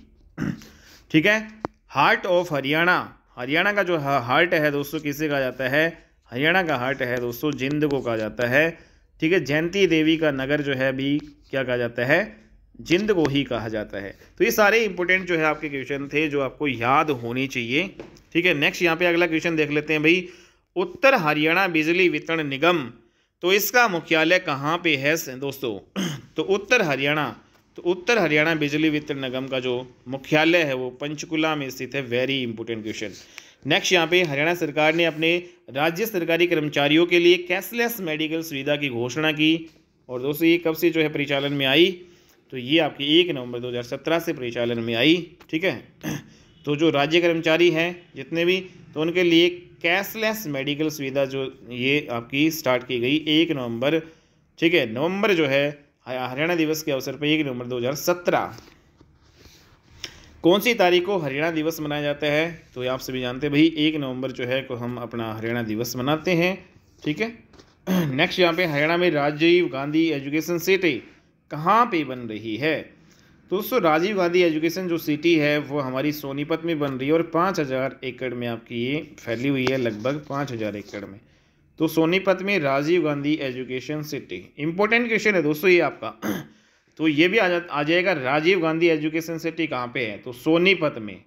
ठीक है। हार्ट ऑफ हरियाणा, हरियाणा का जो हार्ट है दोस्तों किसे कहा जाता है? हरियाणा का हार्ट है दोस्तों जिंद को कहा जाता है, ठीक है। जयंती देवी का नगर जो है भी क्या कहा जाता है? जिंद को ही कहा जाता है। तो ये सारे इंपॉर्टेंट जो है आपके क्वेश्चन थे जो आपको याद होनी चाहिए, ठीक है। नेक्स्ट यहाँ पे अगला क्वेश्चन देख लेते हैं भाई। उत्तर हरियाणा बिजली वितरण निगम, तो इसका मुख्यालय कहाँ पे है दोस्तों? तो उत्तर हरियाणा बिजली वितरण निगम का जो मुख्यालय है वो पंचकुला में स्थित है। Very important question. नेक्स्ट यहाँ पे हरियाणा सरकार ने अपने राज्य सरकारी कर्मचारियों के लिए कैशलेस मेडिकल सुविधा की घोषणा की। और दोस्तों ये कब से जो है परिचालन में आई? तो ये आपकी 1 नवंबर 2017 से परिचालन में आई, ठीक है। तो जो राज्य कर्मचारी हैं जितने भी, तो उनके लिए कैशलेस मेडिकल सुविधा जो ये आपकी स्टार्ट की गई 1 नवंबर, ठीक है। नवंबर जो है हरियाणा दिवस के अवसर पर 1 नवंबर 2017। कौन सी तारीख को हरियाणा दिवस मनाया जाता है? तो आप सभी जानते हैं भाई 1 नवंबर जो है को हम अपना हरियाणा दिवस मनाते हैं, ठीक है। नेक्स्ट यहाँ पे हरियाणा में राजीव गांधी एजुकेशन सिटी कहाँ पे बन रही है? दोस्तों राजीव गांधी एजुकेशन जो सिटी है वो हमारी सोनीपत में बन रही है और 5000 एकड़ में आपकी ये फैली हुई है, लगभग 5000 एकड़ में। तो सोनीपत में Rajiv Gandhi education city, important question है दोस्तों ये आपका। तो ये भी आ जाएगा, राजीव गांधी एजुकेशन सिटी कहाँ पे है? तो सोनीपत में,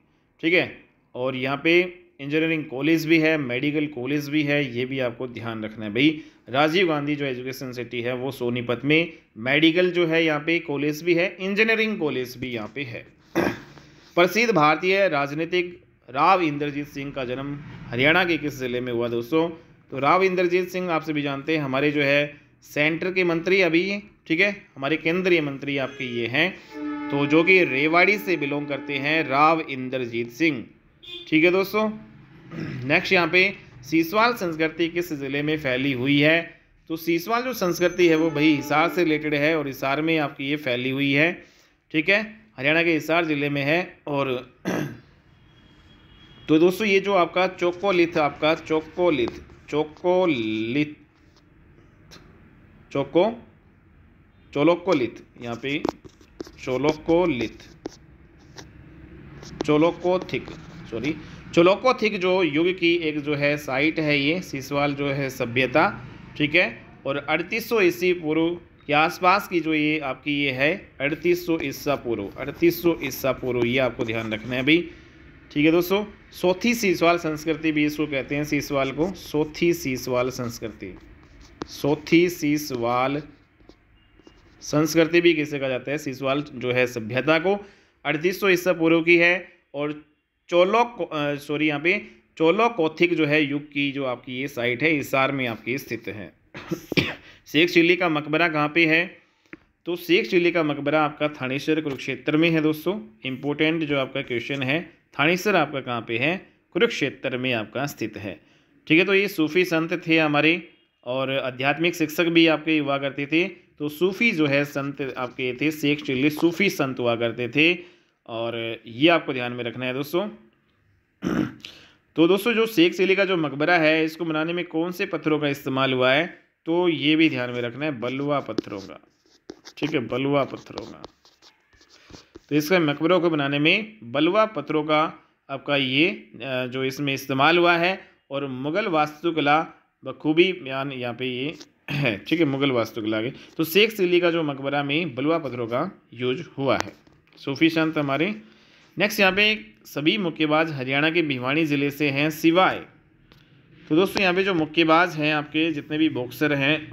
ठीक है। और यहाँ पे इंजीनियरिंग कॉलेज भी है, मेडिकल कॉलेज भी है, ये भी आपको ध्यान रखना है भाई। राजीव गांधी जो एजुकेशन सिटी है वो सोनीपत में, मेडिकल जो है यहाँ पे कॉलेज भी है, इंजीनियरिंग कॉलेज भी यहाँ पे है। प्रसिद्ध भारतीय राजनीतिक राव इंद्रजीत सिंह का जन्म हरियाणा के किस जिले में हुआ दोस्तों? तो राव इंद्रजीत सिंह आप सभी जानते हैं हमारे जो है सेंटर के मंत्री अभी, ठीक है, हमारे केंद्रीय मंत्री आपके ये हैं, तो जो कि रेवाड़ी से बिलोंग करते हैं, राव इंद्रजीत सिंह, ठीक है दोस्तों। नेक्स्ट यहाँ पे सीसवाल संस्कृति किस जिले में फैली हुई है? तो सीसवाल जो संस्कृति है वो भाई हिसार से रिलेटेड है और हिसार में आपकी ये फैली हुई है, ठीक है, हरियाणा के हिसार जिले में है। और तो दोस्तों ये जो आपका चोकोलिथ, आपका चोकोलिथ चोलोकोलिथ, यहाँ पे चोलोकोथिक जो युग की एक जो है साइट है ये सीसवाल जो है सभ्यता, ठीक है। और 3800 ईस्वी पूर्व के आसपास की जो ये आपकी ये है 3800 ईसा पूर्व, ये आपको ध्यान रखना है भाई, ठीक है दोस्तों। चौथी सीसवाल संस्कृति भी इसको कहते हैं, सीसवाल को चौथी सीसवाल संस्कृति भी किसे कहा जाता है? सीसवाल जो है सभ्यता को 3800 ईसा पूर्व की है। और यहाँ पे चोलोकोथिक जो है युग की जो आपकी ये साइट है हिसार में आपकी स्थित है। शेख चिल्ली का मकबरा कहाँ पे है? तो शेख चिल्ली का मकबरा आपका थानेसर कुरुक्षेत्र में है दोस्तों। इंपॉर्टेंट जो आपका क्वेश्चन है, थानेसर आपका कहाँ पे है? कुरुक्षेत्र में आपका स्थित है, ठीक है। तो ये सूफी संत थे हमारे और आध्यात्मिक शिक्षक भी आपके हुआ करते थे। तो सूफी जो है संत आपके थे, शेख चिल्ली सूफी संत हुआ करते थे और ये आपको ध्यान में रखना है दोस्तों। तो दोस्तों जो शेख चिल्ली का जो मकबरा है इसको बनाने में कौन से पत्थरों का इस्तेमाल हुआ है? तो ये भी ध्यान में रखना है, बलुआ पत्थरों का, ठीक है, बलुआ पत्थरों का। तो इसका मकबरों को बनाने में बलुआ पत्थरों का आपका ये जो इसमें इस्तेमाल हुआ है। और मुगल वास्तुकला बखूबी बयान यहाँ पे ये है, ठीक है, मुगल वास्तुकला के। तो शेख चिल्ली का जो मकबरा में बलुआ पत्थरों का यूज हुआ है, सूफी संत हमारे। नेक्स्ट यहाँ पे सभी मुक्केबाज हरियाणा के भिवानी ज़िले से हैं सिवाय। तो दोस्तों यहाँ पे जो मुक्केबाज हैं आपके जितने भी बॉक्सर हैं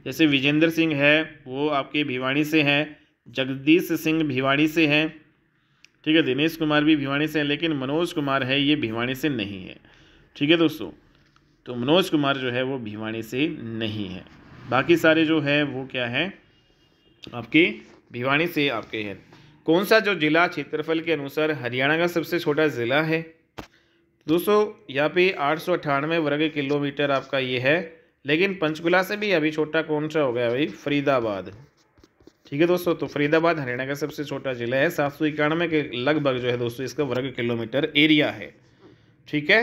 जैसे विजेंद्र सिंह है वो आपके भिवानी से हैं, जगदीश सिंह भिवानी से हैं, ठीक है, दिनेश कुमार भी भिवानी से हैं, लेकिन मनोज कुमार है ये भिवानी से नहीं है, ठीक है दोस्तों। तो मनोज कुमार जो है वो भिवानी से नहीं है, बाकी सारे जो है वो क्या है आपके भिवानी से आपके हैं। कौन सा जो जिला क्षेत्रफल के अनुसार हरियाणा का सबसे छोटा ज़िला है? दोस्तों यहाँ पे 898 वर्ग किलोमीटर आपका ये है, लेकिन पंचकुला से भी अभी छोटा कौन सा हो गया भाई? फरीदाबाद, ठीक है दोस्तों। तो फरीदाबाद हरियाणा का सबसे छोटा जिला है, 791 के लगभग जो है दोस्तों इसका वर्ग किलोमीटर एरिया है, ठीक है।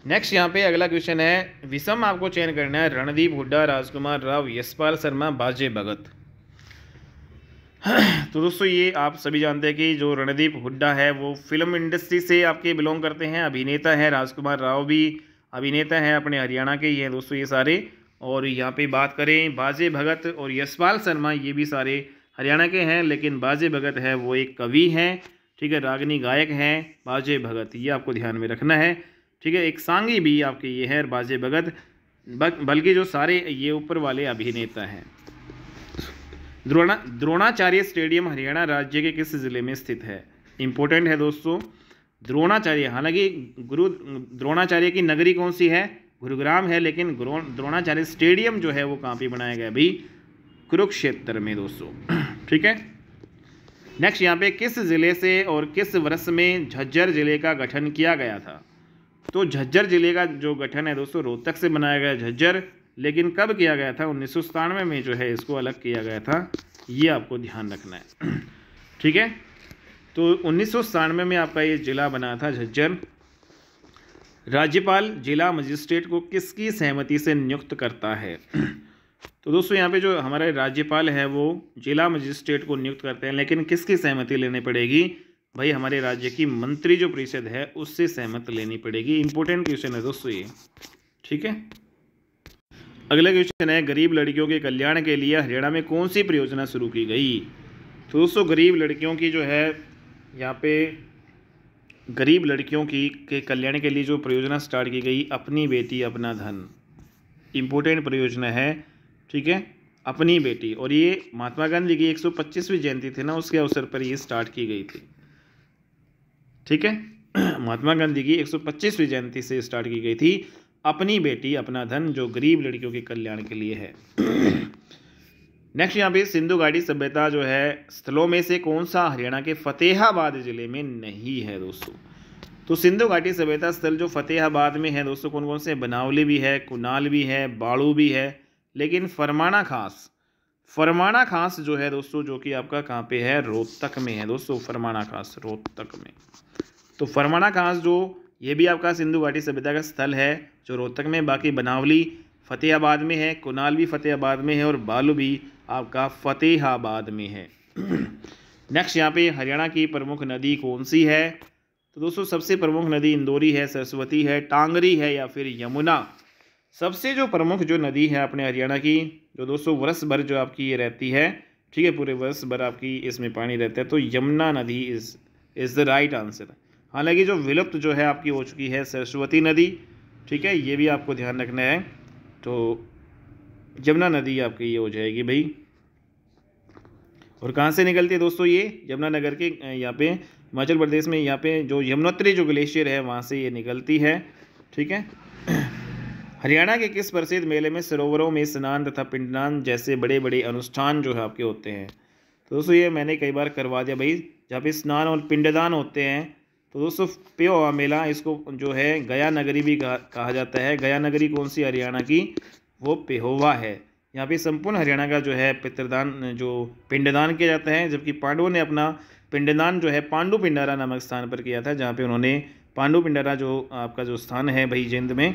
नेक्स्ट यहाँ पे अगला क्वेश्चन है, विषम आपको चयन करना है, रणदीप हुड्डा, राजकुमार राव, यशपाल शर्मा, बाजे भगत। तो दोस्तों ये आप सभी जानते हैं कि जो रणदीप हुड्डा है वो फिल्म इंडस्ट्री से आपके बिलोंग करते हैं, अभिनेता है। राजकुमार राव भी अभिनेता हैं, अपने हरियाणा के ही हैं दोस्तों ये सारे। और यहाँ पे बात करें बाजे भगत और यशपाल शर्मा, ये भी सारे हरियाणा के हैं, लेकिन बाजे भगत है वो एक कवि हैं, ठीक है, रागनी गायक हैं बाजे भगत, ये आपको ध्यान में रखना है, ठीक है। एक सांगी भी आपके ये है बाजे भगत, बल्कि जो सारे ये ऊपर वाले अभिनेता हैं। द्रोणाचार्य स्टेडियम हरियाणा राज्य के किस जिले में स्थित है? इंपॉर्टेंट है दोस्तों, द्रोणाचार्य, हालांकि गुरु द्रोणाचार्य की नगरी कौन सी है? गुरुग्राम है, लेकिन द्रोणाचार्य स्टेडियम जो है वो कहाँ पे बनाया गया भाई? कुरुक्षेत्र में दोस्तों, ठीक है। नेक्स्ट यहाँ पे किस जिले से और किस वर्ष में झज्जर जिले का गठन किया गया था? तो झज्जर जिले का जो गठन है दोस्तों रोहतक से बनाया गया झज्जर, लेकिन कब किया गया था? 1997 में जो है इसको अलग किया गया था, ये आपको ध्यान रखना है, ठीक है। तो 1997 में आपका ये जिला बना था झज्जर। राज्यपाल जिला मजिस्ट्रेट को किसकी सहमति से नियुक्त करता है? तो दोस्तों यहाँ पे जो हमारे राज्यपाल है वो जिला मजिस्ट्रेट को नियुक्त करते हैं, लेकिन किसकी सहमति लेनी पड़ेगी भाई? हमारे राज्य की मंत्री जो परिषद है उससे सहमत लेनी पड़ेगी। इंपॉर्टेंट क्वेश्चन है दोस्तों ये, ठीक है। अगला क्वेश्चन है, गरीब लड़कियों के कल्याण के लिए हरियाणा में कौन सी परियोजना शुरू की गई? तो दोस्तों गरीब लड़कियों की जो है यहाँ पे गरीब लड़कियों की के कल्याण के लिए जो परियोजना स्टार्ट की गई, अपनी बेटी अपना धन, इम्पोर्टेंट परियोजना है, ठीक है, अपनी बेटी। और ये महात्मा गांधी की 125वीं जयंती थी ना, उसके अवसर पर ये स्टार्ट की गई थी, ठीक है। महात्मा गांधी की 125वीं जयंती से स्टार्ट की गई थी अपनी बेटी अपना धन, जो गरीब लड़कियों के कल्याण के लिए है। नेक्स्ट यहाँ पे सिंधु घाटी सभ्यता जो है स्थलों में से कौन सा हरियाणा के फतेहाबाद जिले में नहीं है दोस्तों? तो सिंधु घाटी सभ्यता स्थल जो फतेहाबाद में है दोस्तों कौन कौन से? बनावली भी है, कुनाल भी है, बाड़ू भी है, लेकिन फरमाना खास जो है दोस्तों जो कि आपका कहाँ पे है? रोहतक में है दोस्तों, फरमाना खास रोहतक में। तो फरमाना खास जो ये भी आपका सिंधु घाटी सभ्यता का स्थल है जो रोहतक में, बाकी बनावली फतेहाबाद में है, कुनाल भी फतेहाबाद में है, और बालू भी आपका फतेहाबाद में है। नेक्स्ट यहाँ पे हरियाणा की प्रमुख नदी कौन सी है? तो दोस्तों सबसे प्रमुख नदी इंदौरी है, सरस्वती है, टांगरी है या फिर यमुना। सबसे जो प्रमुख जो नदी है अपने हरियाणा की, जो दोस्तों वर्ष भर जो आपकी ये रहती है, ठीक है, पूरे वर्ष भर आपकी इसमें पानी रहता है, तो यमुना नदी इज द राइट आंसर। हालांकि जो विलुप्त जो है आपकी हो चुकी है सरस्वती नदी, ठीक है, ये भी आपको ध्यान रखना है। तो यमुना नदी आपकी ये हो जाएगी भाई। और कहाँ से निकलती है दोस्तों? ये यमुनानगर के यहाँ पे हिमाचल प्रदेश में, यहाँ पे जो यमुनोत्री जो ग्लेशियर है वहाँ से ये निकलती है, ठीक है। हरियाणा के किस प्रसिद्ध मेले में सरोवरों में स्नान तथा पिंडदान जैसे बड़े बड़े अनुष्ठान जो है आपके होते हैं? तो दोस्तों ये मैंने कई बार करवा दिया भाई, जहाँ पे स्नान और पिंडदान होते हैं। तो दोस्तों पेहोवा मेला, इसको जो है गया नगरी भी कहा जाता है। गया नगरी कौन सी? हरियाणा की, वो पेहोवा है। यहाँ पे संपूर्ण हरियाणा का जो है पितृदान जो पिंडदान किया जाता है, जबकि पांडवों ने अपना पिंडदान जो है पांडु पिंडारा नामक स्थान पर किया था, जहाँ पे उन्होंने पांडु पिंडारा जो आपका जो स्थान है भाई जिंद में,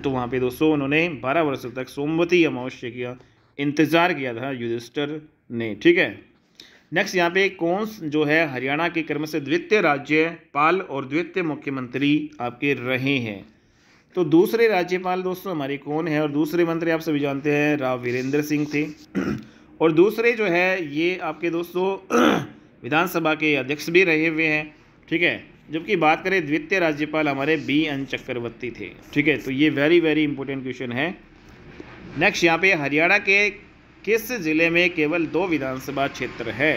तो वहाँ पे दोस्तों उन्होंने 12 वर्षों तक सोमवती अमावस्या का इंतजार किया था युधिष्ठिर ने, ठीक है। नेक्स्ट यहाँ पे कौन जो है हरियाणा के क्रम से द्वितीय राज्यपाल और द्वितीय मुख्यमंत्री आपके रहे हैं? तो दूसरे राज्यपाल दोस्तों हमारे कौन है, और दूसरे मंत्री आप सभी जानते हैं राव वीरेंद्र सिंह थे। और दूसरे जो है ये आपके दोस्तों विधानसभा के अध्यक्ष भी रहे हुए हैं, ठीक है। जबकि बात करें द्वितीय राज्यपाल हमारे BN चक्रवर्ती थे, ठीक है। तो ये वेरी इंपॉर्टेंट क्वेश्चन है। नेक्स्ट यहाँ पे हरियाणा के किस जिले में केवल 2 विधानसभा क्षेत्र है?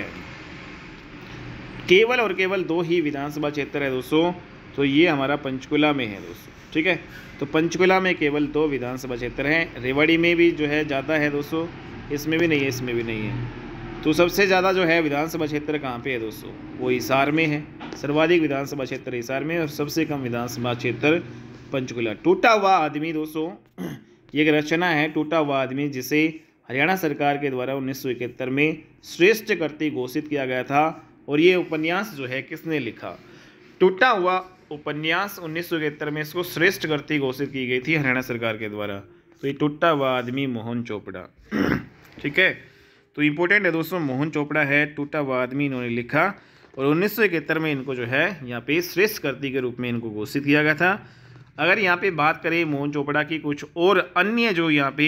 केवल और केवल 2 ही विधानसभा क्षेत्र है दोस्तों, तो ये हमारा पंचकुला में है दोस्तों, ठीक है। तो पंचकुला में केवल 2 विधानसभा क्षेत्र हैं। रेवाड़ी में भी जो है ज़्यादा है दोस्तों, इसमें भी नहीं है, इसमें भी नहीं है। तो सबसे ज़्यादा जो है विधानसभा क्षेत्र कहाँ पे है दोस्तों? वो हिसार में है। सर्वाधिक विधानसभा क्षेत्र हिसार में और सबसे कम विधानसभा क्षेत्र पंचकुला। टूटा हुआ आदमी दोस्तों, ये एक रचना है टूटा हुआ आदमी, जिसे हरियाणा सरकार के द्वारा 1971 में श्रेष्ठ कृति घोषित किया गया था। और ये उपन्यास जो है किसने लिखा? टूटा हुआ उपन्यास 1971 में इसको श्रेष्ठ कृति घोषित की गई थी हरियाणा सरकार के द्वारा। तो ये टूटा हुआ आदमी मोहन चोपड़ा, ठीक है। तो इम्पोर्टेंट है दोस्तों, मोहन चोपड़ा है, टूटा हुआ आदमी इन्होंने लिखा और 1971 में इनको जो है यहाँ पे श्रेष्ठ कृति के रूप में इनको घोषित किया गया था। अगर यहाँ पे बात करें मोहन चोपड़ा की कुछ और अन्य जो यहाँ पे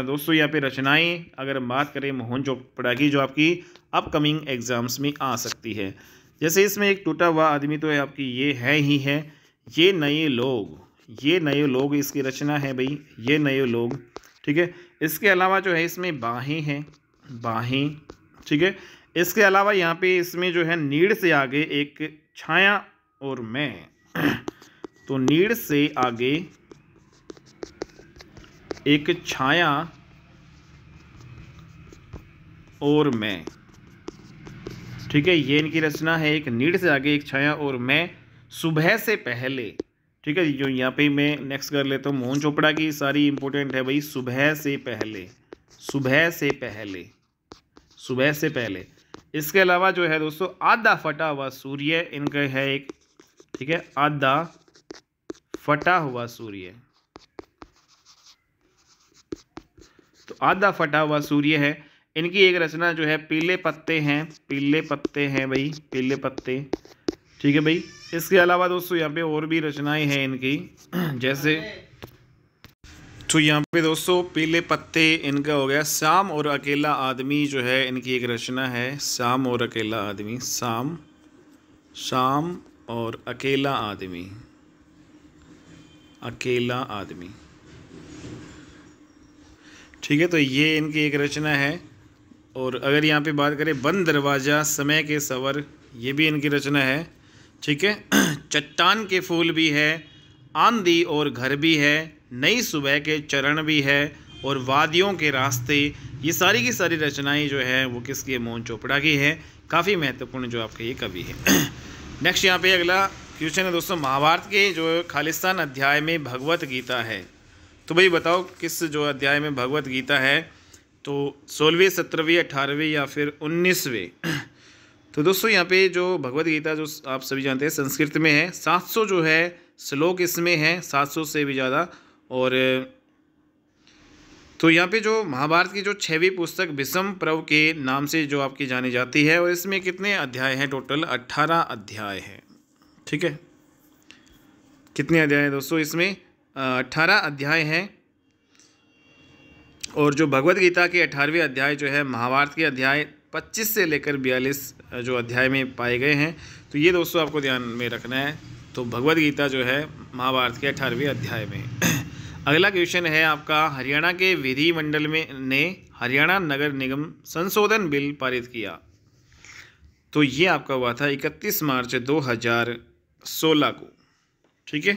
दोस्तों यहाँ पे रचनाएं, अगर बात करें मोहन चोपड़ा की जो आपकी अपकमिंग एग्जाम्स में आ सकती है, जैसे इसमें एक टूटा हुआ आदमी तो है आपकी ये है ही है, ये नए लोग इसकी रचना है भाई, ये नए लोग, ठीक है। इसके अलावा जो है इसमें बाहें हैं, बाहें, ठीक है। इसके अलावा यहाँ पे इसमें जो है नीड़ से आगे एक छाया और मैं, तो नीड़ से आगे एक छाया और मैं, ठीक है, ये इनकी रचना है। एक नीड़ से आगे एक छाया और मैं, सुबह से पहले, ठीक है। जो यहाँ पे मैं नेक्स्ट कर लेता हूँ, मोहन चोपड़ा की सारी इंपॉर्टेंट है भाई, सुबह से पहले, सुबह से पहले, सुबह से पहले। इसके अलावा जो है दोस्तों आधा फटा हुआ सूर्य इनका है एक, ठीक है, आधा फटा हुआ सूर्य, तो आधा फटा हुआ सूर्य है। इनकी एक रचना जो है पीले पत्ते हैं, पीले पत्ते हैं भाई, पीले पत्ते, ठीक है भाई। इसके अलावा दोस्तों यहाँ पे और भी रचनाएं हैं इनकी, जैसे तो यहाँ पे दोस्तों पीले पत्ते इनका हो गया। शाम और अकेला आदमी जो है इनकी एक रचना है, शाम और अकेला आदमी, शाम और अकेला आदमी, अकेला आदमी, ठीक है। तो ये इनकी एक रचना है। और अगर यहाँ पे बात करें बंद दरवाज़ा, समय के सवर, ये भी इनकी रचना है, ठीक है। चट्टान के फूल भी है, आंधी और घर भी है, नई सुबह के चरण भी है और वादियों के रास्ते, ये सारी की सारी रचनाएं जो है वो किसकी है? मोहन चोपड़ा की है। काफ़ी महत्वपूर्ण जो आपके ये कवि है। नेक्स्ट यहाँ पे अगला क्वेश्चन है दोस्तों, महाभारत के जो खालिस्तान अध्याय में भगवत गीता है, तो भाई बताओ किस जो अध्याय में भगवत गीता है? तो 16वें, 17वें, 18वें या फिर 19वें? तो दोस्तों यहाँ पे जो भगवत गीता जो आप सभी जानते हैं संस्कृत में है, 700 जो है श्लोक इसमें है, 700 से भी ज़्यादा। और तो यहाँ पे जो महाभारत की जो 6वीं पुस्तक भीष्म पर्व के नाम से जो आपकी जानी जाती है, और इसमें कितने अध्याय हैं? टोटल 18 अध्याय है, ठीक है। कितने अध्याय हैं दोस्तों? इसमें 18 अध्याय हैं। और जो भगवत गीता के 18वें अध्याय जो है महाभारत के अध्याय 25 से लेकर 42 जो अध्याय में पाए गए हैं। तो ये दोस्तों आपको ध्यान में रखना है। तो भगवत गीता जो है महाभारत के 18वें अध्याय में। अगला क्वेश्चन है आपका, हरियाणा के विधिमंडल में ने हरियाणा नगर निगम संशोधन बिल पारित किया, तो ये आपका हुआ था 31 मार्च 2016 को, ठीक है।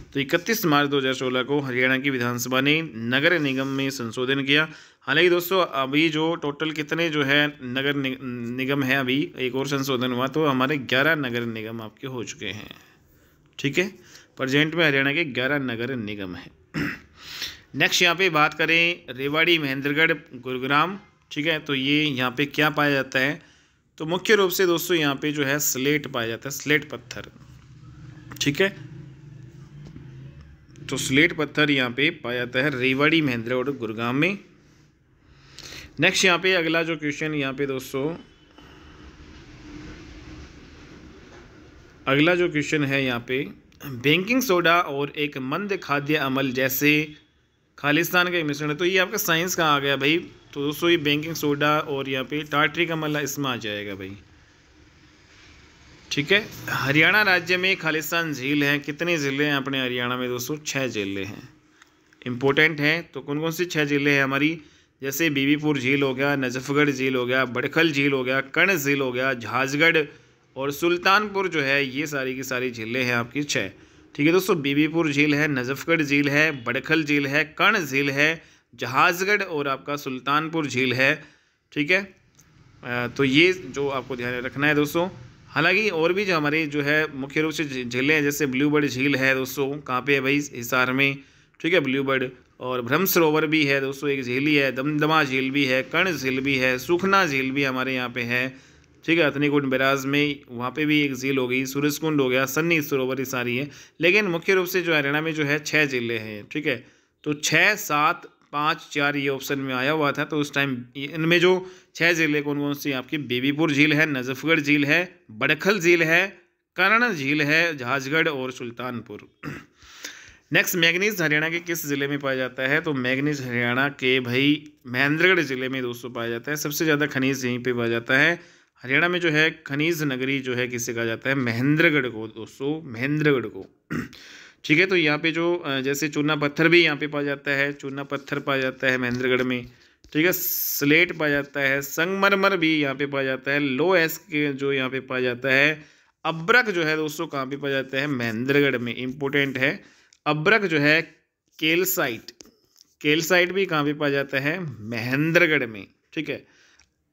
तो 31 मार्च 2016 को हरियाणा की विधानसभा ने नगर निगम में संशोधन किया। हालांकि दोस्तों अभी जो टोटल कितने जो है नगर निगम है, अभी एक और संशोधन हुआ तो हमारे 11 नगर निगम आपके हो चुके हैं, ठीक है। प्रेजेंट में हरियाणा के 11 नगर निगम है। नेक्स्ट यहाँ पे बात करें रेवाड़ी, महेंद्रगढ़, गुरुग्राम, ठीक है। तो ये यहाँ पे क्या पाया जाता है? तो मुख्य रूप से दोस्तों यहाँ पे जो है स्लेट पाया जाता है, स्लेट पत्थर, ठीक है। तो स्लेट पत्थर यहाँ पे पाया जाता है रेवाड़ी, महेंद्रगढ़ और गुरुग्राम में। नेक्स्ट यहाँ पे अगला जो क्वेश्चन यहाँ पे दोस्तों, अगला जो क्वेश्चन है यहाँ पे, बेकिंग सोडा और एक मंद खाद्य अमल जैसे खालिस्तान का मिश्रण है। तो ये आपका साइंस का आ गया भाई। तो दोस्तों ये बेकिंग सोडा और यहाँ पे टार्ट्रिक अमल इसमें आ जाएगा भाई, ठीक है। हरियाणा राज्य में खालिस्तान झील है, कितने ज़िले हैं अपने हरियाणा में दोस्तों? 6 ज़िले हैं। इम्पोर्टेंट हैं। तो कौन कौन सी 6 झीलें हैं हमारी, जैसे बीबीपुर झील हो गया, नजफगढ़ झील हो गया, बड़खल झील हो गया, कर्ण झील हो गया, झाजगढ़ और सुल्तानपुर जो है, ये सारी की सारी झीलें हैं आपकी 6। ठीक है दोस्तों, बीबीपुर झील है, नजफगढ़ झील है, बड़खल झील है, कर्ण झील है, जहाजगढ़ और आपका सुल्तानपुर झील है। ठीक है, तो ये जो आपको ध्यान रखना है दोस्तों। हालांकि और भी जो हमारे जो है मुख्य रूप से झीलें हैं, जैसे ब्लूबर्ड झील है दोस्तों, कहाँ पे है भाई, हिसार में। ठीक है, ब्लूबर्ड। और ब्रह्म सरोवर भी है दोस्तों, एक झील ही है, दमदमा झील भी है, कर्ण झील भी है, सुखना झील भी हमारे यहाँ पे है। ठीक है, अथनीकुंड बैराज में वहाँ पे भी एक झील हो गई, सूरजकुंड हो गया, सन्नी सरोवर, ये सारी है। लेकिन मुख्य रूप से जो हरियाणा में जो है 6 झीलें हैं। ठीक है, तो 6, 7, 5, 4 ये ऑप्शन में आया हुआ था। तो उस टाइम इनमें जो 6 झीलें कौन कौन सी आपकी, बीबीपुर झील है, नजफगढ़ झील है, बड़खल झील है, कर्ण झील है, झाजगढ़ और सुल्तानपुर। नेक्स्ट, मैग्नीज हरियाणा के किस ज़िले में पाया जाता है, तो मैग्नीज हरियाणा के भाई महेंद्रगढ़ ज़िले में दोस्तों पाया जाता है। सबसे ज़्यादा खनिज यहीं पे पाया जाता है। हरियाणा में जो है खनिज नगरी जो है किसे कहा जाता है, महेंद्रगढ़ को दोस्तों, महेंद्रगढ़ को। ठीक है, तो यहाँ पे जो जैसे चूना पत्थर भी यहाँ पे पाया जाता है, चूना पत्थर पाया जाता है महेंद्रगढ़ में। ठीक है, स्लेट पाया जाता है, संगमरमर भी यहाँ पे पाया जाता है, लो एस के जो यहाँ पे पाया जाता है, अब्रक जो है दोस्तों कहाँ पे पाया जाता है, महेंद्रगढ़ में। इंपॉर्टेंट है, अब्रक जो है केल्साइट, केल्साइट भी कहाँ पे पाया जाता है, महेंद्रगढ़ में। ठीक है,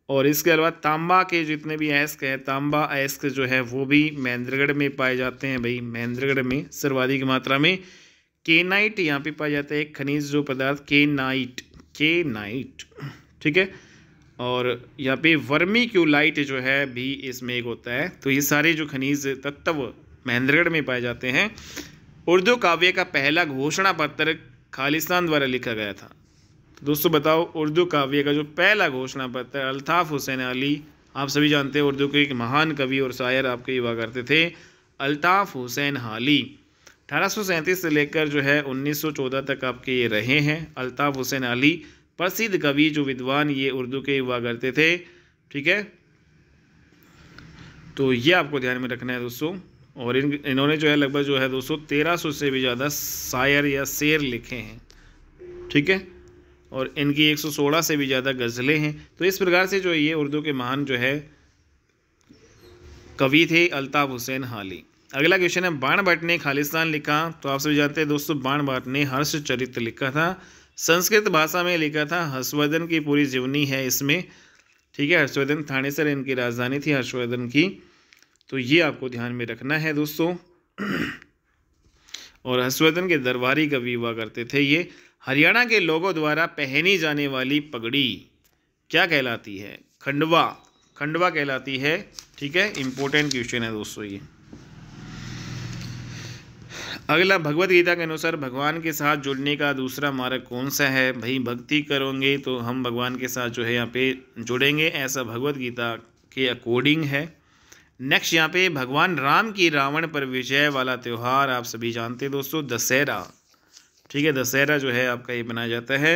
और इसके अलावा तांबा के जितने भी अयस्क है, तांबा अयस्क जो है वो भी महेंद्रगढ़ में पाए जाते हैं भाई, महेंद्रगढ़ में सर्वाधिक मात्रा में। केनाइट यहाँ पे पाया जाता है, एक खनिज जो पदार्थ, केनाइट, केनाइट। ठीक है, और यहाँ पे वर्मीक्यूलाइट जो है भी इसमें एक होता है। तो ये सारे जो खनिज तत्व महेंद्रगढ़ में पाए जाते हैं। उर्दू काव्य का पहला घोषणा पत्र खालिस्तान द्वारा लिखा गया था। तो दोस्तों बताओ, उर्दू काव्य का जो पहला घोषणा पत्र, अल्ताफ़ हुसैन अली, आप सभी जानते हैं उर्दू के एक महान कवि और शायर आपके युवा करते थे, अल्ताफ़ हुसैन हाली। 1837 से लेकर जो है 1914 तक आपके ये रहे हैं। अल्ताफ़ हुसैन अली प्रसिद्ध कवि, जो विद्वान ये उर्दू के युवा करते थे। ठीक है, तो ये आपको ध्यान में रखना है दोस्तों। और इन्होंने जो है लगभग जो है दोस्तों 1300 से भी ज़्यादा शायर या शेर लिखे हैं। ठीक है, और इनकी 116 से भी ज़्यादा गज़लें हैं। तो इस प्रकार से जो ये उर्दू के महान जो है कवि थे अल्ताफ़ हुसैन हाली। अगला क्वेश्चन है, बाणभट्ट ने खालिस्तान लिखा। तो आप सभी जानते हैं दोस्तों, बाणभट्ट ने हर्षचरित्र लिखा था, संस्कृत भाषा में लिखा था। हर्षवर्धन की पूरी जीवनी है इसमें। ठीक है, हर्षवर्धन थानेसर इनकी राजधानी थी हर्षवर्धन की। तो ये आपको ध्यान में रखना है दोस्तों। और हर्षवर्धन के दरबारी कवि हुआ करते थे ये। हरियाणा के लोगों द्वारा पहनी जाने वाली पगड़ी क्या कहलाती है, खंडवा, खंडवा कहलाती है। ठीक है, इंपॉर्टेंट क्वेश्चन है दोस्तों ये। अगला, भगवत गीता के अनुसार भगवान के साथ जुड़ने का दूसरा मार्ग कौन सा है, भाई भक्ति करोगे तो हम भगवान के साथ जो है यहाँ पे जुड़ेंगे, ऐसा भगवत गीता के अकॉर्डिंग है। नेक्स्ट, यहाँ पे भगवान राम की रावण पर विजय वाला त्यौहार आप सभी जानते हैं दोस्तों, दशहरा। ठीक है, दशहरा जो है आपका ये मनाया जाता है।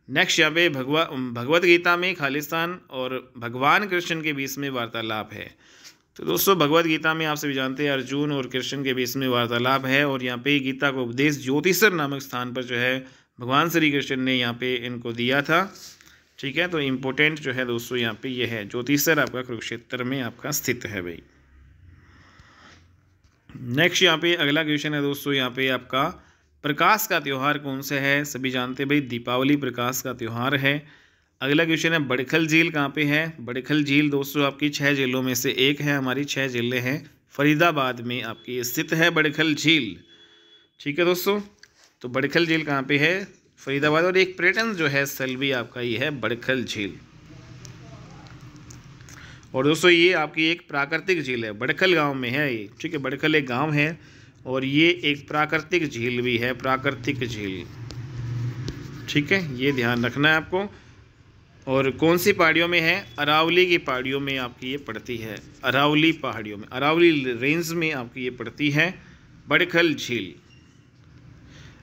नेक्स्ट, यहाँ पे भगवत गीता में खालिस्तान और भगवान कृष्ण के बीच में वार्तालाप है। तो दोस्तों भगवत गीता में आप सभी जानते हैं अर्जुन और कृष्ण के बीच में वार्तालाप है। और यहाँ पे गीता को उपदेश ज्योतिषर नामक स्थान पर जो है भगवान श्री कृष्ण ने यहाँ पे इनको दिया था। ठीक है, तो इम्पोर्टेंट जो है दोस्तों यहाँ पे ये है, ज्योतिषर आपका कुरुक्षेत्र में आपका स्थित है भाई। नेक्स्ट, यहाँ पे अगला क्वेश्चन है दोस्तों, यहाँ पे आपका प्रकाश का त्यौहार कौन सा है, सभी जानते हैं भाई दीपावली प्रकाश का त्यौहार है। अगला क्वेश्चन है, बड़खल झील कहाँ पे है। बड़खल झील दोस्तों आपकी 6 झीलों में से एक है, हमारी 6 झीलें हैं, फरीदाबाद में आपकी स्थित है बड़खल झील। ठीक है दोस्तों, तो बड़खल झील कहाँ पे है, फरीदाबाद। और एक पर्यटन जो है स्थल भी आपका ये है बड़खल झील। और दोस्तों ये आपकी एक प्राकृतिक झील है, बड़खल गांव में है ये। ठीक है, बड़खल एक गांव है और ये एक प्राकृतिक झील भी है, प्राकृतिक झील। ठीक है, ये ध्यान रखना है आपको। और कौन सी पहाड़ियों में है, अरावली की पहाड़ियों में आपकी ये पड़ती है, अरावली पहाड़ियों में, अरावली रेंज में आपकी ये पड़ती है बड़खल झील।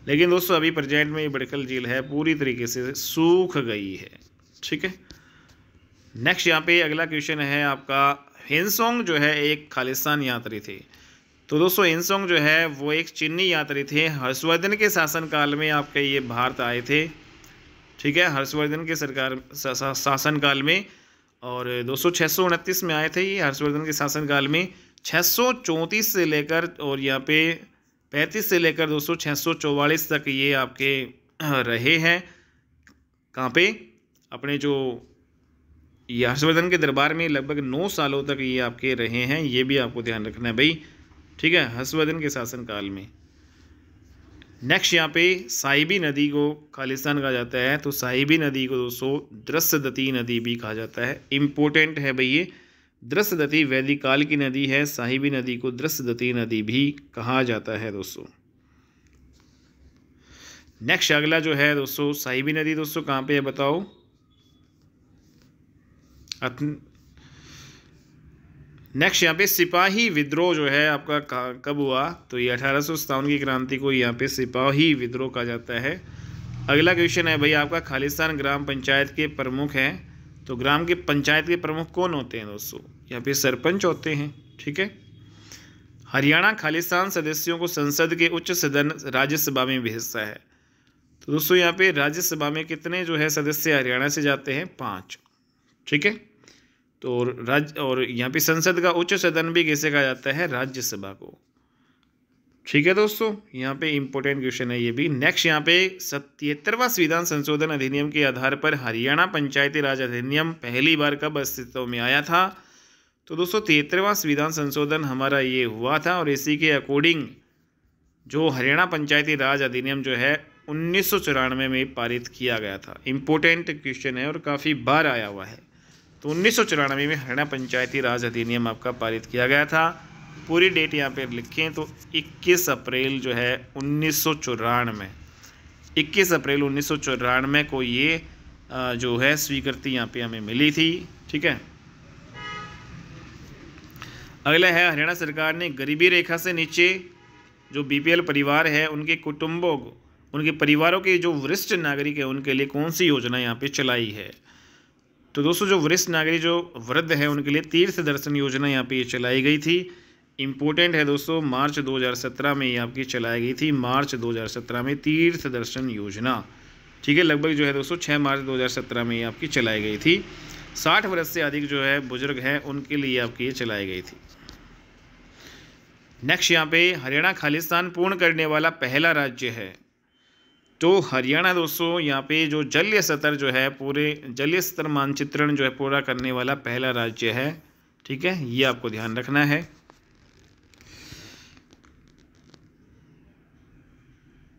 लेकिन दोस्तों अभी प्रेजेंट में ये बड़खल झील है पूरी तरीके से सूख गई है। ठीक है, नेक्स्ट यहाँ पे अगला क्वेश्चन है आपका, हिंसोंग जो है एक खालिस्तान यात्री थे। तो दोस्तों इनसोंग जो है वो एक चीनी यात्री थे, हर्षवर्धन के शासनकाल में आपके ये भारत आए थे। ठीक है, हर्षवर्धन के शासनकाल में। और दोस्तों 629 में आए थे ये हर्षवर्धन के शासनकाल में। 634 से लेकर और यहाँ पे 35 से लेकर दोस्तों 644 तक ये आपके रहे हैं। कहाँ पे? अपने जो ये हर्षवर्धन के दरबार में लगभग 9 सालों तक ये आपके रहे हैं। ये भी आपको ध्यान रखना है भाई। ठीक है, हर्षवर्धन के शासनकाल में। नेक्स्ट यहाँ पे साहिबी नदी को खालिस्तान कहा जाता है। तो साहिबी नदी को दोस्तों द्रस्यदती नदी भी कहा जाता है। इम्पोर्टेंट है भाई ये। द्रस्यदती वैदिक काल की नदी है। साहिबी नदी को द्रस्यदती नदी भी कहा जाता है दोस्तों। नेक्स्ट अगला जो है दोस्तों साहिबी नदी दोस्तों कहाँ पे है बताओ? नेक्स्ट यहाँ पे सिपाही विद्रोह जो है आपका कब हुआ? तो ये 1857 की क्रांति को यहाँ पे सिपाही विद्रोह कहा जाता है। अगला क्वेश्चन है भाई आपका, खालिस्तान ग्राम पंचायत के प्रमुख हैं। तो ग्राम के पंचायत के प्रमुख कौन होते हैं दोस्तों? यहाँ पे सरपंच होते हैं। ठीक है। हरियाणा खालिस्तान सदस्यों को संसद के उच्च सदन राज्यसभा में भेजता है। तो दोस्तों यहाँ पे राज्यसभा में कितने जो है सदस्य हरियाणा से जाते हैं? 5। ठीक है। तो और यहाँ पे संसद का उच्च सदन भी कैसे कहा जाता है? राज्यसभा को। ठीक है दोस्तों, यहाँ पे इंपॉर्टेंट क्वेश्चन है ये भी। नेक्स्ट यहाँ पे 73वां संविधान संशोधन अधिनियम के आधार पर हरियाणा पंचायती राज अधिनियम पहली बार कब अस्तित्व में आया था? तो दोस्तों 73वां संविधान संशोधन हमारा ये हुआ था और इसी के अकॉर्डिंग जो हरियाणा पंचायती राज अधिनियम जो है 1994 में पारित किया गया था। इम्पोर्टेंट क्वेश्चन है और काफ़ी बार आया हुआ है। तो 1994 में हरियाणा पंचायती राज अधिनियम आपका पारित किया गया था। पूरी डेट यहाँ पे लिखें तो 21 अप्रैल जो है 1994, 21 अप्रैल 1994 को ये जो है स्वीकृति यहाँ पे हमें मिली थी। ठीक है। अगला है, हरियाणा सरकार ने गरीबी रेखा से नीचे जो BPL परिवार है उनके कुटुंबों को, उनके परिवारों के जो वरिष्ठ नागरिक है उनके लिए कौन सी योजना यहाँ पे चलाई है? तो दोस्तों जो वरिष्ठ नागरिक जो वृद्ध है उनके लिए तीर्थ दर्शन योजना यहाँ पे चलाई गई थी। इम्पोर्टेंट है दोस्तों, मार्च 2017 में ये आपकी चलाई गई थी। मार्च 2017 में तीर्थ दर्शन योजना। ठीक है, लगभग जो है दोस्तों 6 मार्च 2017 में ये आपकी चलाई गई थी। 60 वर्ष से अधिक जो है बुजुर्ग हैं उनके लिए आपकी ये चलाई गई थी। नेक्स्ट यहाँ पे हरियाणा खालिस्तान पूर्ण करने वाला पहला राज्य है। तो हरियाणा दोस्तों यहाँ पे जो जलीय स्तर जो है पूरे जलीय स्तर मानचित्रण जो है पूरा करने वाला पहला राज्य है। ठीक है, ये आपको ध्यान रखना है।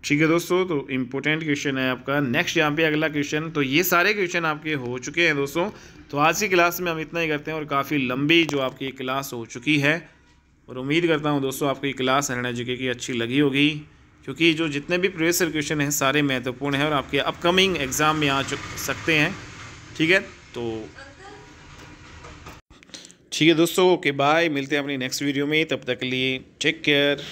ठीक है दोस्तों, तो इम्पोर्टेंट क्वेश्चन है आपका। नेक्स्ट यहाँ पे अगला क्वेश्चन, तो ये सारे क्वेश्चन आपके हो चुके हैं दोस्तों। तो आज की क्लास में हम इतना ही करते हैं और काफ़ी लंबी जो आपकी क्लास हो चुकी है और उम्मीद करता हूँ दोस्तों आपको ये क्लास हरियाणा जीके की अच्छी लगी होगी, क्योंकि जो जितने भी प्रीवियस ईयर क्वेश्चन हैं सारे महत्वपूर्ण हैं और आपके अपकमिंग एग्ज़ाम में आ सकते हैं। ठीक है, तो ठीक है दोस्तों, ओके बाय, मिलते हैं अपनी नेक्स्ट वीडियो में। तब तक के लिए टेक केयर।